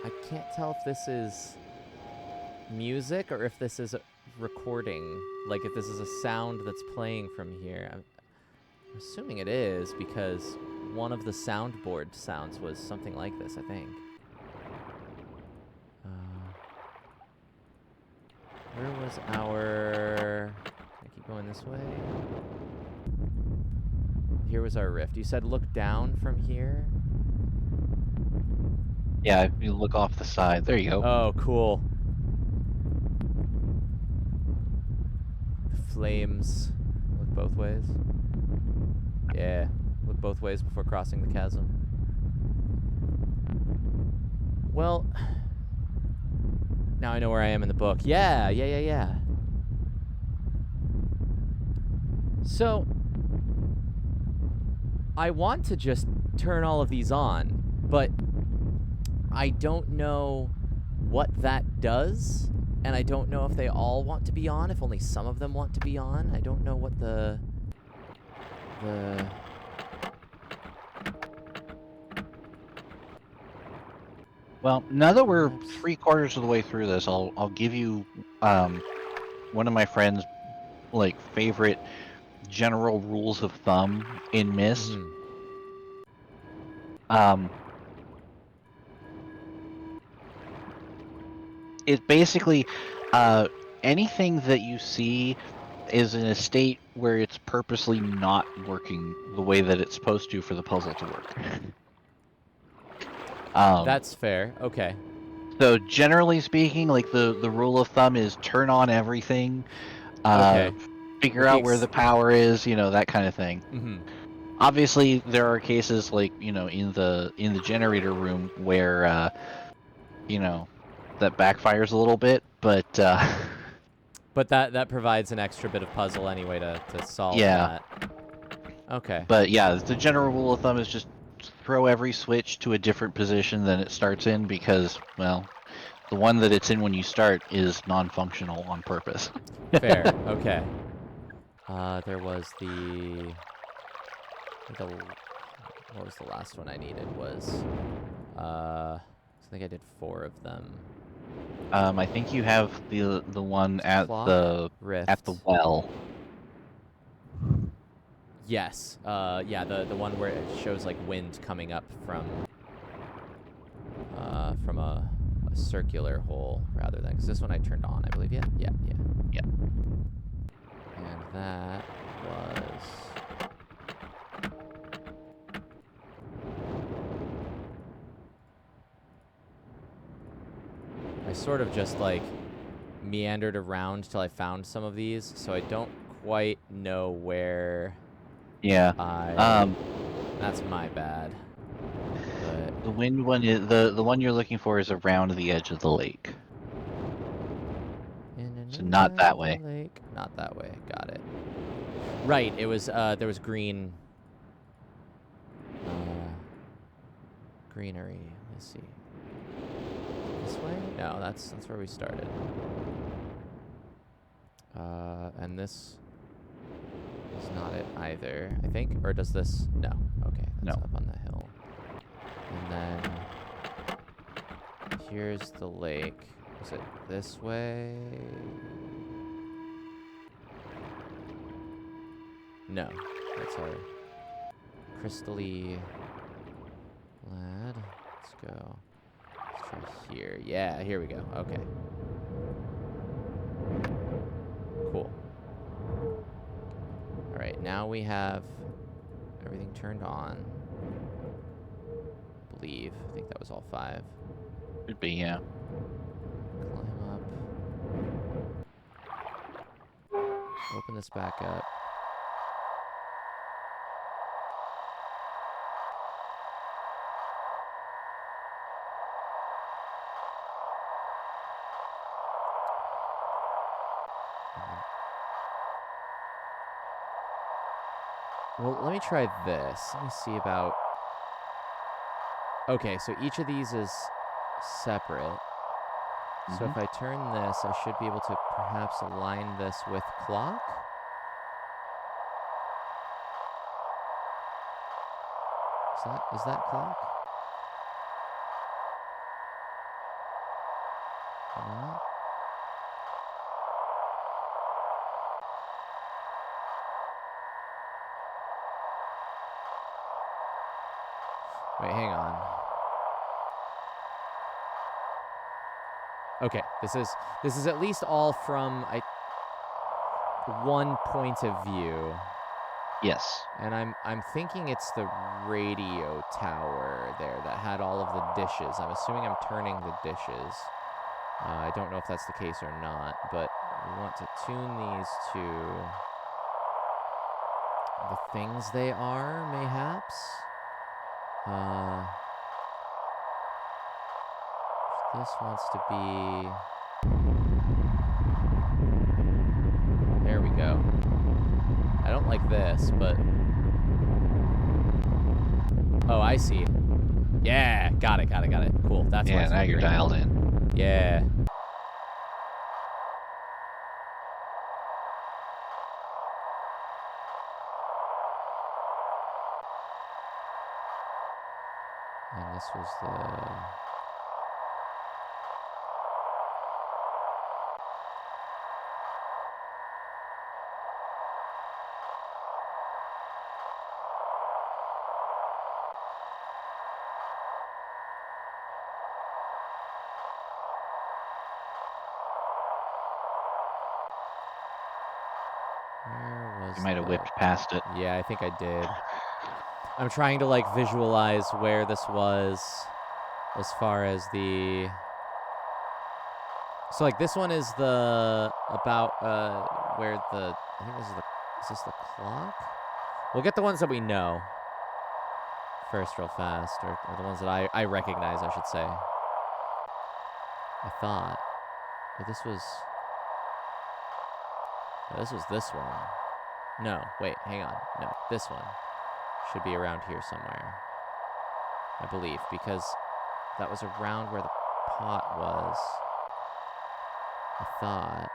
I can't tell if this is music or if this is a recording. Like, if this is a sound that's playing from here. I'm assuming it is, because one of the soundboard sounds was something like this, I think. Where was our... Can I keep going this way? Here was our rift. You said look down from here? Yeah, if you look off the side. There you go. Oh, cool. The flames. Look both ways. Yeah. Look both ways before crossing the chasm. Well... Now I know where I am in the book. Yeah. So, I want to just turn all of these on, but I don't know what that does, and I don't know if they all want to be on, if only some of them want to be on. I don't know what the... Well, now that we're 3/4 of the way through this, I'll give you one of my friend's like favorite general rules of thumb in Myst. It's basically anything that you see is in a state where it's purposely not working the way that it's supposed to for the puzzle to work. That's fair. Okay. So generally speaking, like the rule of thumb is turn on everything. Okay. Figure out where the power is, that kind of thing. Mm-hmm. Obviously, there are cases like in the generator room where that backfires a little bit, but But that provides an extra bit of puzzle anyway to solve that. Okay. But yeah, the general rule of thumb is just throw every switch to a different position than it starts in, because, well, the one that it's in when you start is non-functional on purpose. Fair. Okay. There was what was the last one I needed? Was I think I did 4 of them. I think you have the one at the well. Yes. Yeah, the one where it shows like wind coming up from a circular hole rather than, because this one I turned on, I believe. Yeah. And that was I sort of just like meandered around till I found some of these, so I don't quite know where Yeah. That's my bad. But The wind one is the one you're looking for is around the edge of the lake. So not that way. lake. Not that way. Got it. Right. It was. There was green. Greenery. Let's see. This way? No, that's where we started. And this is not it either, I think. Or does this? No. Okay, that's No. up on the hill. And then here's the lake. Is it this way? No. That's our crystally lad. Let's go. Let's try here. Yeah, here we go. Okay. Cool. Alright, now we have everything turned on. I believe. I think that was all 5. Could be, yeah. Climb up. Open this back up. Well, let me try this. Let me see about... Okay, so each of these is separate. So if I turn this, I should be able to perhaps align this with clock. Is that clock? No? Wait, hang on. Okay, this is at least all from one point of view. Yes. And I'm thinking it's the radio tower there that had all of the dishes. I'm assuming I'm turning the dishes. I don't know if that's the case or not, but we want to tune these to the things they are, mayhaps. This wants to be... There we go. I don't like this, but... Oh, I see. Yeah, got it. Cool, that's why Yeah, it's now you're green. dialed in. Yeah. And this was the... Where was You might have the... whipped past it. Yeah, I think I did. I'm trying to, like, visualize where this was as far as the... So, like, this one is the... About, where the... I think this is the... Is this the clock? We'll get the ones that we know first real fast, or the ones that I recognize, I should say. I thought. But this was... Oh, this was this one. No, wait, hang on. No, this one should be around here somewhere, I believe, because that was around where the pot was. I thought.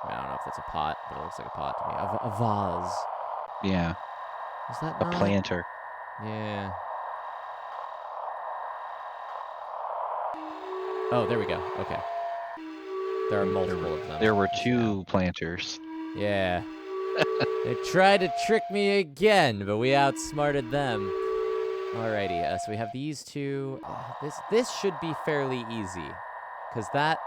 I mean, I don't know if that's a pot, but it looks like a pot to me. A vase. Yeah. Is that A not? planter. Yeah. Oh, there we go. Okay. There are multiple of them. There were 2 planters. Yeah. They tried to trick me again, but we outsmarted them. Alrighty, so we have these 2. This should be fairly easy, because that...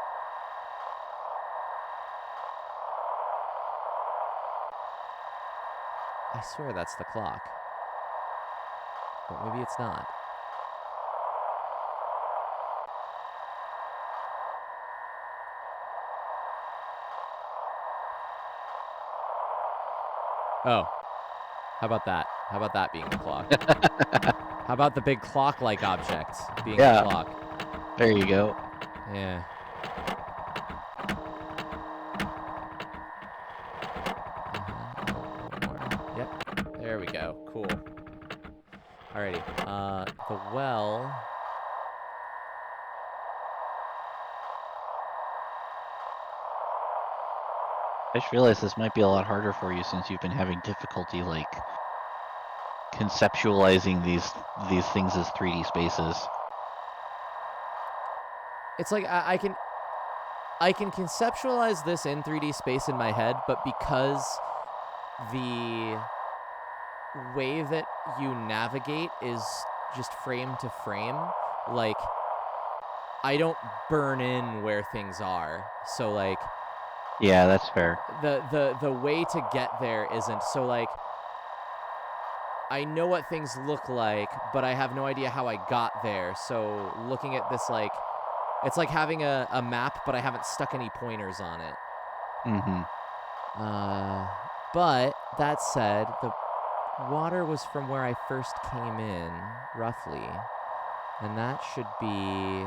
I swear that's the clock. But maybe it's not. Oh, how about that? How about that being the clock? How about the big clock-like object being Yeah. the clock? There you go. Yeah. A little more. Yep. There we go. Cool. Alrighty. The well. I just realized this might be a lot harder for you since you've been having difficulty like conceptualizing these things as 3D spaces. It's like I can conceptualize this in 3D space in my head, but because the way that you navigate is just frame to frame, like I don't burn in where things are. So like Yeah, that's fair. the way to get there isn't so like I know what things look like, but I have no idea how I got there. So looking at this like it's like having a map, but I haven't stuck any pointers on it. Mm-hmm. But that said, the water was from where I first came in, roughly. And that should be...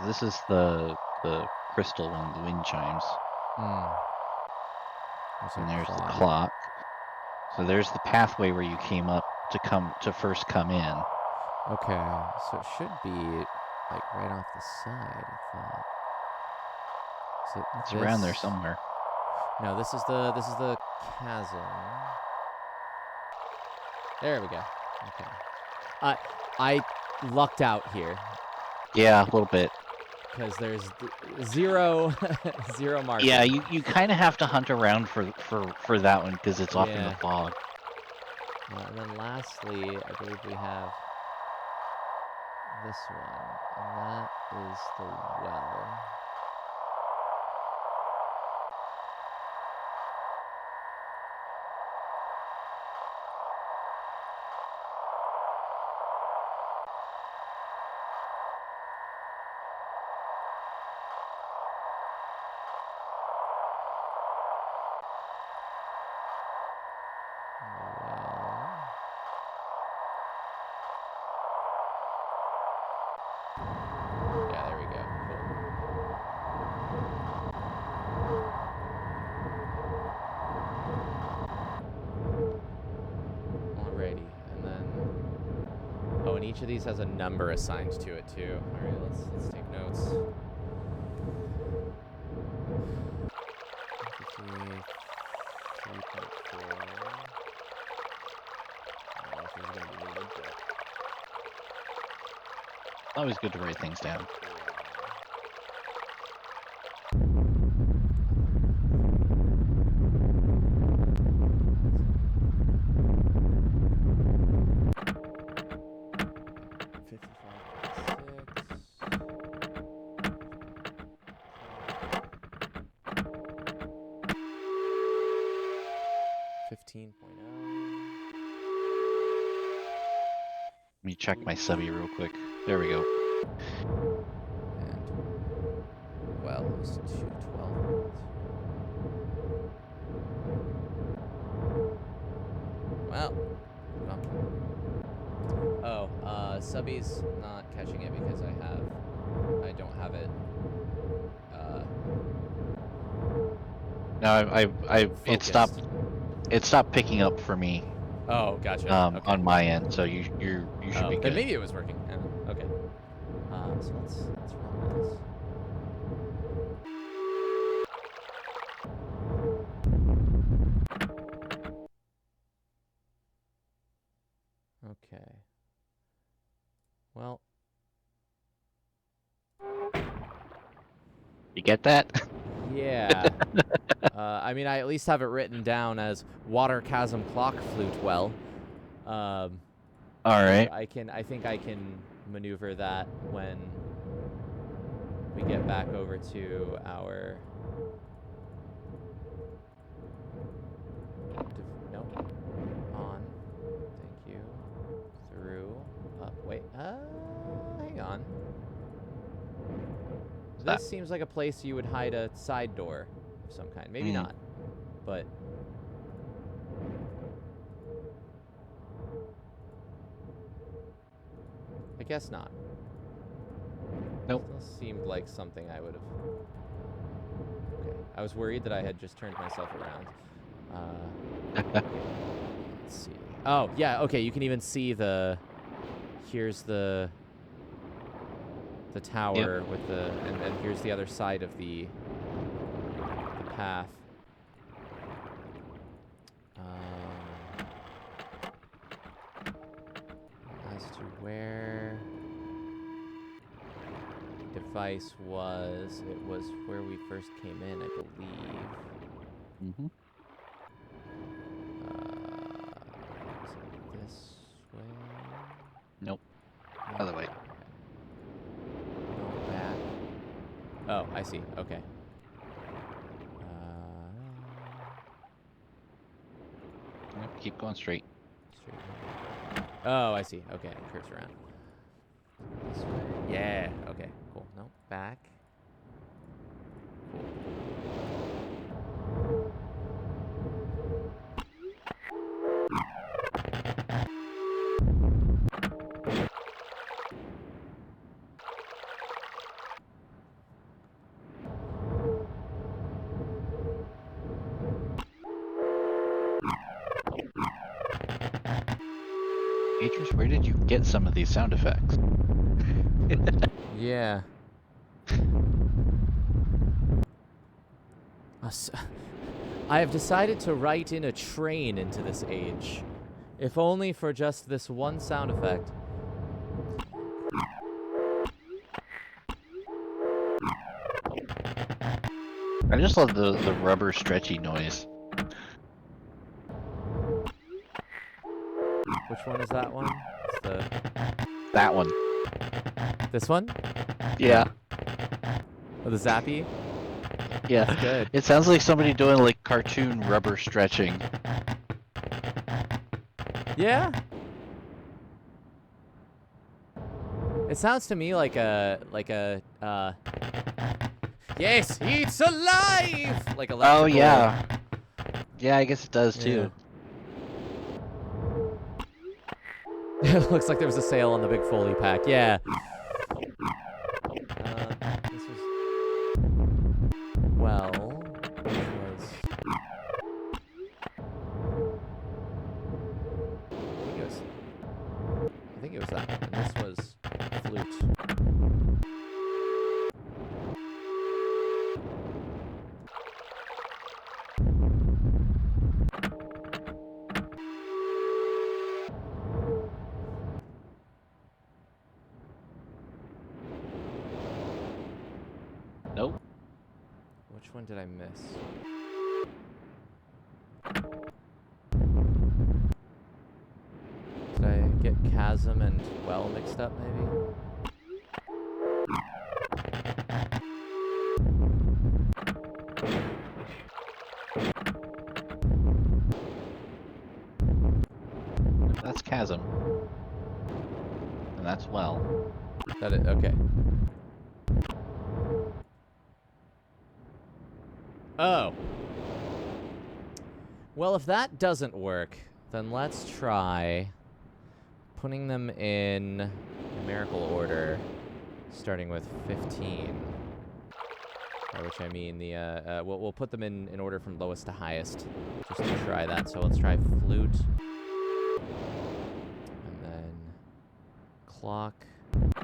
This is the crystal one, the wind chimes. And there's the clock. So there's the pathway where you came up to first come in. Okay, so it should be like right off the side, I thought. Is it It's this? around there somewhere. No, this is the chasm. There we go. Okay. I lucked out here Yeah, a little bit. because there's zero zero markers. Yeah, you kind of have to hunt around for that one because it's off in the Yeah. fog. And then lastly, I believe we have this one, and that is the well. Yeah, there we go. Cool. Alrighty, and then and each of these has a number assigned to it too. All right, let's take notes. 53.4. Always good to write things down. Let me check my subby real quick. There we go. And well, it was 212. Well, subby's not catching it because I don't have it. No, it Focused. stopped picking up for me. Oh, gotcha. Okay. On my end, so you should be good. Then maybe it was working. Okay. So let's run this. Okay. Well. You get that? Yeah. I mean, I at least have it written down as water chasm clock flute well. All right. I think I can maneuver that when we get back over to our. No. On. Hang on. that? This seems like a place you would hide a side door of some kind. Maybe Hmm. not, but... I guess not. Nope. Still seemed like something I would have... Okay. I was worried that I had just turned myself around. Let's see. Oh, yeah, okay, you can even see the... Here's the tower with the... And here's the other side of the path. As to where the device was, it was where we first came in, I believe. Mm-hmm. Is it this way? Nope. No. Other way. Go back. Oh, I see. Okay. Yep, keep going straight. Straight line. Oh, I see. Okay, it curves around. This way. Yeah. Okay. Cool. No, back. Cool. Beatrice, where did you get some of these sound effects? Yeah. I have decided to write in a train into this age, if only for just this one sound effect. I just love the rubber stretchy noise. Which one is that one? It's That one. this one? Yeah. Oh, the zappy? Yeah. That's good. It sounds like somebody doing like cartoon rubber stretching. Yeah. It sounds to me like a yes, it's alive! Like electrical. Oh yeah. Yeah, I guess it does too. It looks like there was a sale on the big Foley pack. Yeah. This was which was I think it was that one, and this was flute. Nope. Which one did I miss? Did I get chasm and well mixed up, maybe? That's chasm. And that's well. That it? Okay. Oh. Well, if that doesn't work, then let's try putting them in numerical order, starting with 15. By which I mean the we'll put them in order from lowest to highest, just to try that. So let's try flute, and then clock, and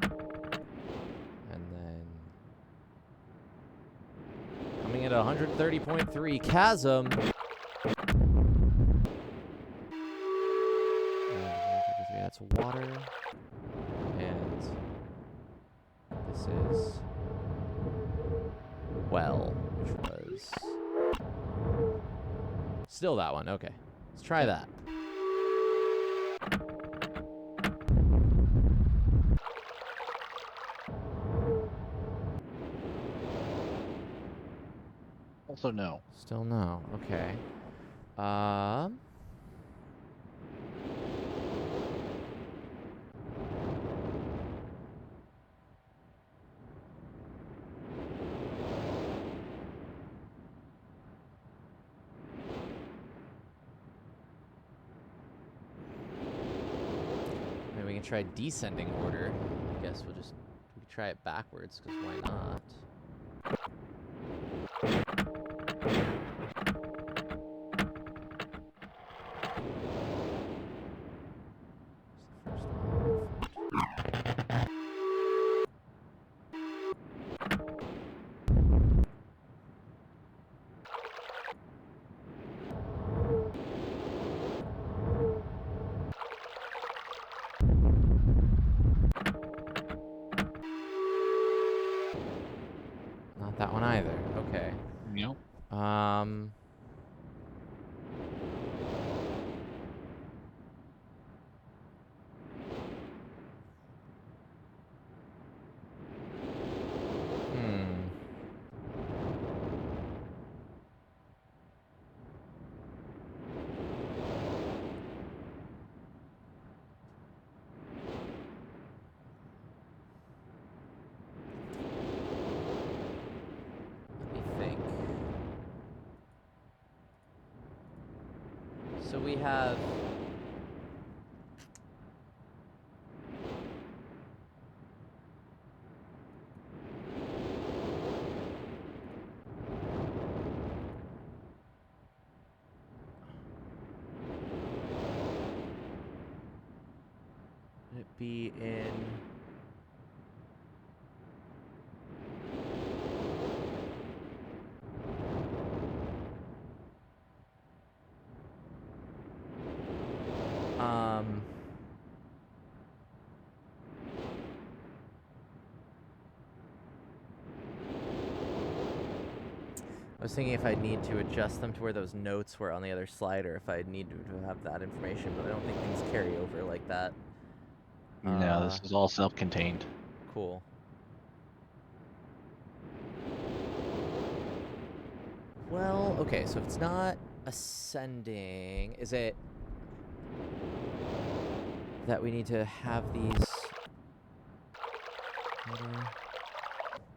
then coming in at 130.3 chasm. And that's water, and this is well, which was still that one. Okay, let's try that. Also no. Still no. Okay. try descending order. I guess we could try it backwards, because why not? Not that one either. Okay. Nope. Let me think. So we have... Would it be in... I was thinking if I'd need to adjust them to where those notes were on the other slide, or if I'd need to have that information, but I don't think things carry over like that. No, this is all self-contained. Cool. Well, okay, so if it's not ascending, is it that we need to have these order?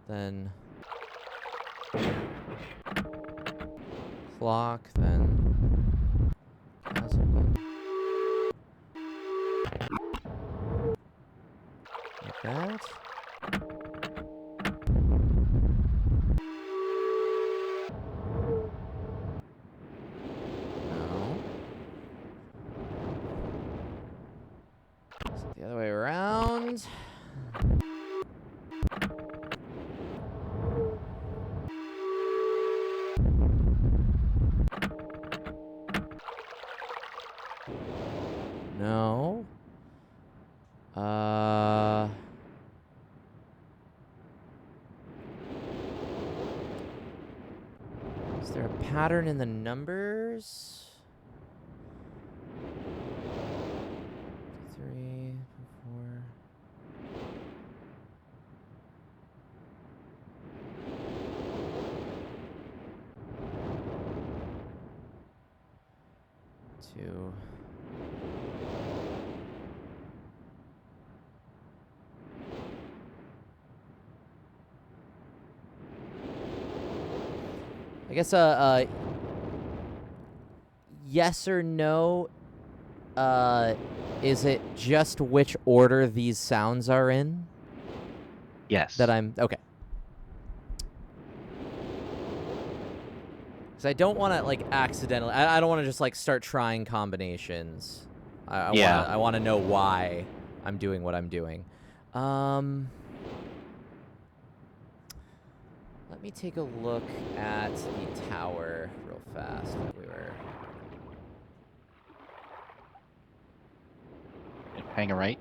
Then clock, then chasm, then like that. No. Is it the other way around? No. Is there a pattern in the numbers? 3, 4. Two. I guess yes or no, is it just which order these sounds are in? Yes. That I'm okay. Because I don't want to like accidentally. I don't want to just like start trying combinations. I want to know why I'm doing what I'm doing. Let me take a look at the tower real fast that we were. Hang a right.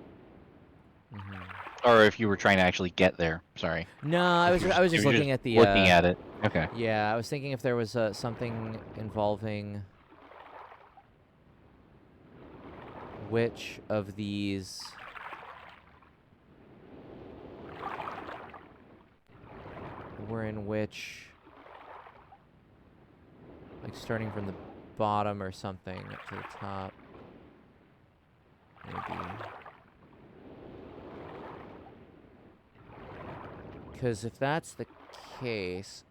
Or if you were trying to actually get there. Sorry. No, I was just looking at the. Looking at it. Okay. Yeah, I was thinking if there was something involving which of these were in which, like starting from the bottom or something to the top. Maybe. Because if that's the case,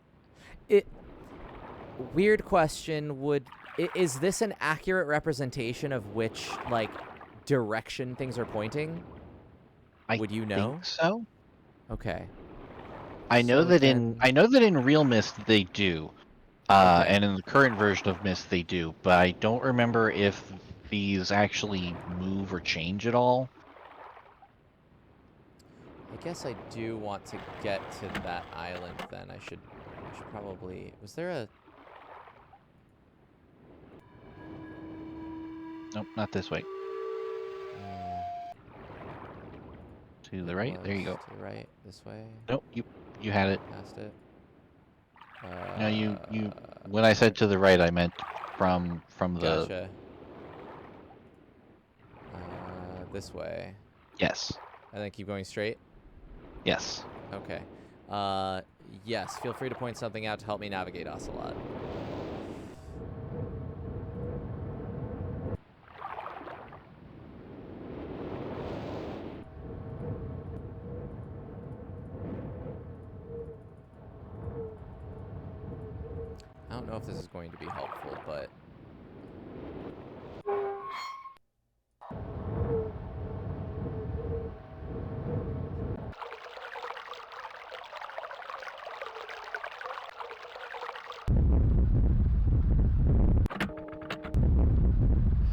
weird question, is this an accurate representation of which, like, direction things are pointing? I Would you know? think so. Okay. I know So that then- in real Myst they do. Okay. And in the current version of Myst they do, but I don't remember if these actually move or change at all. I guess I do want to get to that island then. I should probably... Was there a... Nope, not this way. Yeah, To the it right. There you go. was to the right. This way. Nope, you had it. Past it. No, you when I said to the right, I meant from the Gotcha. This way. Yes. And then keep going straight? Yes. Okay. Yes, feel free to point something out to help me navigate Ocelot. I don't know if this is going to be helpful, but...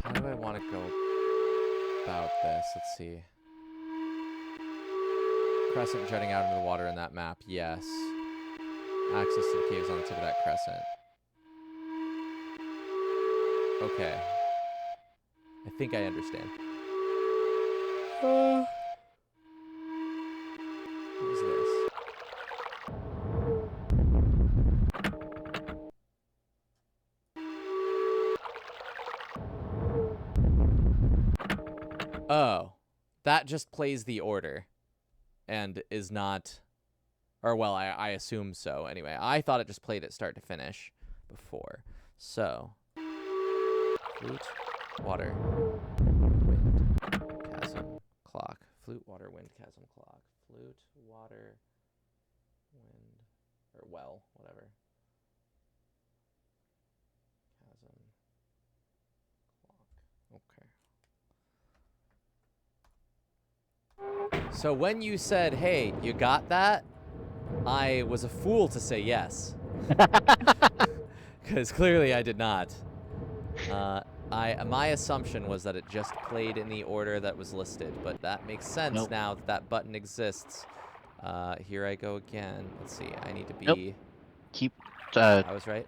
How do I want to go about this? Let's see. Crescent jutting out into the water in that map, yes. Access to the caves on the tip of that crescent. Okay. I think I understand. What is this? Oh. That just plays the order. And is not... Or, well, I assume so. Anyway, I thought it just played it start to finish before. So... Flute, water, wind, chasm, clock. Flute, water, wind, chasm, clock. Flute, water, wind, or well, whatever. Chasm, clock. Okay. So when you said, hey, you got that? I was a fool to say yes. Because clearly I did not. My assumption was that it just played in the order that was listed, but that makes sense Nope. now that that button exists. Here I go again. Let's see. I need to be... Nope. Keep. I was right?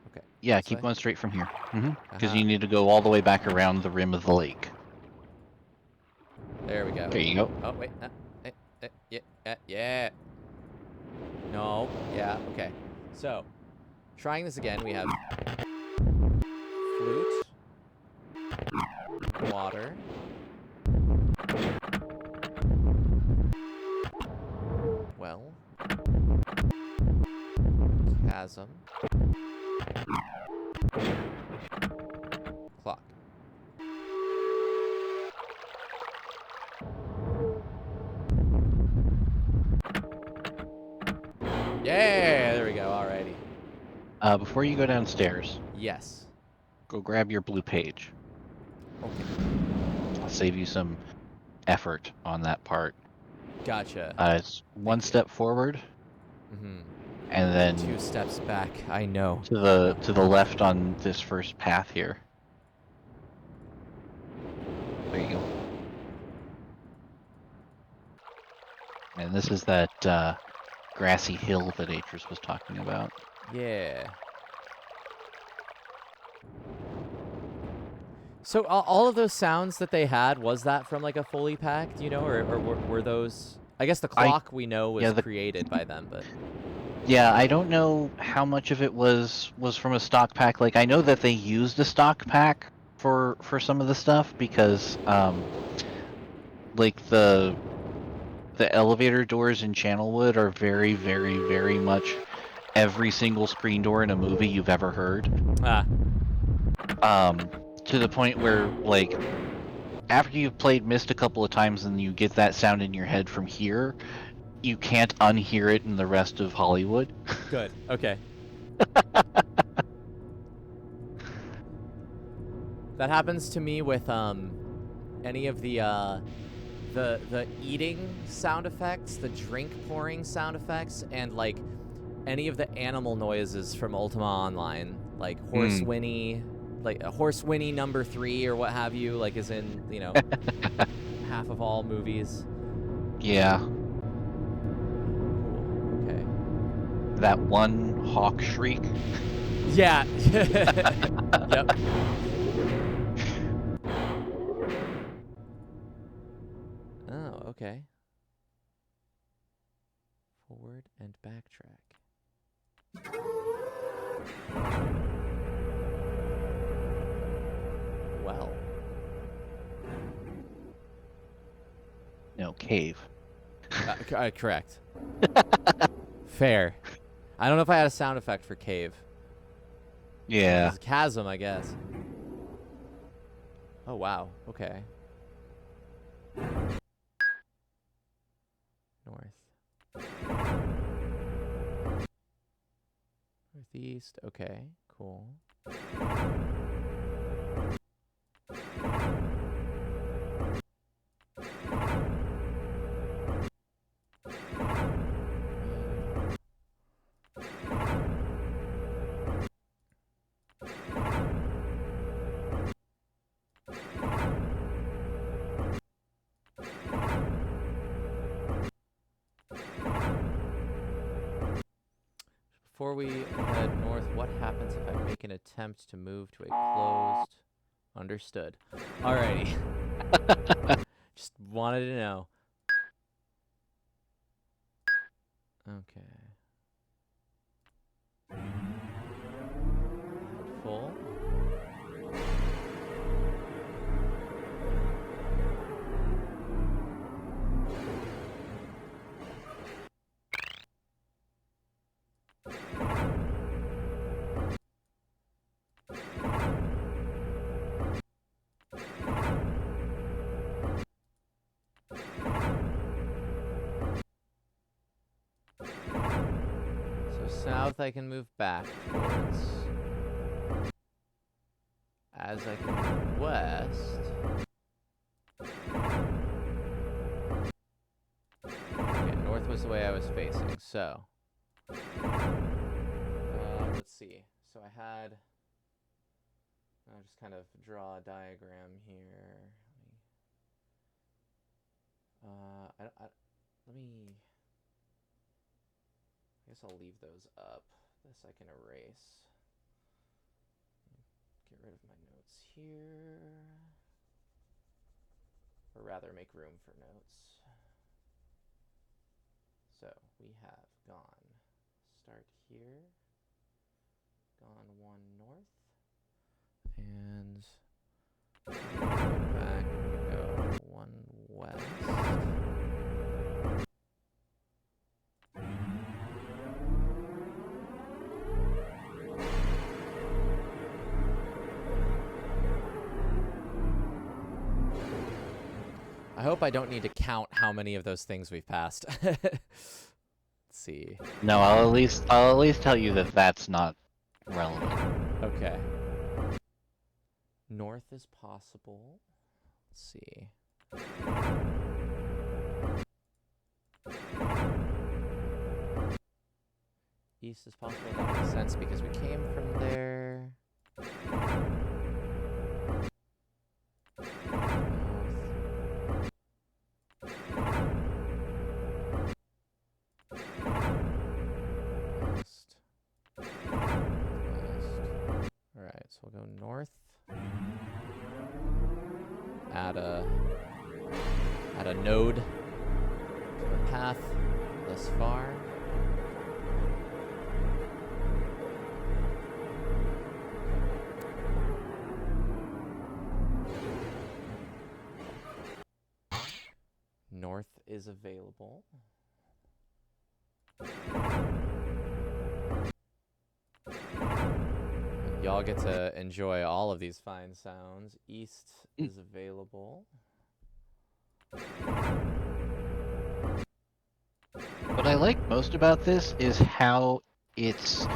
Okay. Yeah, This keep way? going straight from here. Because Aha. you need to go all the way back around the rim of the lake. There we go. There you go. Oh, wait. Yeah. No. Yeah. Okay. So, trying this again, we have flute, water, well, chasm, clock. Yeah, there we go. Alrighty. Before you go downstairs, Yes. go grab your blue page. Okay. I'll save you some effort on that part. Gotcha. It's one you. step forward, Mm-hmm. and then 2 steps back. I know. to the left on this first path here. There you go. And this is that grassy hill that Atris was talking about. Yeah. So all of those sounds that they had, was that from like a Foley pack, do you know, or were those? I guess the clock we know was created by them, but Yeah, I don't know how much of it was from a stock pack. Like I know that they used a stock pack for some of the stuff because like the elevator doors in Channelwood are very, very, very much every single screen door in a movie you've ever heard. To the point where, like, after you've played Myst a couple of times and you get that sound in your head from here, you can't unhear it in the rest of Hollywood. good. Okay. That happens to me with any of the the eating sound effects, the drink pouring sound effects, and like any of the animal noises from Ultima Online, like horse whinny, like a horse whinny number 3 or what have you, like is in, you know, half of all movies. Yeah. Cool. Okay. That one hawk shriek. Yeah. Yep. Oh, okay. Forward and backtrack. Well. No, cave. Correct. Fair. I don't know if I had a sound effect for cave. Yeah. It's chasm, I guess. Oh, wow. Okay. North. Northeast. Okay, cool. Before we head north, what happens if I make an attempt to move to a closed... Understood. Alrighty. Just wanted to know. Okay. Full. So south I can move back towards. As I can move west. Okay, north was the way I was facing, so. Let's see. So I had. I'll just kind of draw a diagram here. Let me. I guess I'll leave those up. This I can erase. Get rid of my notes here. Or rather, make room for notes. So we have gone. Start here. Gone 1 north. And go back, go 1 west. I hope I don't need to count how many of those things we've passed. Let's see. No, I'll at least tell you that that's not relevant. Okay. North is possible. Let's see. East is possible. That makes sense because we came from there. West. Alright, so we'll go north. Add a node to our path thus far. North is available. Y'all get to enjoy all of these fine sounds. East is available. What I like most about this is how it's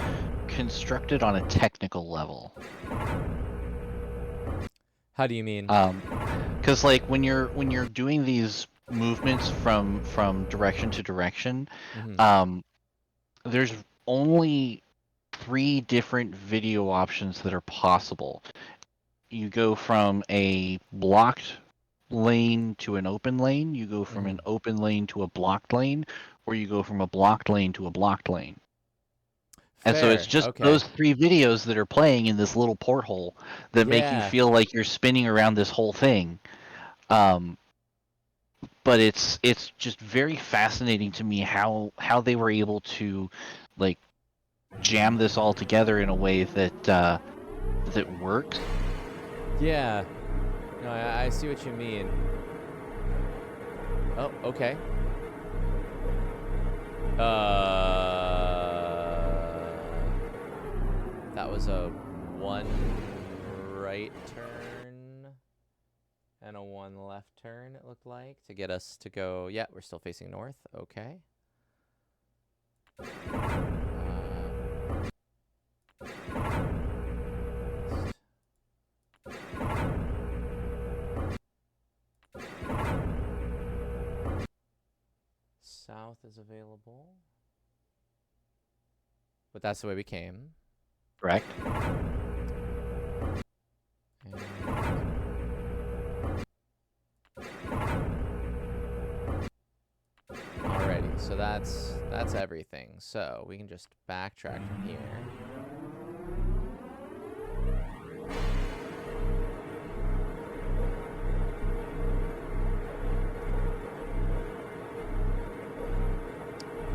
constructed on a technical level. How do you mean? Because like when you're doing these movements from direction to direction, Mhm. there's only 3 different video options that are possible. You go from a blocked lane to an open lane, you go from an Mhm. open lane to a blocked lane, or you go from a blocked lane to a blocked lane. And so it's Fair. just Okay. those 3 videos that are playing in this little porthole that make you Yeah. feel like you're spinning around this whole thing. But it's just very fascinating to me how they were able to like jam this all together in a way that that works. Yeah. No, I see what you mean. Oh, okay. That was a 1 right turn and a 1 left turn, it looked like, to get us to go. Yeah, we're still facing north. Okay. South is available. But that's the way we came. Correct. Alrighty, so that's everything. So we can just backtrack from here.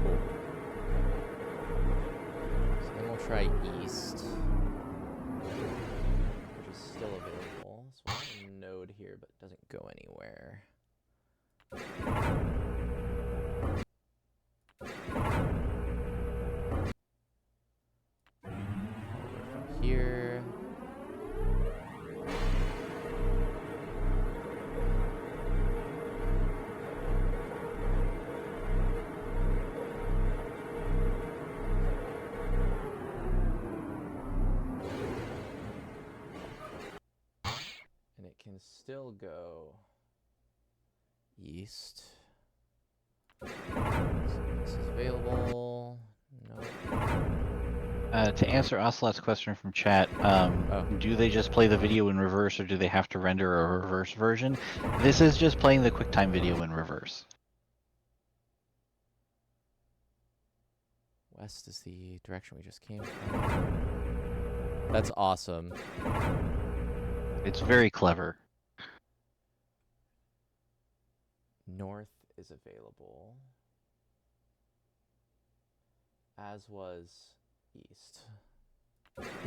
Cool. So then we'll try east, which is still available. So we have a node here, but it doesn't go anywhere. From here. And it can still go east. So this is available. Nope. To answer Ocelot's question from chat, do they just play the video in reverse or do they have to render a reverse version? This is just playing the QuickTime video in reverse. West is the direction we just came from. That's awesome. It's very clever. North is available, as was east.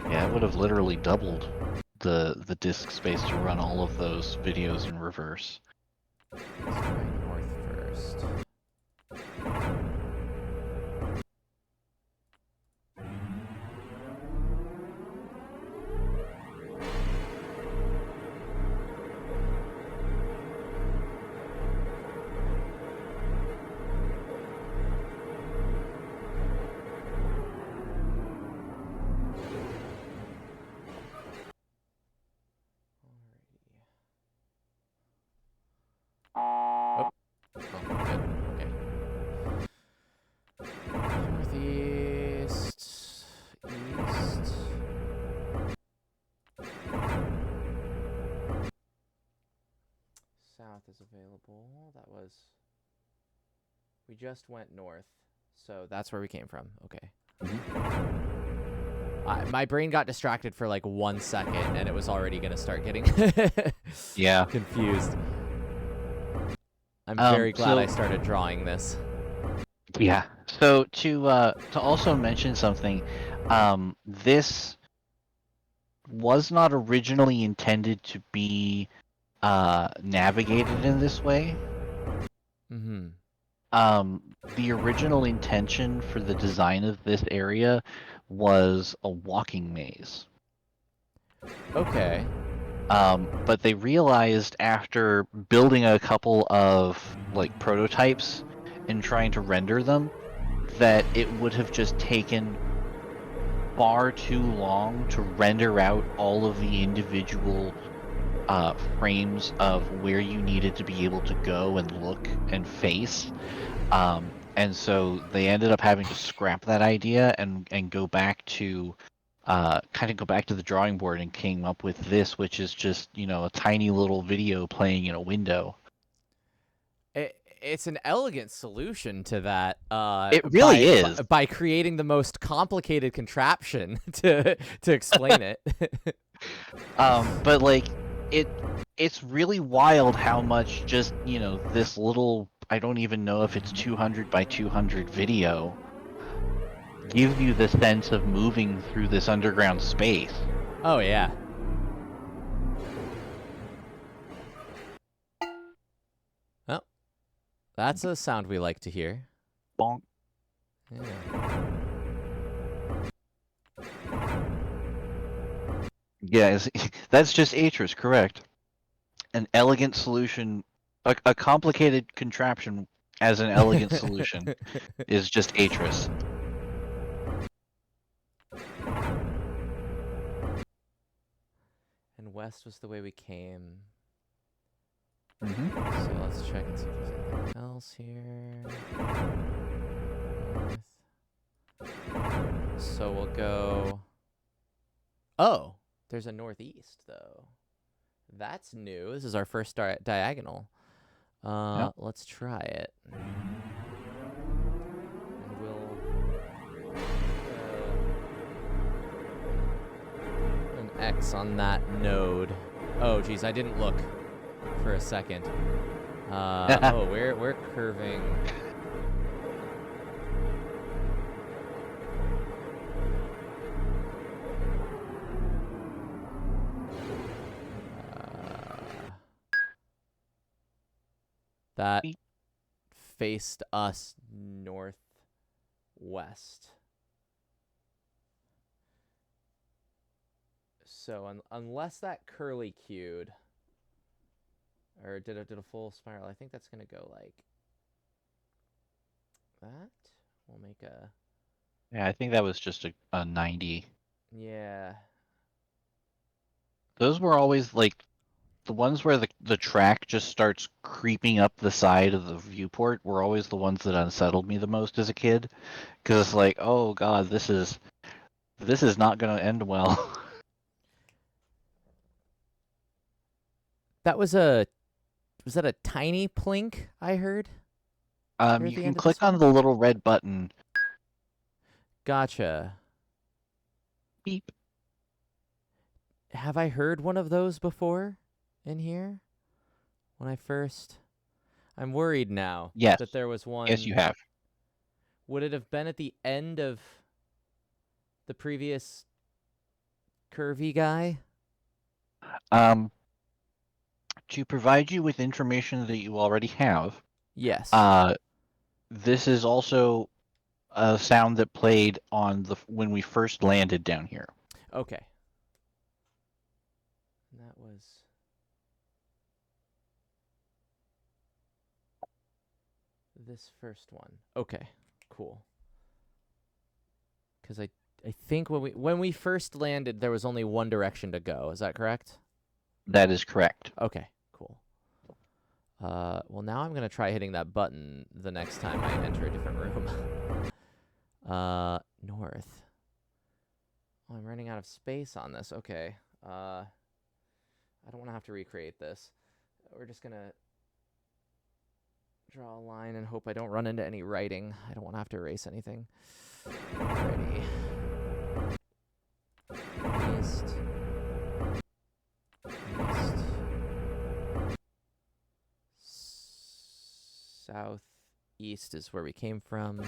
Yeah, it would have literally doubled the disk space to run all of those videos in reverse. Let's try north first. Oh, good. Okay. Northeast, east. South is available. That was. We just went north, so that's where we came from. Okay. My brain got distracted for like 1 second, and it was already gonna start getting Yeah. confused. I'm very glad I started drawing this. Yeah. So to also mention something, this was not originally intended to be navigated in this way. Mm-hmm. The original intention for the design of this area was a walking maze. Okay. But they realized after building a couple of like prototypes and trying to render them that it would have just taken far too long to render out all of the individual frames of where you needed to be able to go and look and face. And so they ended up having to scrap that idea and go back to kind of go back to the drawing board and came up with this, which is just, a tiny little video playing in a window. It's an elegant solution to that. It really is. By creating the most complicated contraption to explain it. But like it's really wild how much just, this little, I don't even know if it's 200 by 200 video gives you the sense of moving through this underground space. Oh yeah. Oh, that's a sound we like to hear. Bonk. Yeah. Yeah, that's just Atris, correct. An elegant solution, a complicated contraption as an elegant solution is just Atris. And west was the way we came. Mm-hmm. So let's check and see if there's anything else here. North. So we'll go. Oh, there's a northeast though. That's new. This is our first diagonal. Yep. Let's try it. And we'll an X on that node. Oh, geez, I didn't look for a second. Oh, we're curving. That faced us northwest. So unless that curly cued, or did a full spiral, I think that's gonna go like that. We'll make a. Yeah, I think that was just a 90. Yeah. Those were always like the ones where the track just starts creeping up the side of the viewport were always the ones that unsettled me the most as a kid, because it's like, oh god, this is not going to end well. Was that a tiny plink I heard? You can click on the little red button. Gotcha. Beep. Have I heard one of those before in here? When I first... I'm worried now Yes. that there was one... Yes, you have. Would it have been at the end of the previous curvy guy? To provide you with information that you already have, Yes. this is also a sound that played on when we first landed down here. Okay. That was... this first one. Okay, cool. Because I think when we first landed, there was only one direction to go. Is that correct? That is correct. Okay, cool. Well, now I'm going to try hitting that button the next time I enter a different room. North. Oh, I'm running out of space on this. Okay. I don't want to have to recreate this. We're just going to draw a line and hope I don't run into any writing. I don't want to have to erase anything. Ready. East. Southeast is where we came from.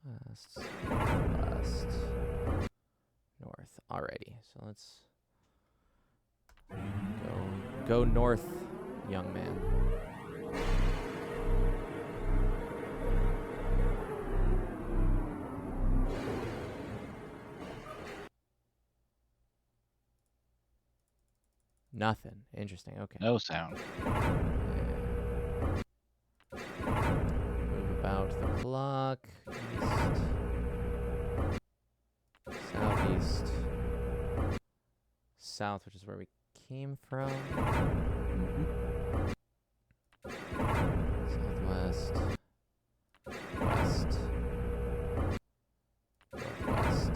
West, north. Alrighty, so let's go north, young man. Nothing. Interesting. Okay. No sound. clock. East. Southeast. South, which is where we came from. Southwest. West. Northwest.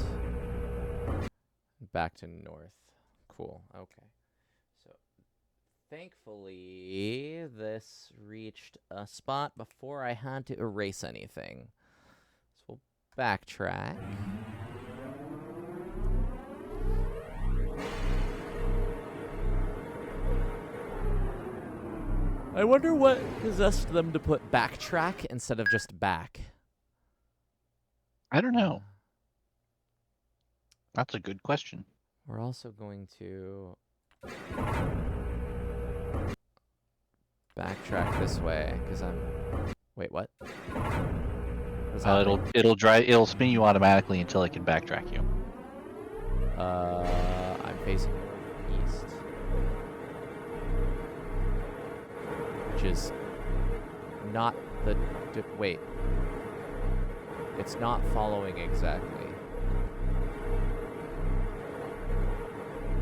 Back to north. Cool. Okay. So, thankfully, this reached a spot before I had to erase anything. So we'll backtrack. I wonder what possessed them to put backtrack instead of just back. I don't know. That's a good question. We're also going to backtrack this way because I'm. Wait, what? What's happening? It'll spin you automatically until it can backtrack you. I'm facing northeast, which is not the. Wait. It's not following exactly.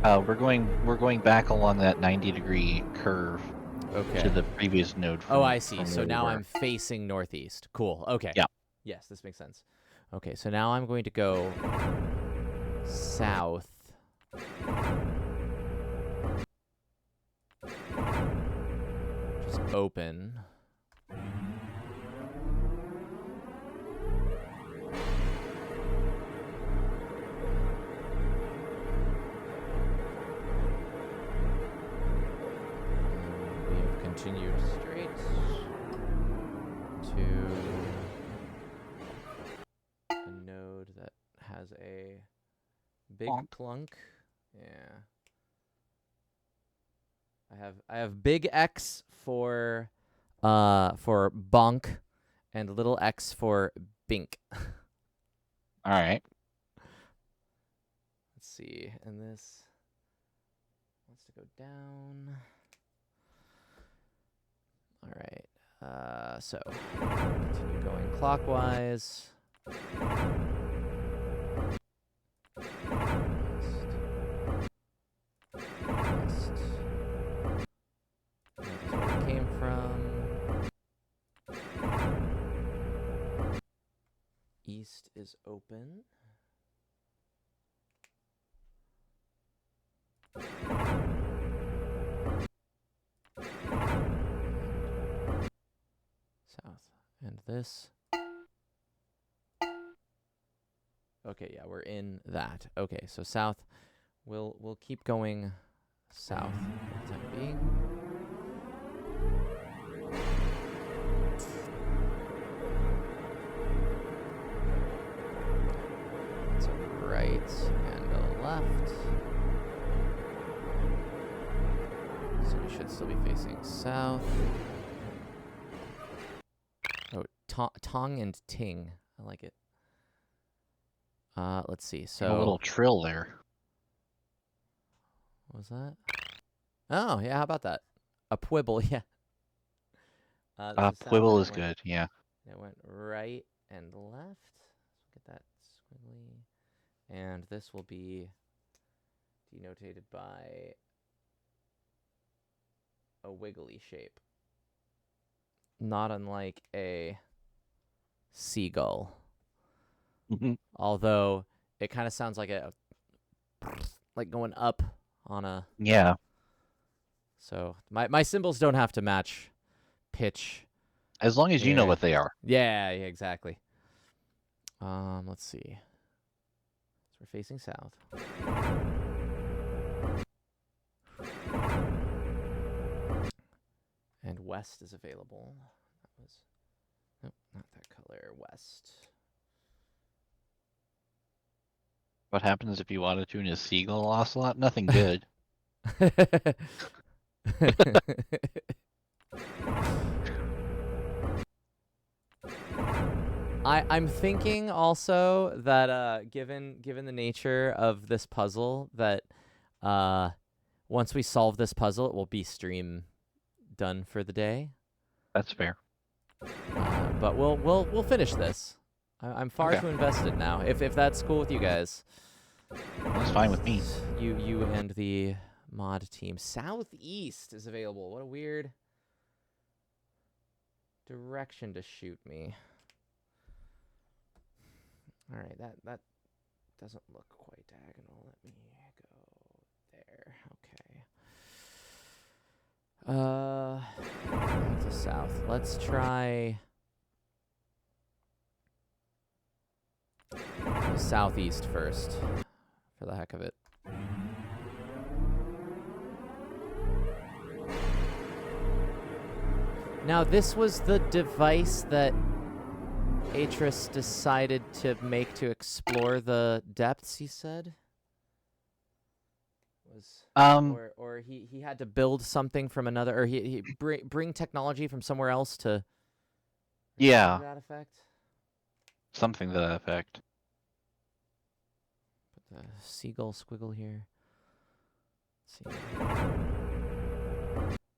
We're going back along that 90-degree curve Okay. to the previous node. Oh, I see. from So where we now were. I'm facing northeast. Cool. Okay. Yeah. Yes, this makes sense. Okay, so now I'm going to go south. Just open. We have continued straight to a node that has a big Bonk. clunk. Yeah. I have big X for bonk and little X for bink. All right. Let's see. And this wants to go down. All right. So continue going clockwise. West. That's where we came from. East is open. South. And this. Okay, yeah, we're in that. Okay, so south. We'll keep going south for the time being. It's a right and a left. So we should still be facing south. Oh, tong and ting. I like it. Let's see. So A little trill there. what was that? Oh, yeah, how about that? A pwibble, yeah. This is south, Quibble and is it went- good. Yeah. It went right and left. Let's get that squiggly. And this will be denotated by a wiggly shape. Not unlike a seagull. Mhm. Although it kind of sounds like like going up on a. Yeah. So my symbols don't have to match pitch. As long as you know Yeah. what they are. Yeah, exactly. Let's see. So we're facing south. And west is available. That was nope, not that color. West. What happens if you want to tune a seagull ocelot? Nothing good. I'm thinking also that given the nature of this puzzle that once we solve this puzzle it will be stream done for the day. That's fair. But we'll finish this. I'm far Okay. too invested now. If that's cool with you guys. That's fine with me. You and the mod team. Southeast is available. What a weird direction to shoot me. All right, that doesn't look quite diagonal. Let me go there. Okay. Back to south. Let's try southeast first, for the heck of it. Now, this was the device that Atris decided to make to explore the depths, he said? Or he had to build something from another, or he bring technology from somewhere else to... Yeah. To that effect? Something to that effect. Put the seagull squiggle here. Let's see.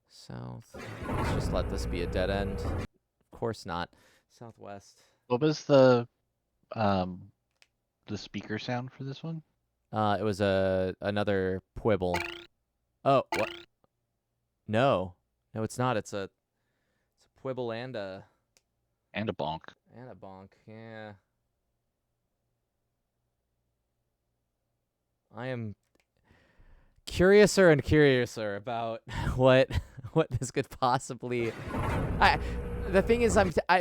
South. Please just let this be a dead end. Of course not. Southwest. What was the speaker sound for this one? It was another Puebble. Oh, what? No, it's not. It's a Puebble and a bonk. and a bonk. Yeah. I am curiouser and curiouser about what this could possibly. The thing is,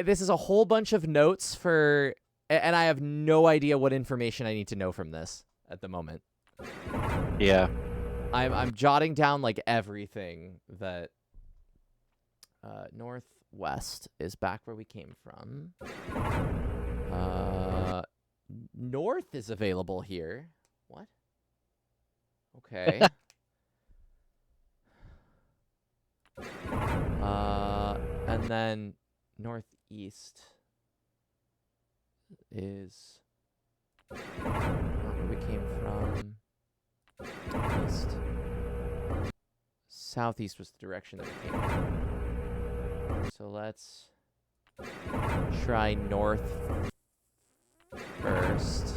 this is a whole bunch of notes for, and I have no idea what information I need to know from this at the moment. Yeah. I'm jotting down like everything that northwest is back where we came from. North is available here. What? Okay. And then northeast is not where we came from. East. Southeast was the direction that we came from. So let's try north first.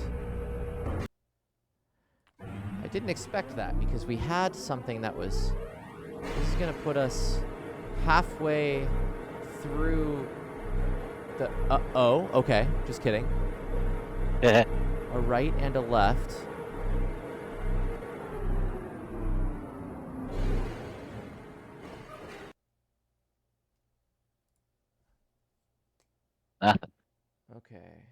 I didn't expect that because we had something that was... This is going to put us halfway through the... oh, okay. Just kidding. A right and a left. Okay.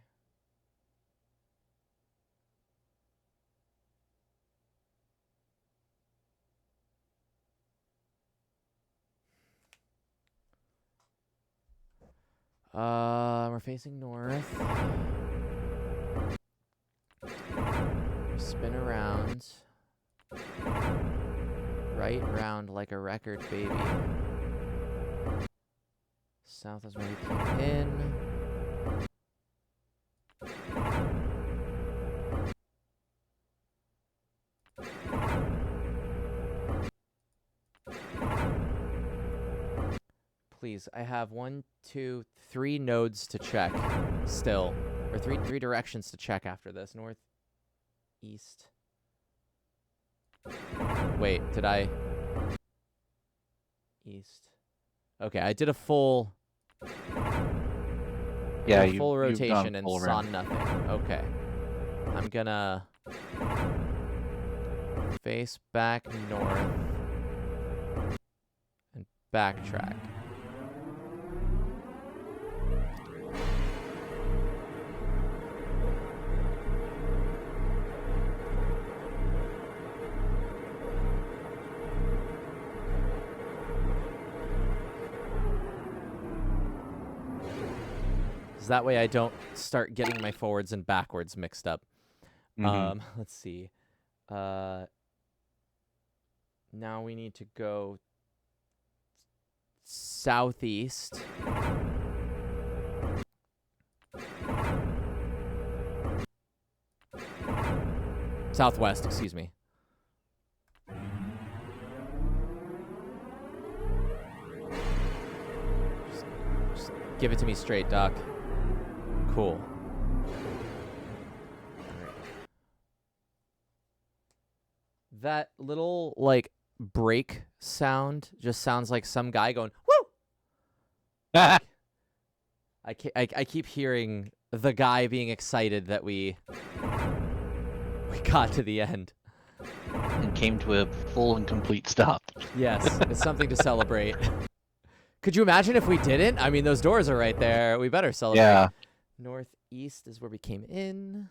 We're facing north. Spin around. Right round like a record, baby. South is where we came in. Please, I have 1, 2, 3 nodes to check still. Or three directions to check after this. North, east. Wait, did I? East. Okay, I did a full... Yeah, full rotation and full saw around. nothing. Okay. I'm gonna face back north and backtrack. That way I don't start getting my forwards and backwards mixed up. Let's see. Now we need to go southeast. Southwest, excuse me. Just Give it to me straight, Doc. Cool. That little, like, break sound just sounds like some guy going, woo! I keep hearing the guy being excited that we got to the end. And came to a full and complete stop. Yes, it's something to celebrate. Could you imagine if we didn't? I mean, those doors are right there. We better celebrate. Yeah. Northeast is where we came in.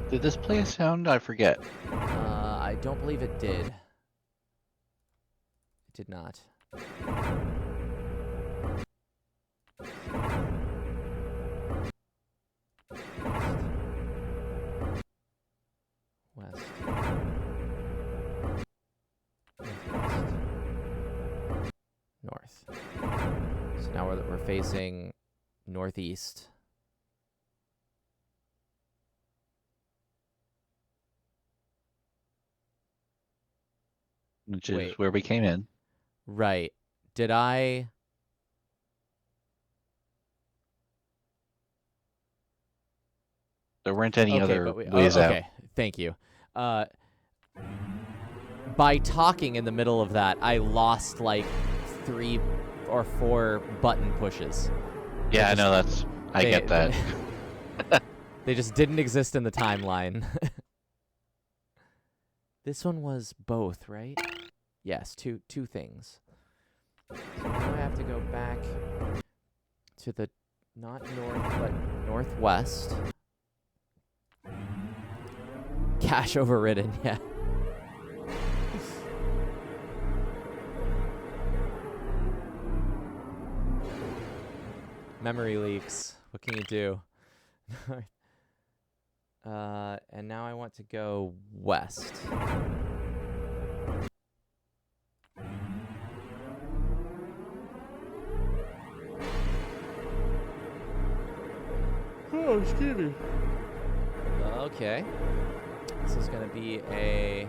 Did this play a sound? I forget. I don't believe it did. It did not. West. North. So now we're facing northeast. Which is Wait. where we came in. Right. Did I... There weren't any okay, other but ways out. okay, thank you. By talking in the middle of that, I lost like 3 or 4 button pushes. Yeah, I know that's. I get that. They just didn't exist in the timeline. This one was both, right? Yes, two things. So now I have to go back to the not north but northwest. Cache overridden, yeah. Memory leaks. What can you do? And now I want to go west. Oh, excuse me. Okay. This is going to be a...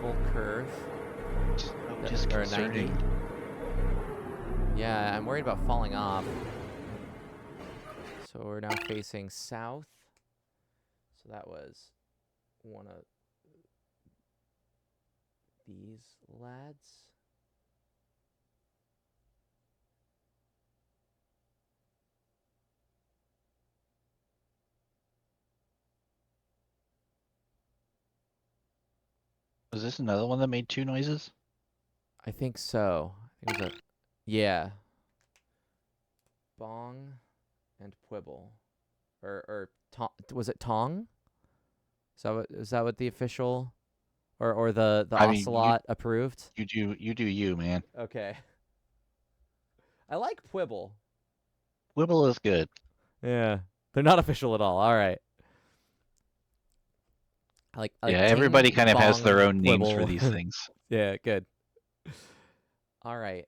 full curve. Or a 90. Disconcerting. Yeah, I'm worried about falling off. So we're now facing south. So that was one of these lads. Was this another one that made 2 noises? I think so. I think it was a... Yeah. Bong and Quibble. Or was it Tong? Is that what the official or the I mean, Ocelot approved? You do you, man. Okay. I like Quibble. Wibble is good. Yeah. They're not official at all. All right. I like Yeah, Ting, everybody kind of has Bong, their own names for Quibble. these things. Yeah, good. All right.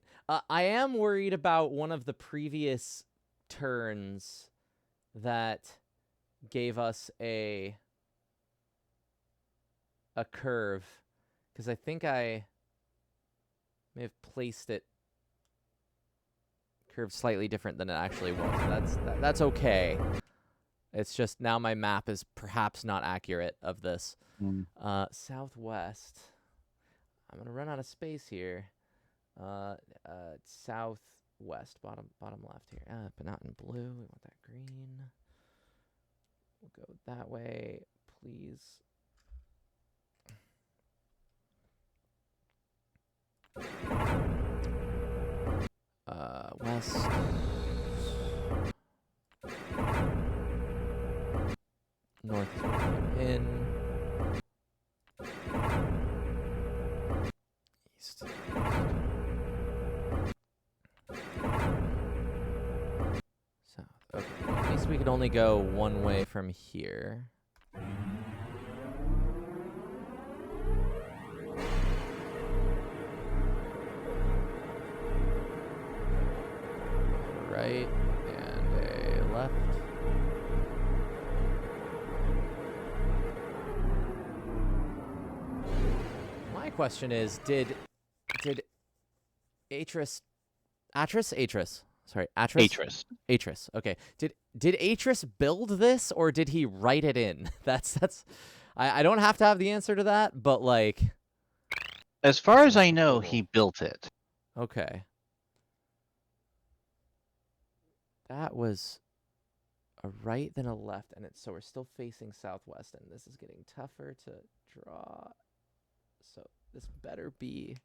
I am worried about one of the previous turns that gave us a curve, because I think I may have placed it curved slightly different than it actually was. That's okay. It's just now my map is perhaps not accurate of this. Southwest. I'm gonna run out of space here. Southwest, bottom left here. But not in blue. We want that green. We'll go that way, please. West. North in. East. South. Okay. At least we could only go one way from here. Right and a left. Am I second question is, did Atris, sorry, Atris. Atris. Okay. Did Atris build this or did he write it in? That's I don't have to have the answer to that, but like, As far as That's I know, cool. he built it. okay. That was a right then a left, and so we're still facing southwest, and this is getting tougher to draw. So this better be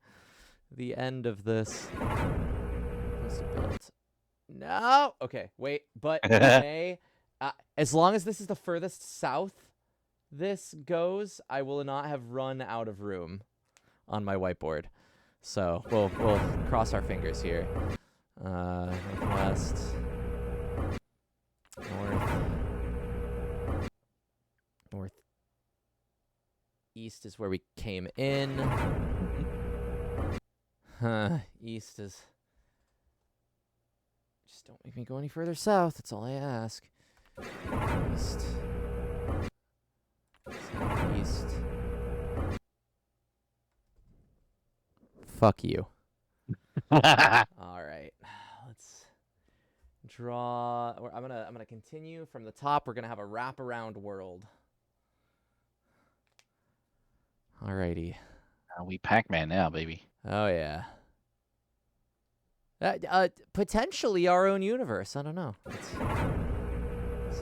the end of this. Must have built. No. Okay. Wait. But we may, as long as this is the furthest south this goes, I will not have run out of room on my whiteboard. So we'll cross our fingers here. Northwest, north, east is where we came in. East is. Just don't make me go any further south. That's all I ask. East. Southeast. Fuck you. All right. Let's draw. I'm gonna continue from the top. We're gonna have a wraparound world. Alrighty. We Pac-Man now, baby. Oh yeah. Potentially our own universe. I don't know.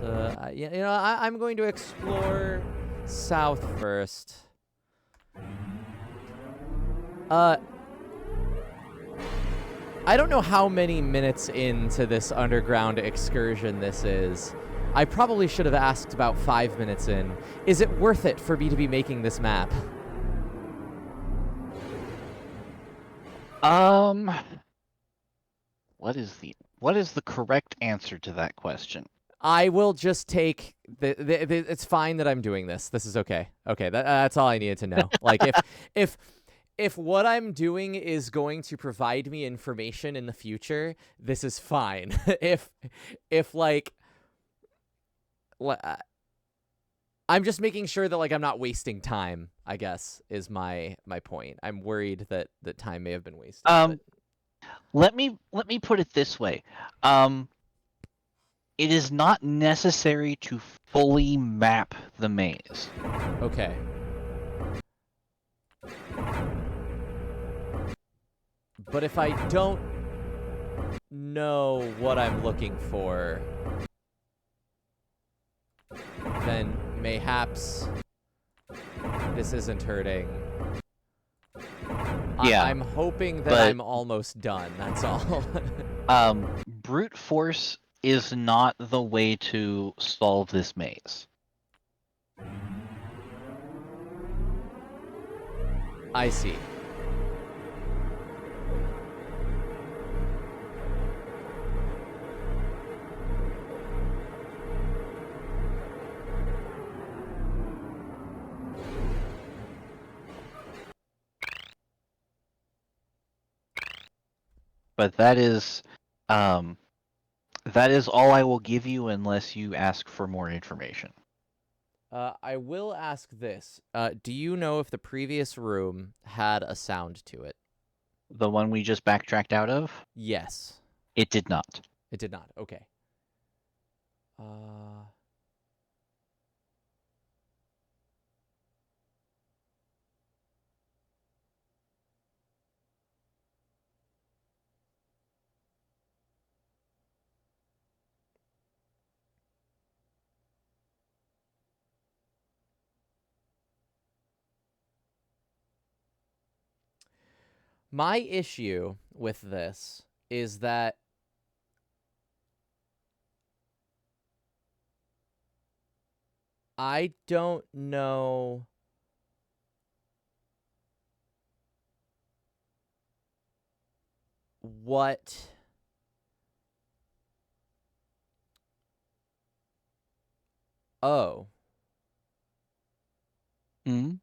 I'm going to explore south first. I don't know how many minutes into this underground excursion this is. I probably should have asked about 5 minutes in. Is it worth it for me to be making this map? What is the correct answer to that question? I will just take it's fine that I'm doing this. This is okay. Okay, that's all I needed to know. Like if what I'm doing is going to provide me information in the future, this is fine. if like I'm just making sure that like I'm not wasting time, I guess, is my point. I'm worried that time may have been wasted. But... Let me put it this way. It is not necessary to fully map the maze. Okay. But if I don't know what I'm looking for, then mayhaps this isn't hurting. Yeah, I'm hoping that but- I'm almost done, that's all. Brute force is not the way to solve this maze. I see. But that is all I will give you unless you ask for more information. I will ask this. Do you know if the previous room had a sound to it? The one we just backtracked out of? Yes. It did not. It did not. Okay. My issue with this is that I don't know what Oh, Hmm?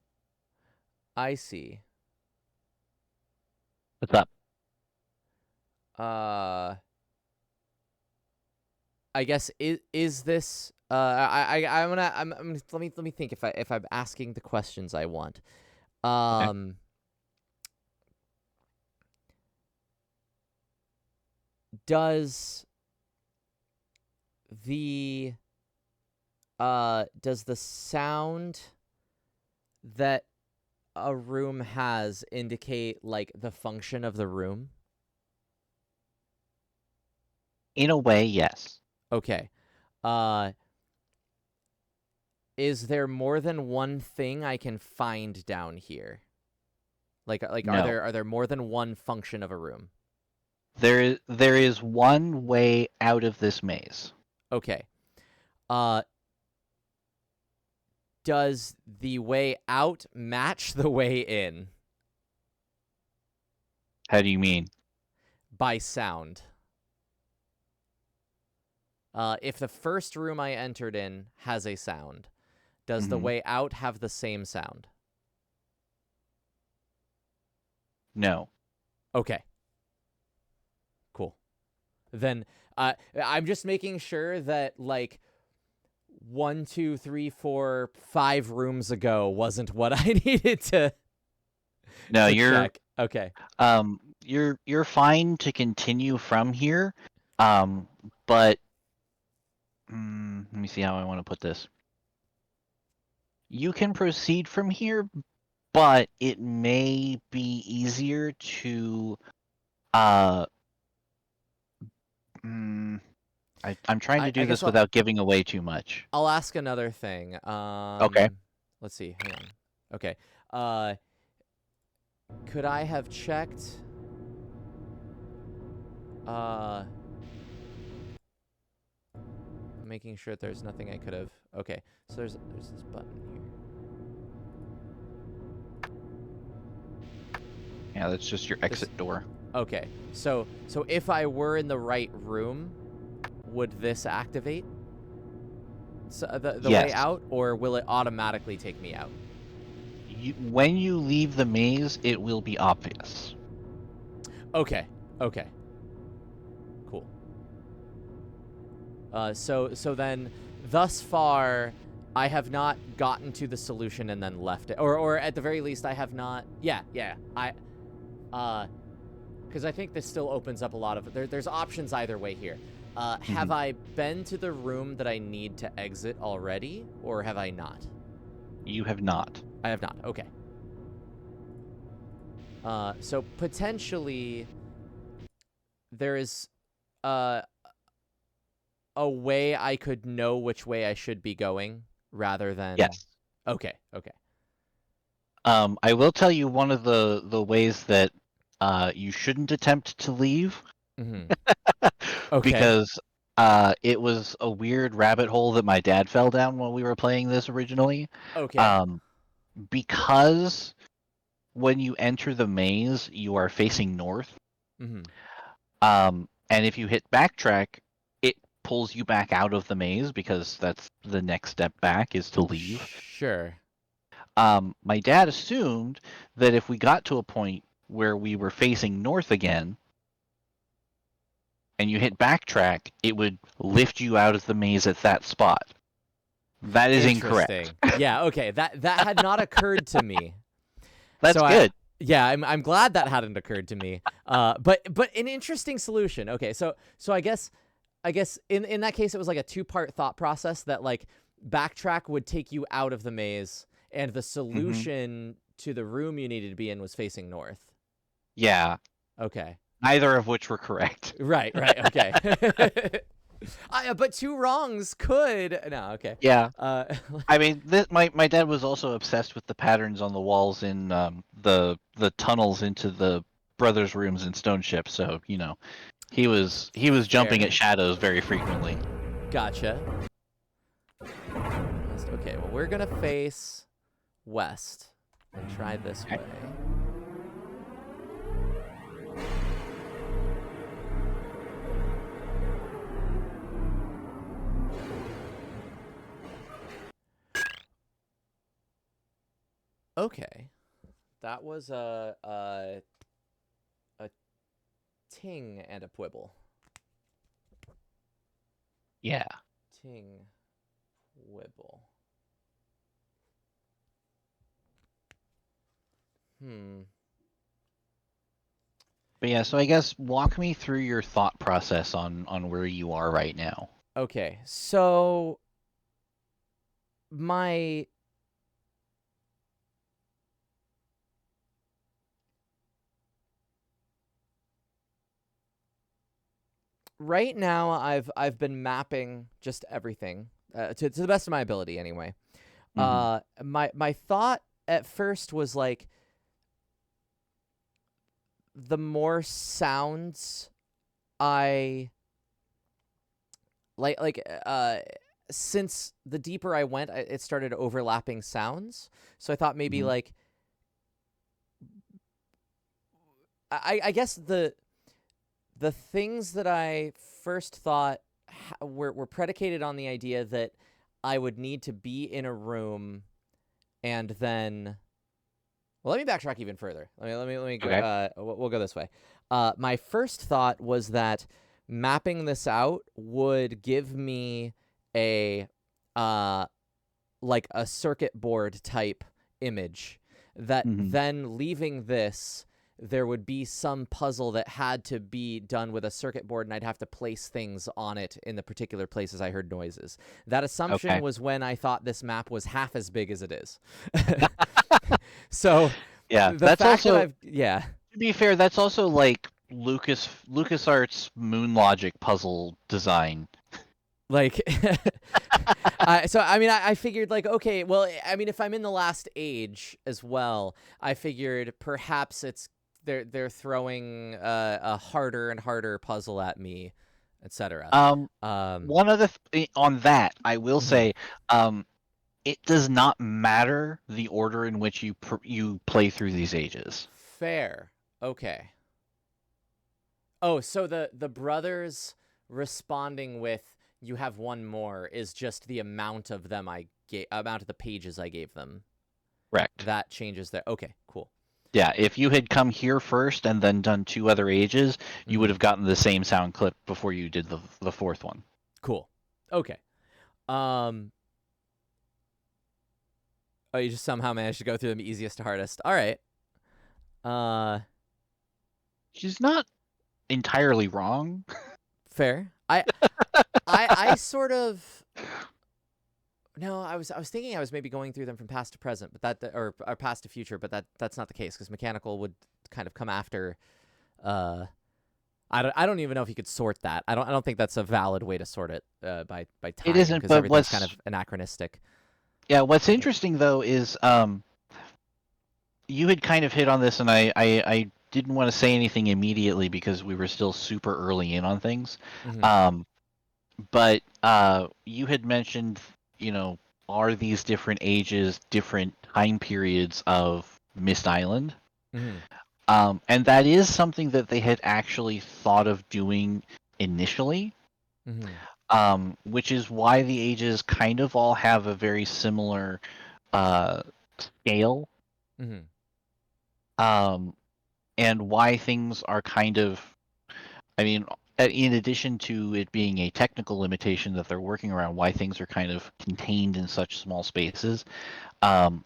I see. What's up? I guess is this I'm gonna let me think if I'm asking the questions I want. does the sound that a room has indicate like the function of the room? In a way, yes. Okay. Is there more than one thing I can find down here? Like No. are there more than one function of a room? There is one way out of this maze. Okay. Does the way out match the way in How do you mean? by sound? If the first room I entered in has a sound, does the Mhm. way out have the same sound? No. Okay. Cool. Then I'm just making sure that like 1, 2, 3, 4, 5 rooms ago wasn't what I needed to No, check. Okay. you're fine to continue from here. But let me see how I want to put this. You can proceed from here, but it may be easier to I'm trying to do I guess this without giving away too much. I'll ask another thing. Okay. Let's see. Hang on. Okay. Could I have checked? Making sure there's nothing I could have. Okay. So there's this button here. Yeah, that's just your exit door. Okay. So if I were in the right room, would this activate? So the way Yes. out, or will it automatically take me out? When you leave the maze, it will be obvious. Okay. Okay. Cool. So then, thus far, I have not gotten to the solution and then left it, or at the very least, I have not. Yeah. Because I think this still opens up a lot of there's options either way here. Have I been to the room that I need to exit already, or have I not? You have not. I have not. Okay. So potentially there is a way I could know which way I should be going rather than. Yes. Okay. Okay. I will tell you one of the ways that you shouldn't attempt to leave. Mm-hmm. Okay. Because it was a weird rabbit hole that my dad fell down when we were playing this originally. Okay. Because when you enter the maze, you are facing north. Mm-hmm. And if you hit backtrack, it pulls you back out of the maze because that's the next step back is to leave. Sure. My dad assumed that if we got to a point where we were facing north again, and you hit backtrack, it would lift you out of the maze at that spot. That is incorrect. Yeah, okay. That had not occurred to me. That's so good. I'm glad that hadn't occurred to me. But an interesting solution. Okay, so I guess in that case it was like a two-part thought process that like backtrack would take you out of the maze, and the solution to the room you needed to be in was facing north. Yeah. Okay. Neither of which were correct. Right. Okay. But two wrongs could. No. Okay. Yeah. I mean, my dad was also obsessed with the patterns on the walls in the tunnels into the brothers' rooms in Stone Ship. So he was jumping at shadows very frequently. Gotcha. Okay. Well, we're gonna face west and try this way. Okay, that was a ting and a pwibble. Yeah. Ting, wibble. But yeah, so I guess walk me through your thought process on where you are right now. Okay, so my right now I've been mapping just everything to the best of my ability anyway. My thought at first was like the more sounds I like since the deeper I went, it started overlapping sounds. So I thought maybe Mhm. like I guess the things that I first thought were predicated on the idea that I would need to be in a room and then. Well, let me backtrack even further. Let me go. Okay. We'll go this way. My first thought was that mapping this out would give me a like a circuit board type image. That Mhm. then leaving this, there would be some puzzle that had to be done with a circuit board, and I'd have to place things on it in the particular places I heard noises. That assumption Okay. was when I thought this map was half as big as it is. So Yeah, the that's fact that also, yeah, to be fair, that's also like LucasArts Moon Logic puzzle design. like so I mean I figured like okay, well I mean if I'm in the last age as well, I figured perhaps it's they're throwing a harder and harder puzzle at me, etc. One other on that, I will Mhm. say, it does not matter the order in which you play through these ages. Fair. Okay. Oh, so the brothers responding with "you have one more" is just the amount of them amount of the pages I gave them. Correct. That changes their. Okay, cool. Yeah, if you had come here first and then done 2 other ages, you would Hmm. have gotten the same sound clip before you did the fourth one. Cool. Okay. Um. Oh, you just somehow managed to go through them easiest to hardest. All right. Uh. She's not entirely wrong. Fair. I sort of. No, I was thinking I was maybe going through them from past to present, but or past to future, but that's not the case because mechanical would kind of come after. I don't even know if you could sort that. I don't think that's a valid way to sort it by It time isn't, because but everything's kind of anachronistic. what's But interesting though is you had kind of hit on this, and I didn't want to say anything immediately because we were still super early in on things. mhm, Um, but you had mentioned, are these different ages different time periods of Mist Island? mhm, And that is something that they had actually thought of doing initially, mhm, which is why the ages kind of all have a very similar scale, mhm. um, and why things are kind of, I mean, in addition to it being a technical limitation that they're working around, why things are kind of contained in such small spaces. Um,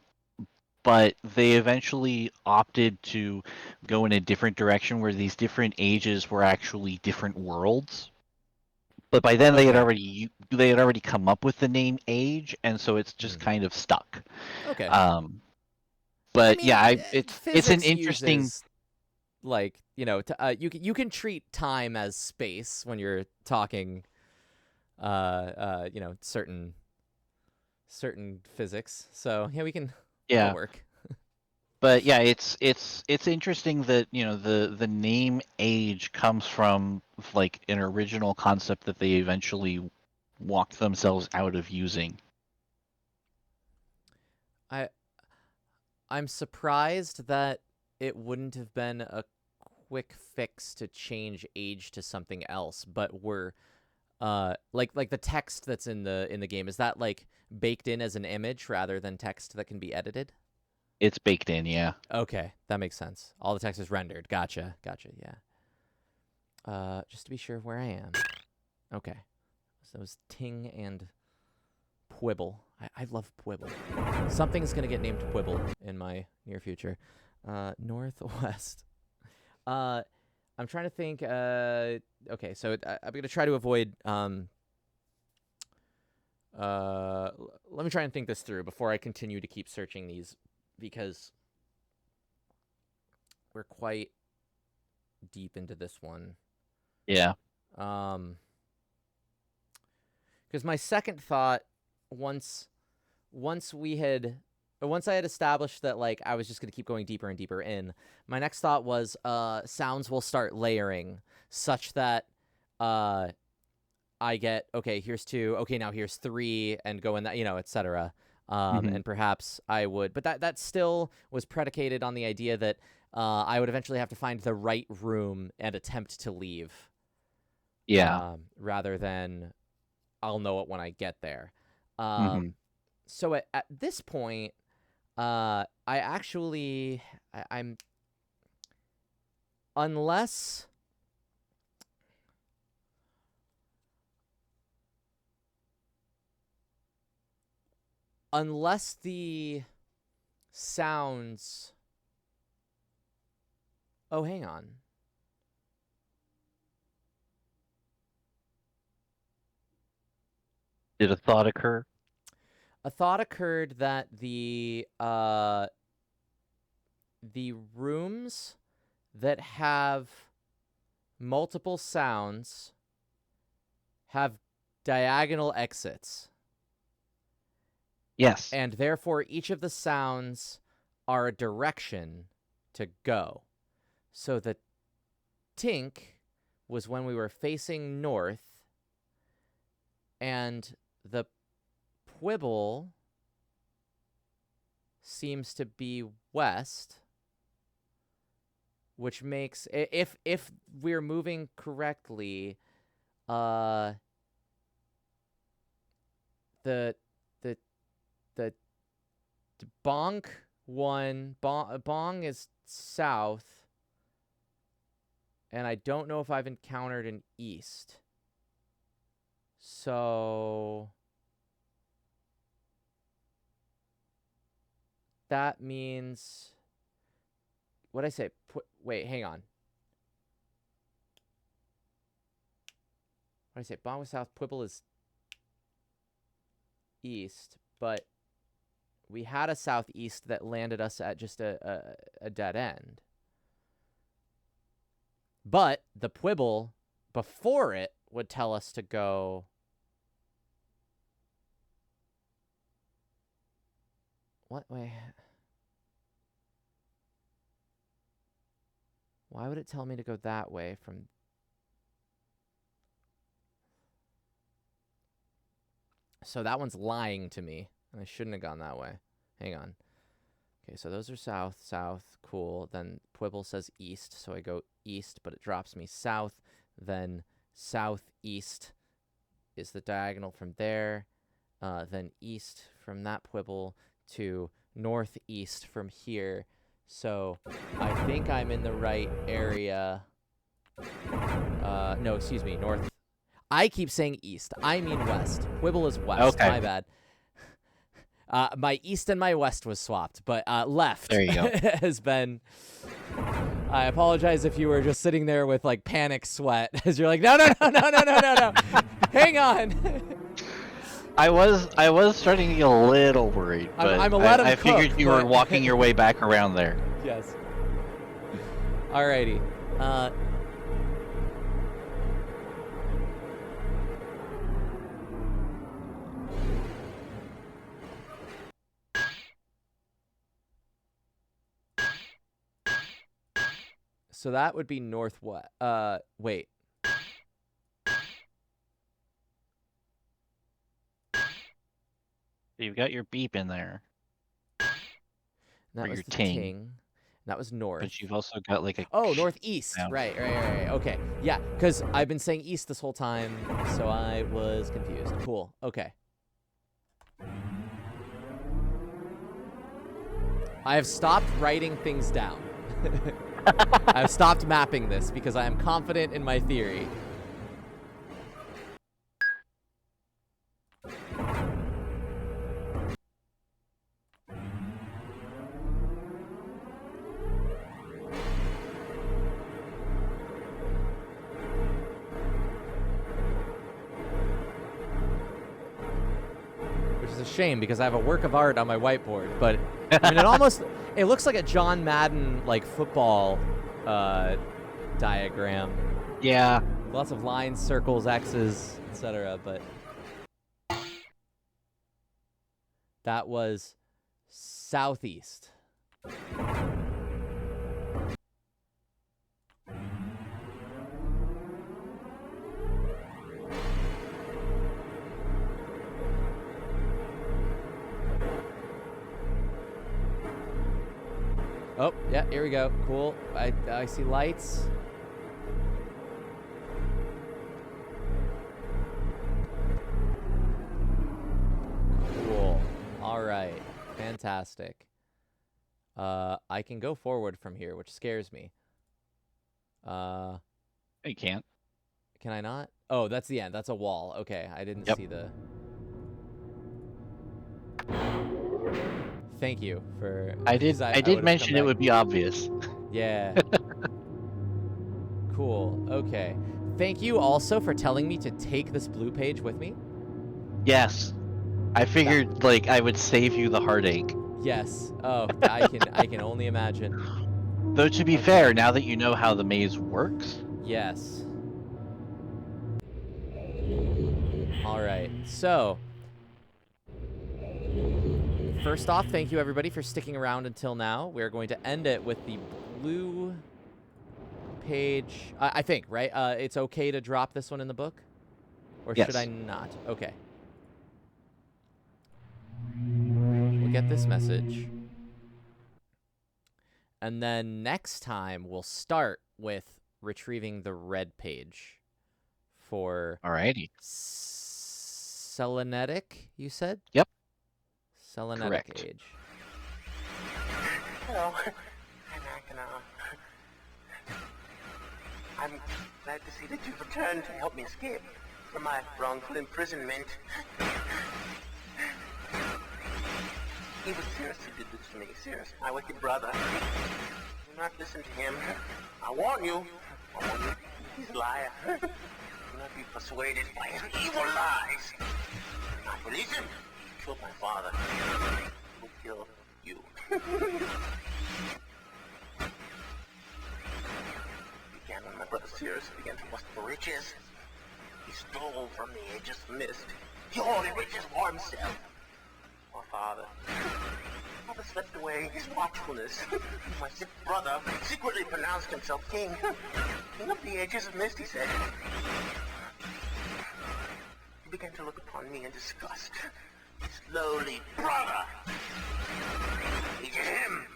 but they eventually opted to go in a different direction where these different ages were actually different worlds. But by then Okay. they had already come up with the name age, and so it's just Mhm. kind of stuck. Okay. Um, I but mean, yeah, it's an physics interesting. uses like you can treat time as space when you're talking certain physics. So yeah, that'll Yeah, work. but yeah, it's interesting that the name age comes from like an original concept that they eventually walked themselves out of using. I I'm surprised that it wouldn't have been a quick fix to change age to something else, but we're like the text that's in the game, is that like baked in as an image rather than text that can be edited? It's baked in, yeah. Okay, that makes sense. All the text is rendered. Gotcha. Yeah. Just to be sure of where I am. Okay. So it was Ting and Pwibble. I love Pwibble. Something's gonna get named Pwibble in my near future. Northwest. Uh, I'm trying to think. Okay, so I'm gonna try to avoid. Let me try and think this through before I continue to keep searching these, because we're quite deep into this one. Yeah. Because my second thought, once I had established that like I was just gonna keep going deeper and deeper in, my next thought was sounds will start layering such that I get, okay, here's 2, okay, now here's 3, and go in that, etc. And perhaps I would, but that still was predicated on the idea that I would eventually have to find the right room and attempt to leave. Yeah. Rather than I'll know it when I get there. Mhm. So at this point, I'm unless the sounds. Oh, hang on. Did a thought occur? A thought occurred that the rooms that have multiple sounds have diagonal exits. Yes. And therefore, each of the sounds are a direction to go. So the tink was when we were facing north, and the quibble seems to be west, which makes, if we're moving correctly, the bonk one, bong is south, and I don't know if I've encountered an east. So that means, what did I say? Wait, hang on. What did I say? Bong was south, Pwibble is east, but we had a southeast that landed us at just a dead end. But the Pwibble before it would tell us to go. What way? Why would it tell me to go that way from? So that one's lying to me, and I shouldn't have gone that way. Hang on. Okay, so those are south, south, cool. Then Pwibble says east, so I go east, but it drops me south. Then southeast is the diagonal from there. Then east from that Pwibble to northeast from here. So I think I'm in the right area. No, excuse me, north. I keep saying east. I mean west. Pwibble is west. Okay. My bad. My east and my west was swapped, but left There you go. has been. I apologize if you were just sitting there with like panic sweat as you're like, no. Hang on. I was starting to get a little worried, but I'm a let 'em I figured cook, you were but- walking your way back around there. Yes. Alrighty. So that would be northwest. Wait. You've got your beep in there, That Or was your the ting. ting. That was north. but you've also got like a Oh, northeast. sound. Right. Okay. Yeah, because I've been saying east this whole time, so I was confused. Cool. Okay. I have stopped writing things down. I've stopped mapping this because I am confident in my theory. which is a shame because I have a work of art on my whiteboard. But I mean, it looks like a John Madden like football diagram. Yeah. Lots of lines, circles, X's, etc. But that was southeast. Oh, yeah, here we go. Cool. I see lights. Cool. All right. Fantastic. I can go forward from here, which scares me. You can't. Can I not? Oh, that's the end. That's a wall. Okay, I didn't see the... Thank you for... I did mention it would be obvious. Yeah. Cool. Okay. Thank you also for telling me to take this blue page with me. Yes. I figured like I would save you the heartache. Yes. Oh, I can only imagine. Though to be fair, now that you know how the maze works. Yes. All right. So, first off, thank you everybody for sticking around until now. We're going to end it with the blue page. I think, right? It's okay to drop this one in the book? Or Yes. should I not? Okay. We'll get this message. And then next time, we'll start with retrieving the red page for Alrighty. Selenetic, you said? Yep. Selenetic Correct. age. Hello. I'm glad to see that you've returned to help me escape from my wrongful imprisonment. He was Cirrus who did this to me. Cirrus, my wicked brother. Do not listen to him. I warn you. He's a liar. Do not be persuaded by his evil lies. Do not believe him. He killed my father. He will kill you. Began when my brother Cirrus began to lust for riches. He stole from the ages of Myst. He hoarded riches for himself. My father slept away his watchfulness. My sick brother secretly pronounced himself king. King of the ages of Myst, he said. He began to look upon me in disgust. His lowly brother. He did him.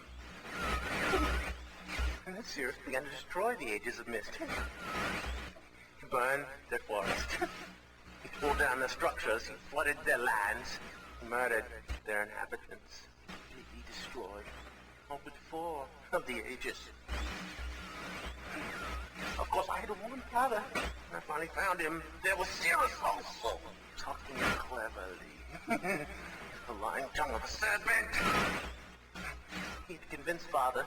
And then Cirrus began to destroy the ages of Myst. He burned their forest. He tore down their structures. He flooded their lands. He murdered their inhabitants. He destroyed all but 4 of the ages. Of course, I had to warn Father. When I finally found him, there was Cirrus also, talking cleverly. The lying tongue of a serpent. He had convinced Father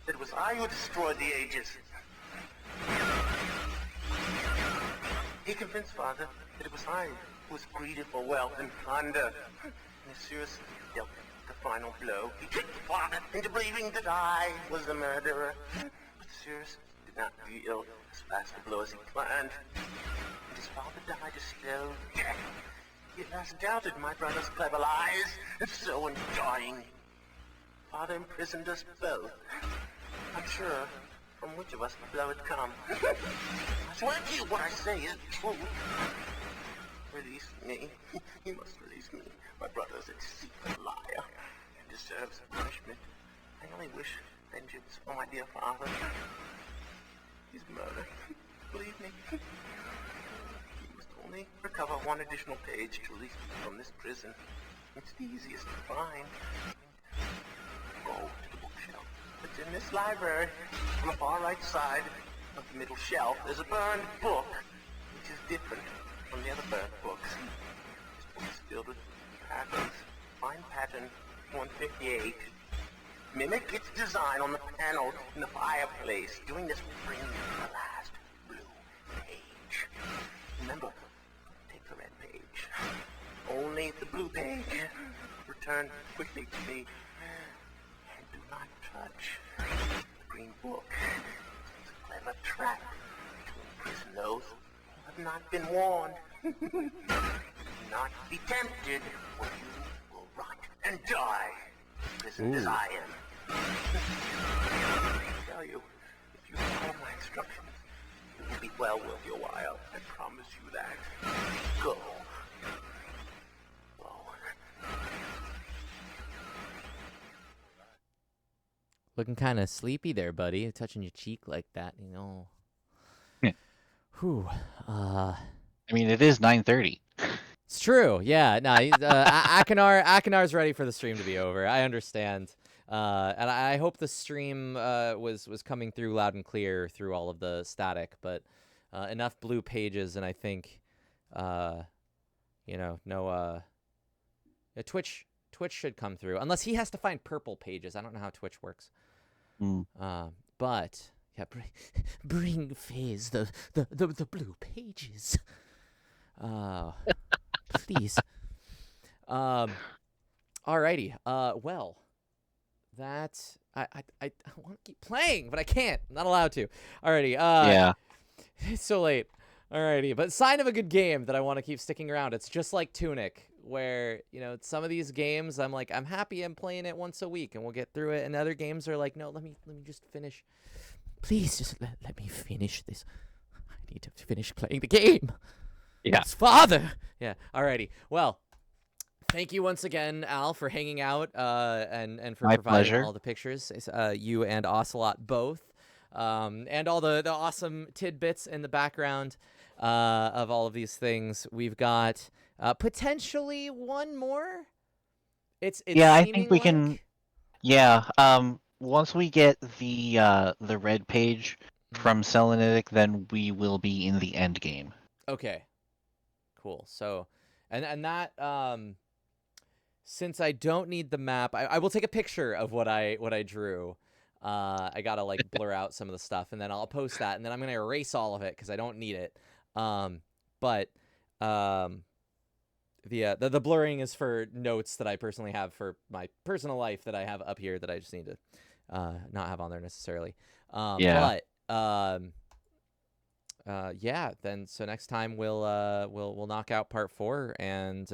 that it was I who destroyed the ages. He convinced Father that it was I who was greedy for wealth and plunder. And as Cirrus dealt the final blow, he tricked Father into believing that I was the murderer. But Cirrus did not deal as fast a blow as he planned. And his father died a slow death. He at last doubted my brother's clever lies, and so in dying, Father imprisoned us both. I'm sure from which of us the blow had come. I swear to you what I say is true. Release me. You must release me. My brother's a deceitful liar. He deserves punishment. I only wish vengeance for my dear father. His murder. Believe me. You must only recover 1 additional page to release me from this prison. It's the easiest to find. Go to the bookshelf. It's in this library. On the far right side of the middle shelf, there's a burned book, which is different from the other burned books. This book is filled with patterns. Find pattern 158. Mimic its design on the panel in the fireplace. Doing this will bring you the last blue page. Remember, take the red page. Only the blue blue page. Return quickly to me. And do not touch the green book. It's a clever trap to imprison those who have not been warned. Do not be tempted, or you will rot and die, imprisoned as I am. I tell you, if you follow my instructions, it will be well worth your while. I promise you that. Go. Go. Looking kind of sleepy there, buddy. Touching your cheek like that, you know. Yeah. Whew. I mean, it is 9:30. It's true. Yeah. No, Akinar's ready for the stream to be over. I understand. And I hope the stream was coming through loud and clear through all of the static, but enough blue pages, and I think, no, Twitch should come through, unless he has to find purple pages. I don't know how Twitch works. But yeah, bring Fizz the blue pages. Please. Alrighty. Well, that I want to keep playing, but I can't. I'm not allowed to. Alrighty. Yeah. It's so late. Alrighty, but sign of a good game that I want to keep sticking around. It's just like Tunic, where some of these games I'm like, I'm happy I'm playing it once a week and we'll get through it, and other games are like, no, let me just finish. Please just let me finish this. I need to finish playing the game. Yeah. Yes, Father. Yeah. Alrighty. Well, thank you once again, Al, for hanging out and for My providing pleasure. all the pictures. You and Ocelot both, and all the awesome tidbits in the background of all of these things. We've got potentially one more. It's Yeah, I seeming think we like... can. Yeah. Once we get the red page from Selenitic, then we will be in the end game. Okay. Cool. So, and that since I don't need the map, I will take a picture of what I drew. I gotta like blur out some of the stuff, and then I'll post that, and then I'm gonna erase all of it because I don't need it. But the blurring is for notes that I personally have for my personal life that I have up here that I just need to not have on there necessarily. Yeah. But yeah. Then so next time we'll knock out part 4, and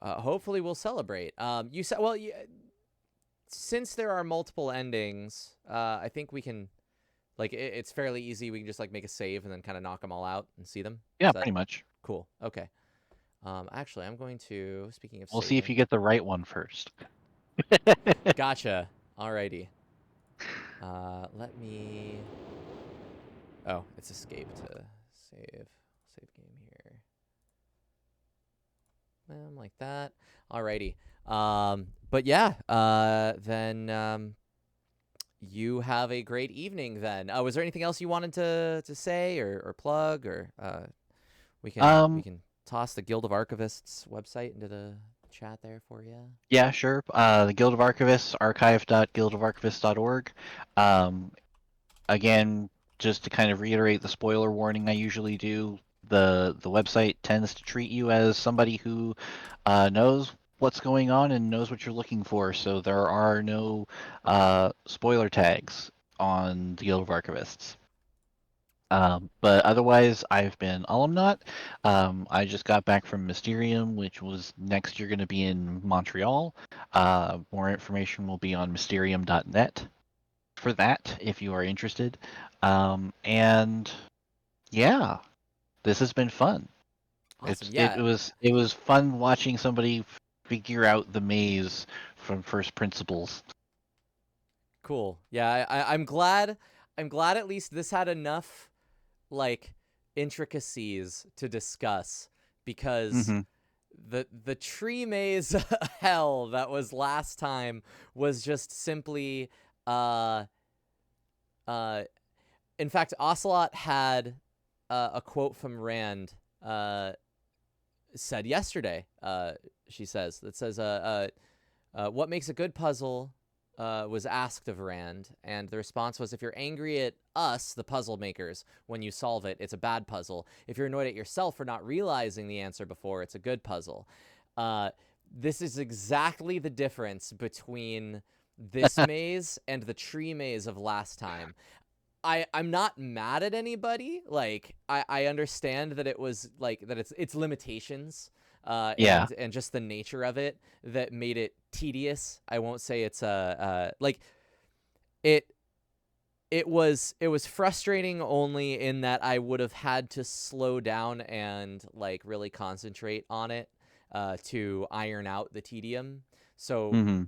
hopefully we'll celebrate. You said, well, since there are multiple endings, I think we can, like, it's fairly easy. We can just like make a save and then kind of knock them all out and see them. Yeah, Is that pretty much. cool? Okay. Actually, I'm going to, speaking of We'll see if saving- you get the right one first. Gotcha. Alrighty. Let me. Oh, it's escape to save game here. Like that. Alrighty. But yeah. Then you have a great evening. Then. Was there anything else you wanted to say or plug, or we can toss the Guild of Archivists website into the chat there for you? Yeah, sure. The Guild of Archivists, archive.guildofarchivists.org. Again, just to kind of reiterate the spoiler warning I usually do, the website tends to treat you as somebody who knows what's going on and knows what you're looking for, so there are no spoiler tags on the Guild of Archivists. But otherwise, I've been Alahmnat. I just got back from Mysterium, which was next year going to be in Montreal. More information will be on mysterium.net for that, if you are interested. And yeah, this has been fun. Awesome. Yeah. It was fun watching somebody figure out the maze from first principles. Cool. Yeah, I'm glad at least this had enough like intricacies to discuss, because the tree maze hell that was last time was just simply in fact, Ocelot had a quote from Rand said yesterday. She says, that says what makes a good puzzle was asked of Rand, and the response was, if you're angry at us, the puzzle makers, when you solve it, it's a bad puzzle. If you're annoyed at yourself for not realizing the answer before, it's a good puzzle. This is exactly the difference between this maze and the tree maze of last time. I'm not mad at anybody. Like, I understand that it was like that it's limitations. Yeah. And just the nature of it that made it tedious. I won't say it's like it was frustrating only in that I would have had to slow down and like really concentrate on it to iron out the tedium. So Mm-hmm.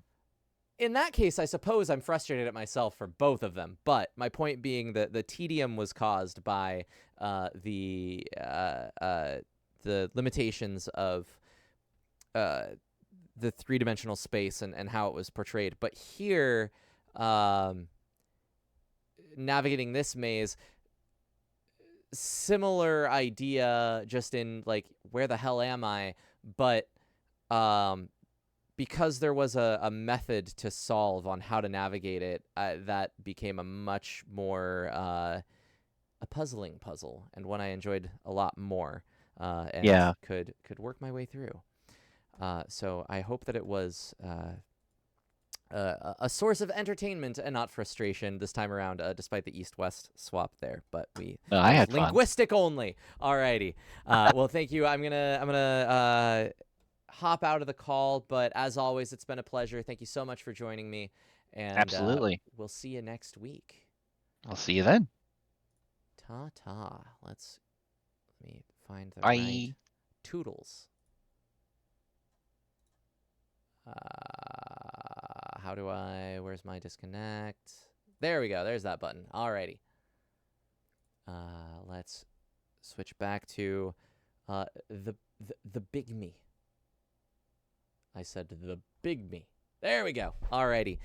in that case, I suppose I'm frustrated at myself for both of them. But my point being that the tedium was caused by the limitations of the three-dimensional space and how it was portrayed. But here, navigating this maze, similar idea, just in like, where the hell am I? But because there was a method to solve on how to navigate it, that became a much more a puzzling puzzle, and one I enjoyed a lot more, and could work my way through. So I hope that it was a source of entertainment and not frustration this time around, despite the east-west swap there. But I had fun. linguistic only. Alrighty. Well, thank you. I'm gonna hop out of the call, but as always, it's been a pleasure. Thank you so much for joining me, and Absolutely. we'll see you next week. I'll see you then. Ta-ta. Let me find the Bye. right toodles. Where's my disconnect? There we go. There's that button. Alrighty. Let's switch back to the big me. I said the big me. There we go. Alrighty.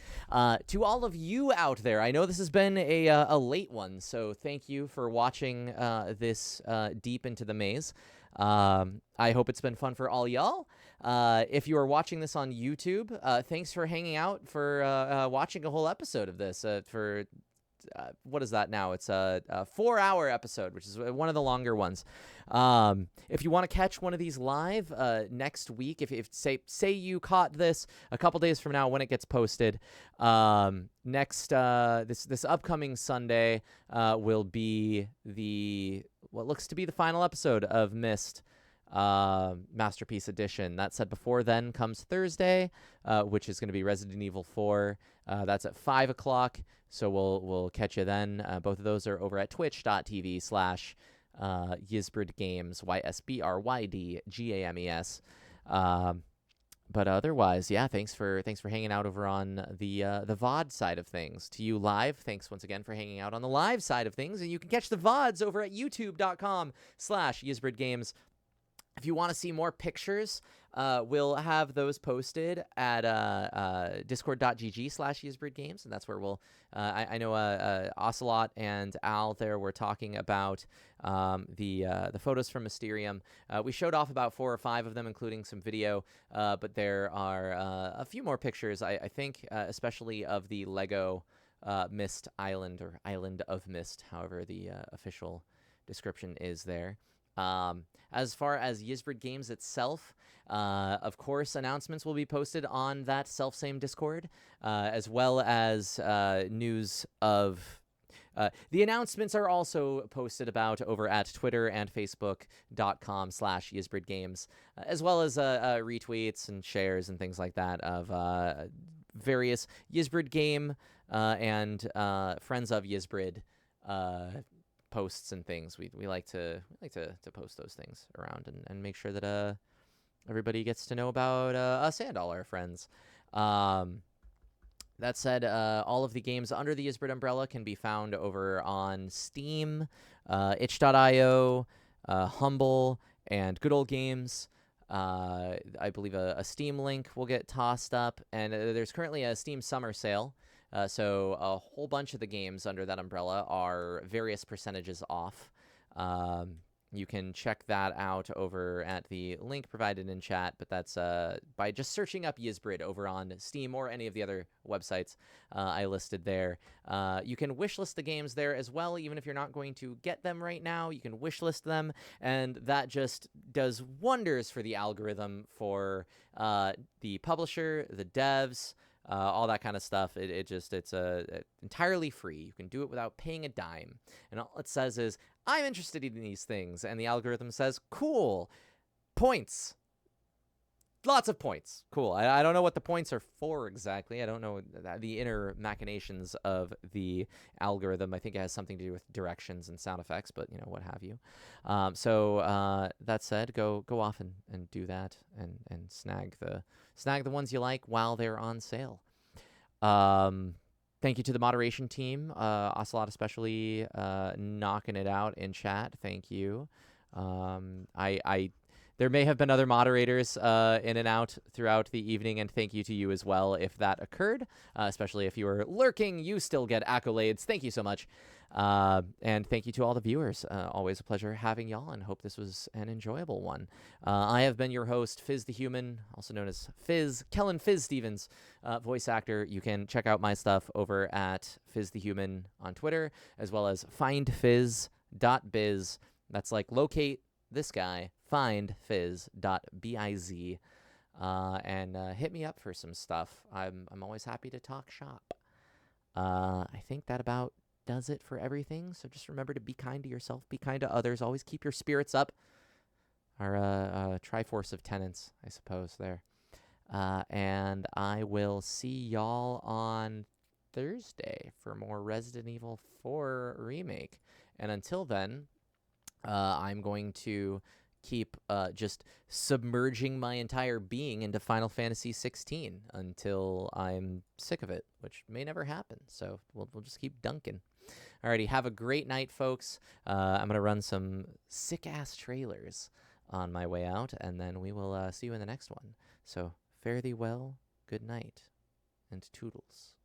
To all of you out there, I know this has been a late one, so thank you for watching this deep into the maze. I hope it's been fun for all y'all. If you are watching this on YouTube, thanks for hanging out, for watching a whole episode of this. For what is that now? It's a 4-hour episode, which is one of the longer ones. If you want to catch one of these live next week, if say you caught this a couple days from now when it gets posted, this upcoming Sunday will be what looks to be the final episode of Myst. Masterpiece Edition. That said, before then comes Thursday, which is going to be Resident Evil 4. That's at 5 o'clock, so we'll catch you then. Both of those are over at twitch.tv/YsbridGames, YSBRYDGAMES. But otherwise, yeah, thanks for hanging out over on the VOD side of things. To you live, thanks once again for hanging out on the live side of things, and you can catch the VODs over at youtube.com/YsbridGames. If you want to see more pictures, we'll have those posted at discord.gg/YsbridGames, and that's where we'll. I know Ocelot and Al there were talking about the photos from Mysterium. We showed off about 4 or 5 of them, including some video, but there are a few more pictures. I think, especially of the Lego Myst Island, or Island of Myst, however the official description is there. As far as Ysbrid Games itself, of course, announcements will be posted on that self-same Discord, as well as news of... the announcements are also posted about over at Twitter and Facebook.com/Ysbrid Games, as well as retweets and shares and things like that of various Ysbrid Game and Friends of Ysbrid posts and things. We like to post those things around and make sure that everybody gets to know about us and all our friends. That said, all of the games under the Ysbrid umbrella can be found over on Steam, itch.io, Humble, and Good Old Games. I believe a Steam link will get tossed up, and there's currently a Steam summer sale. So a whole bunch of the games under that umbrella are various percentages off. You can check that out over at the link provided in chat, but that's by just searching up Yizbrid over on Steam or any of the other websites I listed there. You can wishlist the games there as well, even if you're not going to get them right now. You can wishlist them, and that just does wonders for the algorithm for the publisher, the devs, all that kind of stuff. It's entirely free. You can do it without paying a dime. And all it says is, I'm interested in these things. And the algorithm says, cool, points. Lots of points. Cool. I don't know what the points are for exactly. I don't know the inner machinations of the algorithm. I think it has something to do with directions and sound effects, but, what have you. So that said, go off and do that and snag the ones you like while they're on sale. Thank you to the moderation team, Ocelot especially, knocking it out in chat. Thank you. There may have been other moderators in and out throughout the evening, and thank you to you as well if that occurred, especially if you were lurking. You still get accolades. Thank you so much. And thank you to all the viewers. Always a pleasure having y'all, and hope this was an enjoyable one. I have been your host, Fizz the Human, also known as Fizz, Kellen Fizz Stevens, voice actor. You can check out my stuff over at Fizz the Human on Twitter, as well as findfizz.biz. That's like locate this guy, findfizz.biz, and hit me up for some stuff. I'm always happy to talk shop. I think that about does it for everything. So just remember to be kind to yourself, be kind to others, always keep your spirits up. Our triforce of tenants, I suppose, there. And I will see y'all on Thursday for more Resident Evil 4 Remake. And until then, I'm going to keep just submerging my entire being into Final Fantasy 16 until I'm sick of it, which may never happen. So we'll just keep dunking. Alrighty, have a great night, folks. I'm going to run some sick-ass trailers on my way out, and then we will see you in the next one. So fare thee well, good night, and toodles.